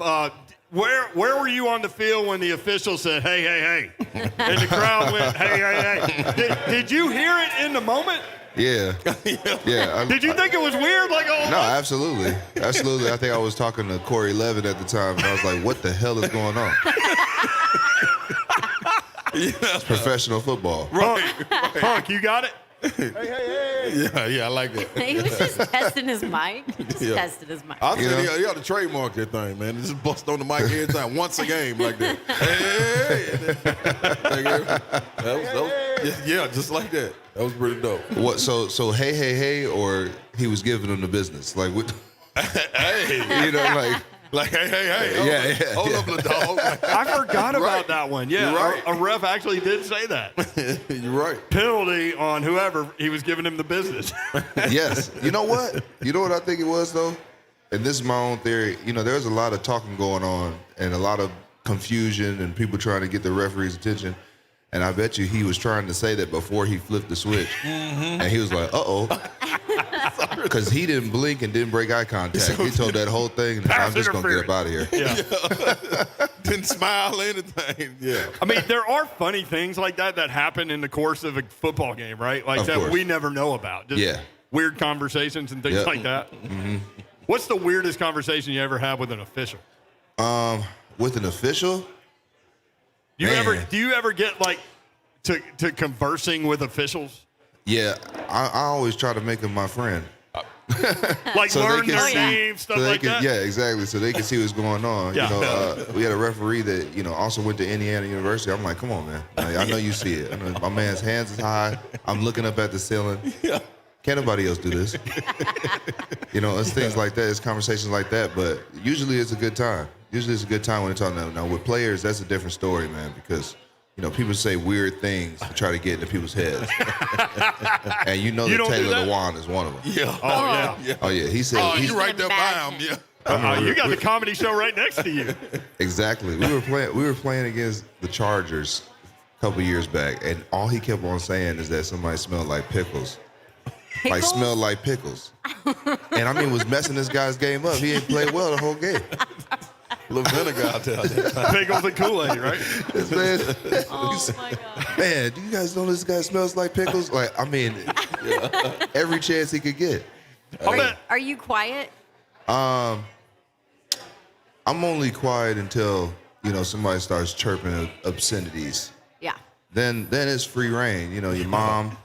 Where were you on the field when the official said, hey, hey, hey? And the crowd went, hey, hey, hey. Did you hear it in the moment? Yeah. Yeah. Did you think it was weird? No, absolutely. Absolutely. I think I was talking to Corey Levin at the time, and I was like, what the hell is going on? It's professional football. Punk, you got it? Hey. Yeah, I like that. He was just testing his mic. Testing his mic. I think you got to trademark that thing, man. Just bust on the mic every time, once a game like that. Yeah, just like that. That was pretty dope. What? So hey, or he was giving them the business, like what? Hey, you know, like hey. Hold up, little dog. I forgot about that one. Yeah, right. a ref actually did say that. You're right. Penalty on whoever he was giving him the business. Yes. You know what? You know what I think it was, though? And this is my own theory. You know, there's a lot of talking going on and a lot of confusion and people trying to get the referee's attention. And I bet you he was trying to say that before he flipped the switch. And he was like, uh-oh. Because he didn't blink and didn't break eye contact. He told that whole thing, and I'm just going to get up out of here. Yeah. Didn't smile or anything. Yeah. I mean, there are funny things like that happen in the course of a football game, right? Like Of that course. we never know about. Just weird conversations and things like that. Mm-hmm. What's the weirdest conversation you ever had with an official? With an official? Do you ever get like to conversing with officials? Yeah, I always try to make them my friend. Like So learn they can their see- names, stuff so they like can, that? Yeah, exactly. So they can see what's going on. Yeah. You know, we had a referee that, you know, also went to Indiana University. I'm like, come on, man. Like, I know you see it. I know my man's hands is high. I'm looking up at the ceiling. Yeah. Can't nobody else do this. You know, it's things like that. It's conversations like that. But usually it's a good time. Usually it's a good time when it's on them. Now, with players, that's a different story, man, because you know, people say weird things to try to get into people's heads. And you know that Taylor Lewan is one of them. Yeah. Oh, yeah. Oh, yeah. He said, you right there by him. Yeah. You got the comedy show right next to you. Exactly. We were playing against the Chargers a couple years back, and all he kept on saying is that somebody smelled like pickles. Like smelled like pickles. And I mean, was messing this guy's game up. He ain't played well the whole game. Little vinegar out there. Pickles and Kool-Aid, right? Man, Oh, my God. man, do you guys know this guy smells like pickles? Like, I mean, every chance he could get. Are you quiet? I'm only quiet until, you know, somebody starts chirping obscenities. Yeah. Then it's free reign. You know, your mom.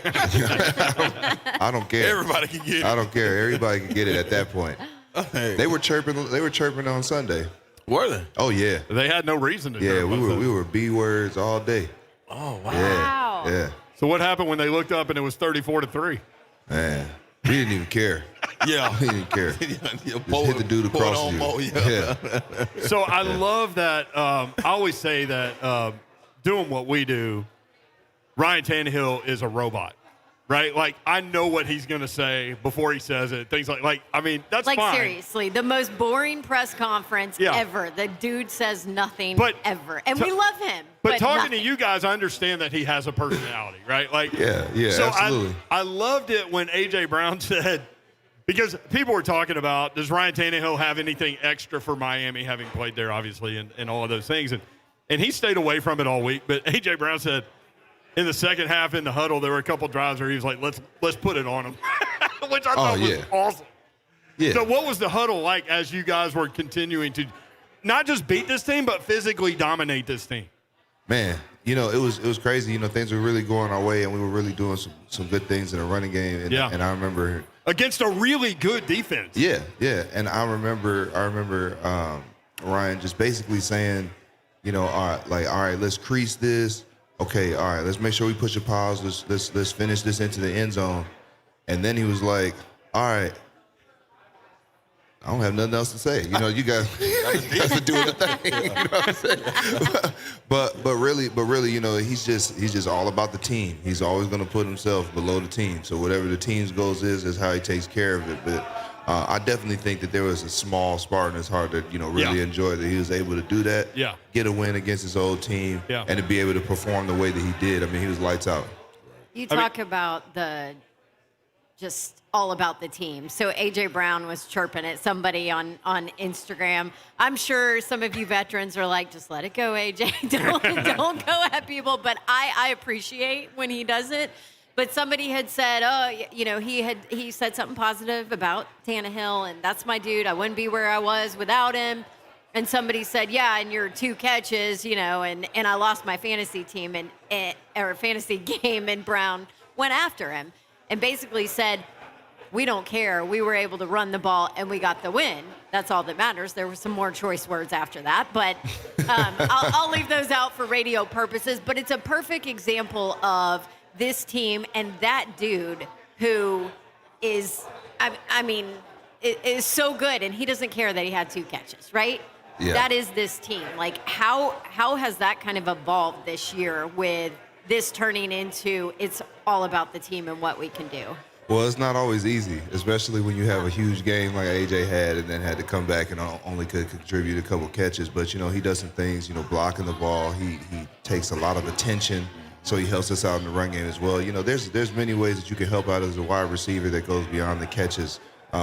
I don't care. Everybody can get it. I don't care. Everybody can get it at that point. Hey. They were chirping on Sunday. Were they? Oh yeah. They had no reason to. Yeah, we were B words all day. Oh, wow. Wow. Yeah. So what happened when they looked up and it was 34-3? Man, we didn't even care. Yeah. We didn't care. Just hit the dude across you. Yeah. So I love that. I always say that doing what we do, Ryan Tannehill is a robot, right? Like, I know what he's going to say before he says it. Things I mean, that's like fine. seriously, the most boring press conference ever. The dude says nothing ever, and we love him. But talking nothing. to you guys, I understand that he has a personality, right? Like, yeah, so absolutely. I loved it when A.J. Brown said, because people were talking about, does Ryan Tannehill have anything extra for Miami, having played there, obviously, and all of those things? And he stayed away from it all week. But A.J. Brown said, in the second half in the huddle, there were a couple drives where he was like, let's put it on him, which I thought was awesome. Yeah. So what was the huddle like as you guys were continuing to not just beat this team, but physically dominate this team? Man, it was crazy. Things were really going our way, and we were really doing some good things in the running game. And, and I remember against a really good defense. Yeah. And I remember Ryan just basically saying, all right, let's crease this. Okay, all right, let's make sure we push the pause. Let's finish this into the end zone. And then he was like, all right, I don't have nothing else to say. You guys are doing the thing. You know what I'm saying? but really, he's just all about the team. He's always going to put himself below the team. So whatever the team's goals is how he takes care of it. But I definitely think that there was a small spark in his heart that really enjoyed that he was able to do that. Yeah. Get a win against his old team. Yeah. And to be able to perform the way that he did. I mean, he was lights out. You talk about just all about the team. So A.J. Brown was chirping at somebody on Instagram. I'm sure some of you veterans are like, just let it go, A.J. Don't go at people. But I appreciate when he does it. But somebody had said, he said something positive about Tannehill, and that's my dude. I wouldn't be where I was without him. And somebody said, yeah, and your 2 catches, and I lost my fantasy team or fantasy game, and Brown went after him and basically said, we don't care. We were able to run the ball, and we got the win. That's all that matters. There were some more choice words after that, but I'll leave those out for radio purposes. But it's a perfect example of this team and that dude who is, is so good, and he doesn't care that he had 2 catches, right? Yeah. That is this team. Like, how has that kind of evolved this year with this turning into it's all about the team and what we can do? Well, it's not always easy, especially when you have a huge game like AJ had and then had to come back and only could contribute a couple catches. But, he does some things, blocking the ball. He takes a lot of attention, so he helps us out in the run game as well. There's many ways that you can help out as a wide receiver that goes beyond the catches,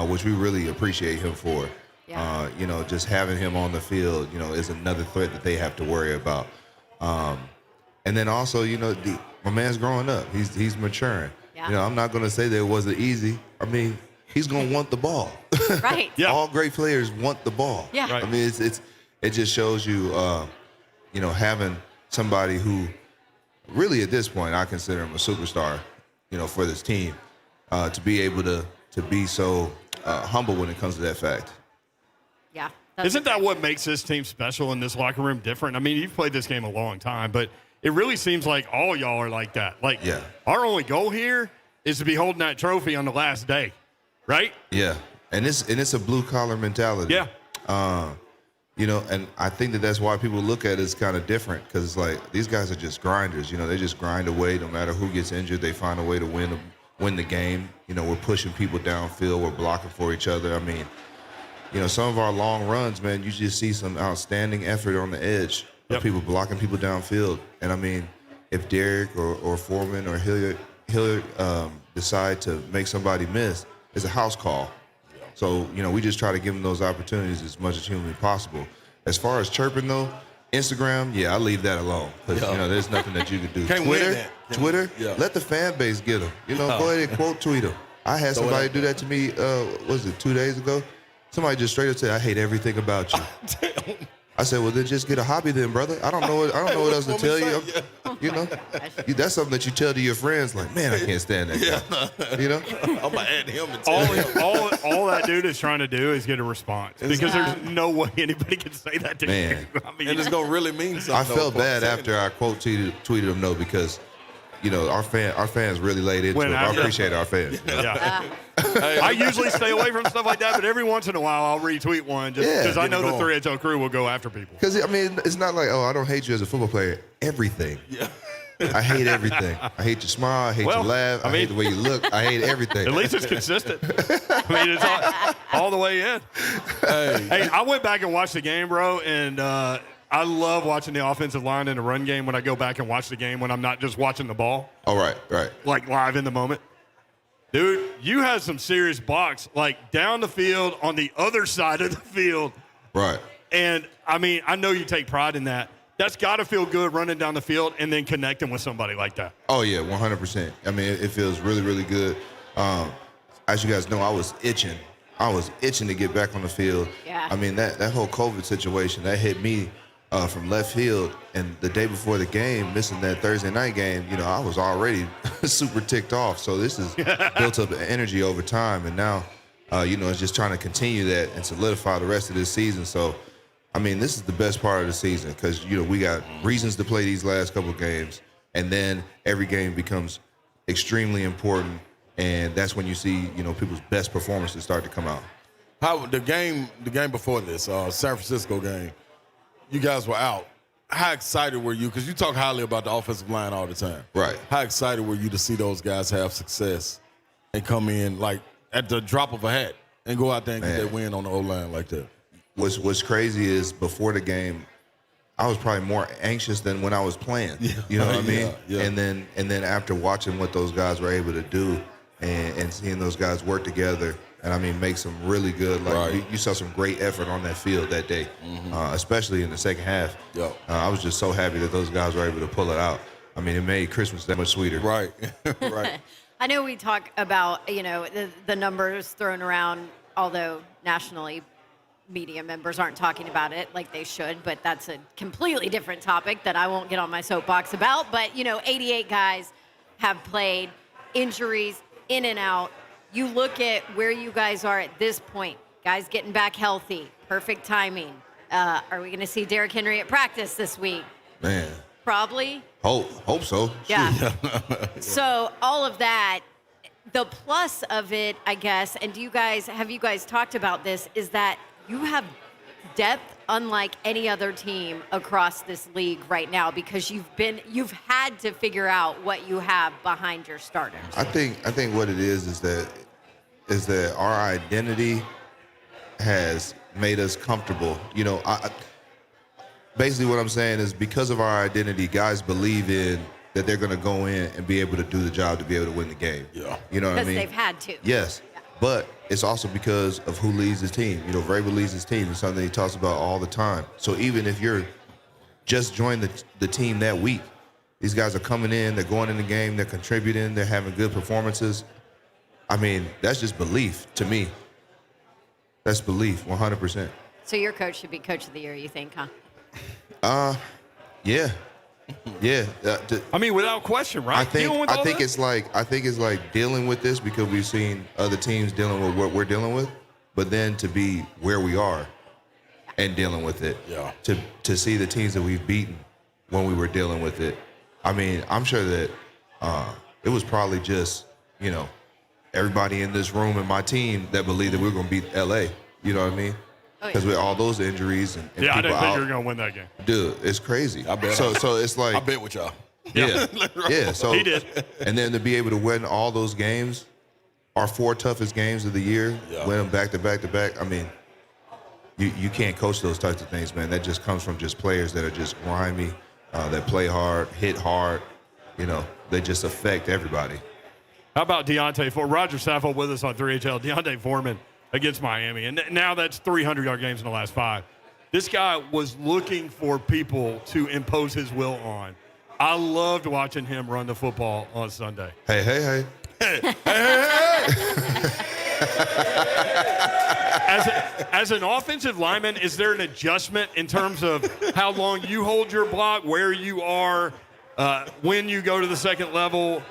which we really appreciate him for. Yeah. Just having him on the field, is another threat that they have to worry about. And then also, my man's growing up. He's maturing. Yeah. I'm not going to say that it wasn't easy. I mean, he's going to want the ball. Right. Yeah. All great players want the ball. Yeah. Right. I mean, it just shows you, having somebody who really at this point I consider him a superstar, for this team, to be able to be so humble when it comes to that fact. Yeah. Isn't that what makes this team special and this locker room different? I mean, you've played this game a long time, but it really seems like all y'all are like that. Like, our only goal here is to be holding that trophy on the last day, right? Yeah, and it's a blue collar mentality. Yeah. And I think that's why people look at it as kind of different, because it's like these guys are just grinders. They just grind away. No matter who gets injured, they find a way to win the game. We're pushing people downfield. We're blocking for each other. I mean, some of our long runs, man, you just see some outstanding effort on the edge of people blocking people downfield. And I mean, if Derek or Foreman or Hilliard decide to make somebody miss, it's a house call. So, we just try to give them those opportunities as much as humanly possible. As far as chirping, though, Instagram, I leave that alone. Because, there's nothing that you can do. Twitter, let the fan base get them. Go ahead and quote tweet them. I had somebody do that to me, 2 days ago? Somebody just straight up said, I hate everything about you. I said, well, then just get a hobby then, brother. I don't know what else to tell you. That's something that you tell to your friends, like, man, I can't stand that guy. I'm going to add him and all that dude is trying to do is get a response, because there's no way anybody can say that to Man. you. I mean, and it's going to really mean something. I felt bad after I quote tweeted him, no, because our fans really laid into it. I appreciate our fans. Yeah. I usually stay away from stuff like that, but every once in a while I'll retweet one just because I know the 3HO crew will go after people. Because, I mean, it's not like, I don't hate you as a football player. Everything. Yeah. I hate everything. I hate your smile. I hate your laugh. I hate the way you look. I hate everything. At least it's consistent. I mean, it's all the way in. Hey, I went back and watched the game, bro, and I love watching the offensive line in the run game when I go back and watch the game when I'm not just watching the ball. Oh, right. Like live in the moment. Dude, you had some serious blocks, like down the field on the other side of the field. Right. And, I mean, I know you take pride in that. That's got to feel good running down the field and then connecting with somebody like that. Oh, yeah, 100%. I mean, it feels really, really good. As you guys know, I was itching. To get back on the field. Yeah. I mean, that whole COVID situation, that hit me from left field. And the day before the game, missing that Thursday night game, I was already super ticked off. So this has built up energy over time. And now, it's just trying to continue that and solidify the rest of this season. So, I mean, this is the best part of the season because, we got reasons to play these last couple of games. And then every game becomes extremely important. And that's when you see, people's best performances start to come out. How the game before this, San Francisco game, you guys were out. How excited were you? Because you talk highly about the offensive line all the time. Right. How excited were you to see those guys have success and come in like at the drop of a hat and go out there and get that win on the O-line like that? What's crazy is before the game, I was probably more anxious than when I was playing. Yeah. You know what I mean? Yeah. And then after watching what those guys were able to do and seeing those guys work together, and I mean make some really good. You saw some great effort on that field that day, especially in the second half. Yep. I was just so happy that those guys were able to pull it out. I mean, it made Christmas that much sweeter. Right. Right. I know we talk about, the numbers thrown around, although nationally media members aren't talking about it like they should, but that's a completely different topic that I won't get on my soapbox about. But, 88 guys have played, injuries in and out. You look at where you guys are at this point, guys getting back healthy, perfect timing. Are we going to see Derrick Henry at practice this week? Man. Probably. Hope so. Yeah. So all of that, the plus of it, I guess, and have you guys talked about this, is that you have depth unlike any other team across this league right now because you've had to figure out what you have behind your starters. I think what it is that our identity has made us comfortable. Basically what I'm saying is because of our identity, guys believe in that they're going to go in and be able to do the job to be able to win the game. Yeah. You know what I mean? Because they've had to. Yes. Yeah. But it's also because of who leads his team. Vrabel leads his team. It's something he talks about all the time. So even if you're just joined the team that week, these guys are coming in, they're going in the game, they're contributing, they're having good performances. I mean, that's just belief to me. That's belief, 100%. So your coach should be coach of the year, you think, huh? Yeah. Yeah. I mean, without question, right? I think it's like dealing with this because we've seen other teams dealing with what we're dealing with, but then to be where we are and dealing with it. Yeah. To see the teams that we've beaten when we were dealing with it. I mean, I'm sure that it was probably just, everybody in this room and my team that believed that we were going to beat LA. You know what I mean? Because with all those injuries and yeah, I people didn't think out, you were going to win that game. Dude, it's crazy. I bet. So it's like I bet with y'all. Yeah. Yeah. So he did. And then to be able to win all those games, our 4 toughest games of the year, win them back to back to back. I mean, you can't coach those types of things, man. That just comes from just players that are just grimy, that play hard, hit hard. They just affect everybody. How about Deontay Foreman? Rodger Saffold with us on 3HL. Deontay Foreman against Miami. And now that's 300-yard games in the last 5. This guy was looking for people to impose his will on. I loved watching him run the football on Sunday. Hey. As an offensive lineman, is there an adjustment in terms of how long you hold your block, where you are, when you go to the second level?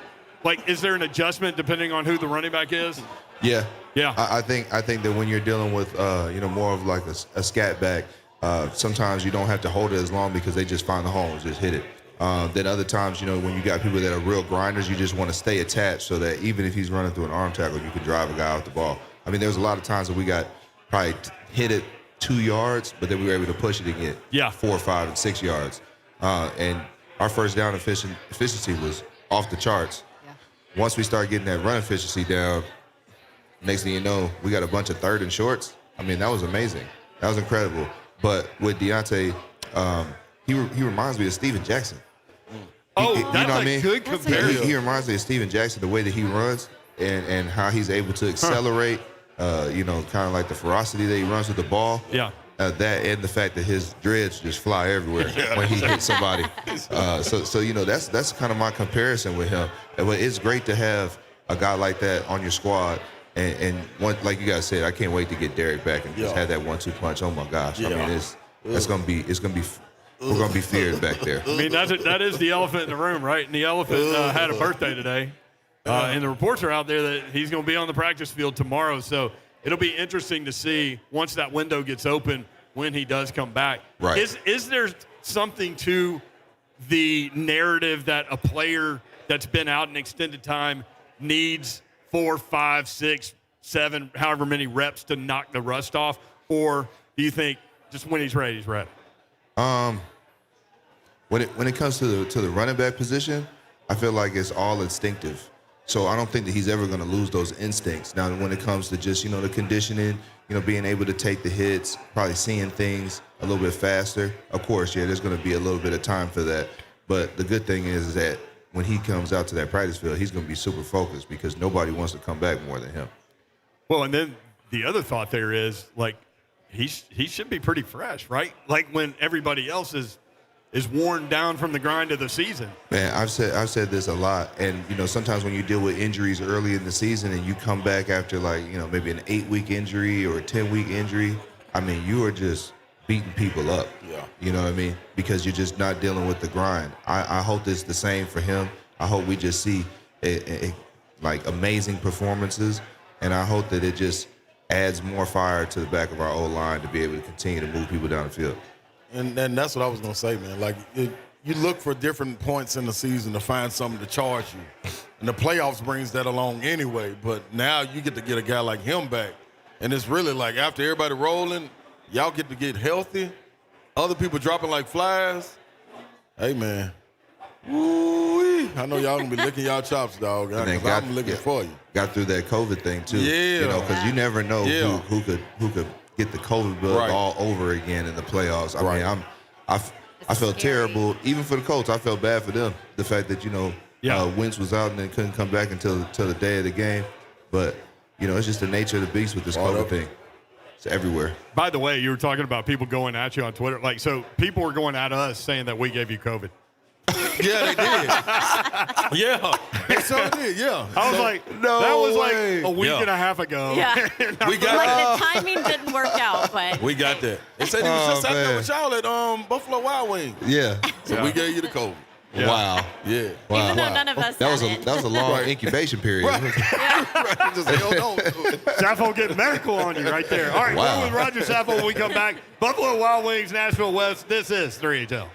Like, is there an adjustment depending on who the running back is? Yeah. Yeah. I think that when you're dealing with more of like a scat back, sometimes you don't have to hold it as long because they just find the holes, just hit it. Then other times, when you got people that are real grinders, you just want to stay attached so that even if he's running through an arm tackle, you can drive a guy off the ball. I mean, there was a lot of times that we got probably hit it 2 yards, but then we were able to push it and get 4, 5, and 6 yards. And our first down efficiency was off the charts. Yeah. Once we start getting that run efficiency down, next thing you know, we got a bunch of third and shorts. I mean, that was amazing. That was incredible. But with Deontay, he reminds me of Steven Jackson. That's a good comparison. He reminds me of Steven Jackson, the way that he runs and how he's able to accelerate, kind of like the ferocity that he runs with the ball. Yeah. That and the fact that his dreads just fly everywhere when he hits somebody. That's kind of my comparison with him. But it's great to have a guy like that on your squad. And one, like you guys said, I can't wait to get Derek back and just have that 1-2 punch. Oh my gosh! I mean, we're gonna be feared back there. I mean, that is the elephant in the room, right? And the elephant had a birthday today, and the reports are out there that he's going to be on the practice field tomorrow. So it'll be interesting to see once that window gets open when he does come back. Right? Is there something to the narrative that a player that's been out an extended time needs 4, 5, 6, 7, however many reps to knock the rust off, or do you think just when he's ready, he's ready? When it comes to the running back position, I feel like it's all instinctive. So I don't think that he's ever going to lose those instincts. Now, when it comes to just the conditioning, being able to take the hits, probably seeing things a little bit faster. Of course, there's going to be a little bit of time for that. But the good thing is that when he comes out to that practice field, he's going to be super focused because nobody wants to come back more than him. Well, and then the other thought there is, like, he should be pretty fresh, right? Like when everybody else is worn down from the grind of the season. Man, I've said this a lot, and sometimes when you deal with injuries early in the season and you come back after maybe an 8-week injury or a 10-week injury, I mean you are just beating people up. Yeah. You know what I mean? Because you're just not dealing with the grind. I hope it's the same for him. I hope we just see amazing performances, and I hope that it just adds more fire to the back of our O-line to be able to continue to move people down the field. And that's what I was going to say, man. Like, you look for different points in the season to find something to charge you. And the playoffs brings that along anyway. But now you get to get a guy like him back. And it's really like after everybody rolling, y'all get to get healthy. Other people dropping like flies. Hey, man. Woo-wee. I know y'all going to be licking y'all chops, dog. I'm looking for you. Got through that COVID thing, too. Yeah. Because you never know who could get the COVID bug all over again in the playoffs. I mean, I felt terrible. Even for the Colts, I felt bad for them. The fact that, Wentz was out and then couldn't come back until the day of the game. But, it's just the nature of the beast with this COVID thing. It's everywhere. By the way, you were talking about people going at you on Twitter. Like, so people were going at us saying that we gave you COVID. Yeah, they did. Yeah. They so did, yeah. I was like, that was like a week and a half ago. Yeah. We got that. The timing didn't work out, but. We got that. They said he was just out there with y'all at Buffalo Wild Wings. Yeah. So we gave you the COVID. Yeah. Wow. Yeah. Wow. Even though none of us That was a long incubation period. Just held on. Saffold getting medical on you right there. All right, Wow. we're with Rodger Saffold when we come back. Buffalo Wild Wings, Nashville West. This is 3HL.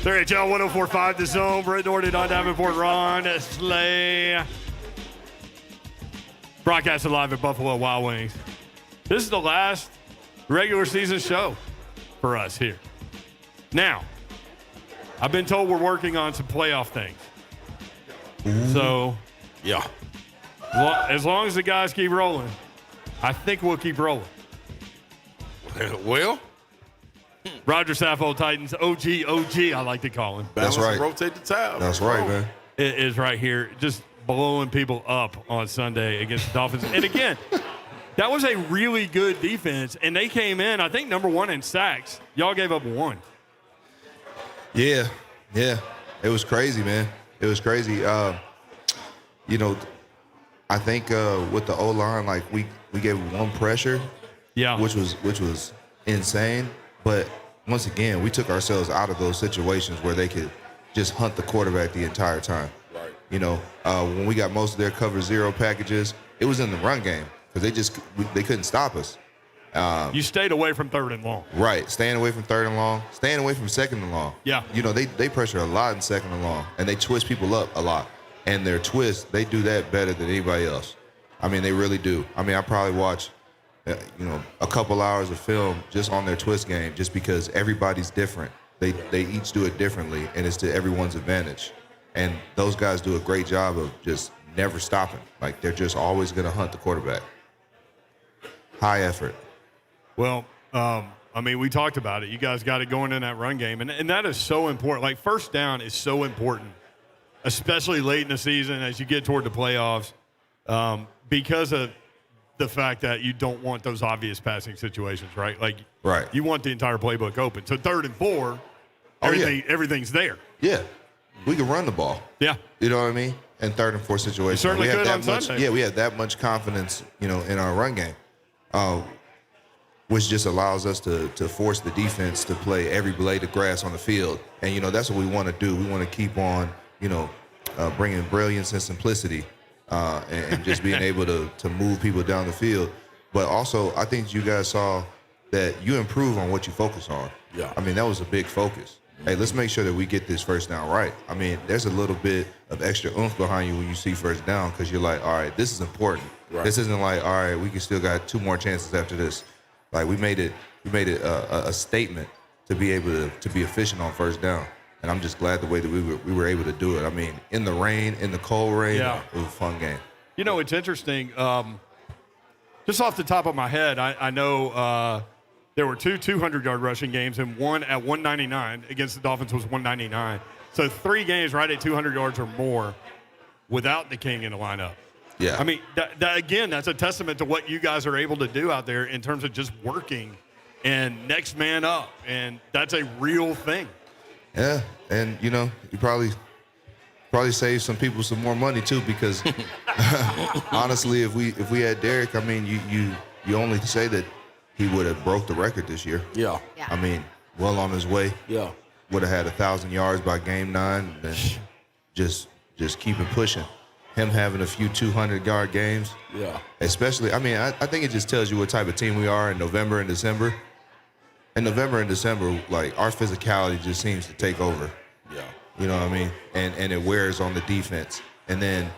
3HL 104.5 The Zone. Brett Doherty, Don Davenport, Ron Slay. Broadcasted live at Buffalo Wild Wings. This is the last regular season show for us here. Now, I've been told we're working on some playoff things. So, Yeah. as long as the guys keep rolling, I think we'll keep rolling. Well, Rodger Saffold Titans, OG, I like to call him. That's balance and right. rotate the towel. That's right, man. It is right here, just blowing people up on Sunday against the Dolphins. And again, that was a really good defense, and they came in, I think, number 1 in sacks. Y'all gave up 1. Yeah. It was crazy, man. It was crazy. You know, I think with the O-line, like we gave 1 pressure, Yeah. which was insane. But once again, we took ourselves out of those situations where they could just hunt the quarterback the entire time. Right. You know, when we got most of their cover 0 packages, it was in the run game because they couldn't stop us. You stayed away from 3rd and long. Right, staying away from 3rd and long, staying away from 2nd and long. Yeah. You know, they pressure a lot in 2nd and long, and they twist people up a lot. And their twist, they do that better than anybody else. I mean, they really do. I mean, I probably watch, a couple hours of film just on their twist game just because everybody's different. They each do it differently, and it's to everyone's advantage. And those guys do a great job of just never stopping. Like, they're just always going to hunt the quarterback. High effort. Well, I mean, we talked about it. You guys got it going in that run game, and that is so important. Like, first down is so important, especially late in the season as you get toward the playoffs, because of the fact that you don't want those obvious passing situations, right? Like, Right. you want the entire playbook open. So 3rd and 4, everything's there. Yeah. We can run the ball. Yeah. You know what I mean? And 3rd and 4 situations. certainly we have could that on much, Sunday. Yeah, we have that much confidence, in our run game, which just allows us to force the defense to play every blade of grass on the field. And, that's what we want to do. We want to keep on, bringing brilliance and simplicity and just being able to move people down the field. But also, I think you guys saw that you improve on what you focus on. Yeah. I mean, that was a big focus. Hey, let's make sure that we get this first down right. I mean, there's a little bit of extra oomph behind you when you see first down because you're like, all right, this is important. Right. This isn't like, all right, we can still got 2 more chances after this. Like, we made it a statement to be able to be efficient on first down. And I'm just glad the way that we were able to do it. I mean, in the rain, in the cold rain, Yeah. it was a fun game. It's interesting. Just off the top of my head, I know there were 2 200-yard rushing games, and one at 199 against the Dolphins was 199. So 3 games right at 200 yards or more without the King in the lineup. Yeah. I mean, again, that's a testament to what you guys are able to do out there in terms of just working and next man up, and that's a real thing. Yeah, and you probably save some people some more money too because honestly, if we had Derek, I mean, you only say that he would have broke the record this year. Yeah. I mean, well on his way. Yeah. Would have had 1,000 yards by game 9, and then just keep it pushing. Him having a few 200-yard games. Yeah. Especially, I mean, I think it just tells you what type of team we are in November and December. In November and December, like, our physicality just seems to take over. Yeah. You know what I mean? And it wears on the defense. And then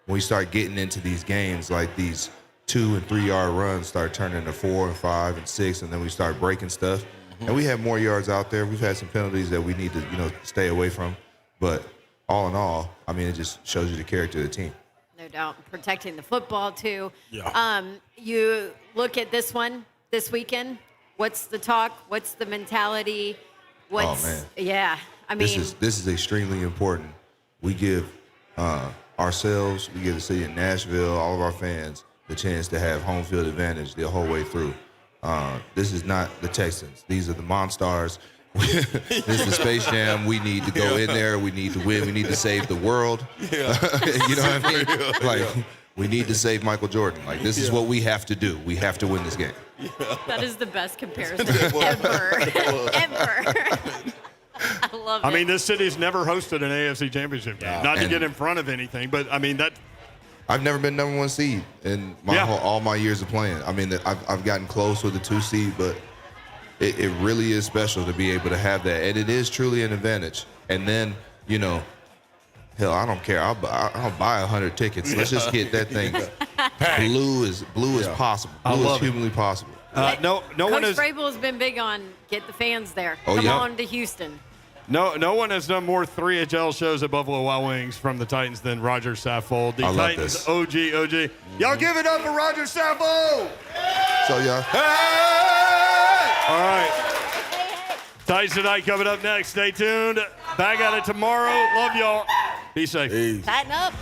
when we start getting into these games, like these 2 and 3 yard runs start turning into 4 and 5 and 6, and then we start breaking stuff. Mm-hmm. And we have more yards out there. We've had some penalties that we need to, stay away from. But all in all, I mean, it just shows you the character of the team. No doubt. Protecting the football, too. Yeah. You look at this one this weekend. What's the talk? What's the mentality? Oh, man. Yeah. I mean, this is extremely important. We give ourselves, we give the city of Nashville, all of our fans, the chance to have home field advantage the whole way through. This is not the Texans. These are the Monstars. This is the Space Jam. We need to go in there. We need to win. We need to save the world. Yeah. You know what I mean? Like, we need to save Michael Jordan. Like, this is what we have to do. We have to win this game. that is the best comparison ever. Ever. I love it. I mean, this city's never hosted an AFC Championship game. Not to get in front of anything, but, I mean, that – I've never been number 1 seed in all my years of playing. I mean, I've gotten close with the 2 seed, but it really is special to be able to have that, and it is truly an advantage. And then, you know, hell, I don't care. I'll buy 100 tickets. Let's just get that thing blue as possible. Blue as humanly possible. No Coach one has Vrabel has been big on get the fans there. Oh, Come yeah. on to Houston. no one has done more 3HL shows at Buffalo Wild Wings from the Titans than Rodger Saffold. The I love Titans this. OG. Y'all give it up for Rodger Saffold. So, yeah. All right. Titans tonight coming up next. Stay tuned. Back at it tomorrow. Love y'all. Be safe. Tighten up.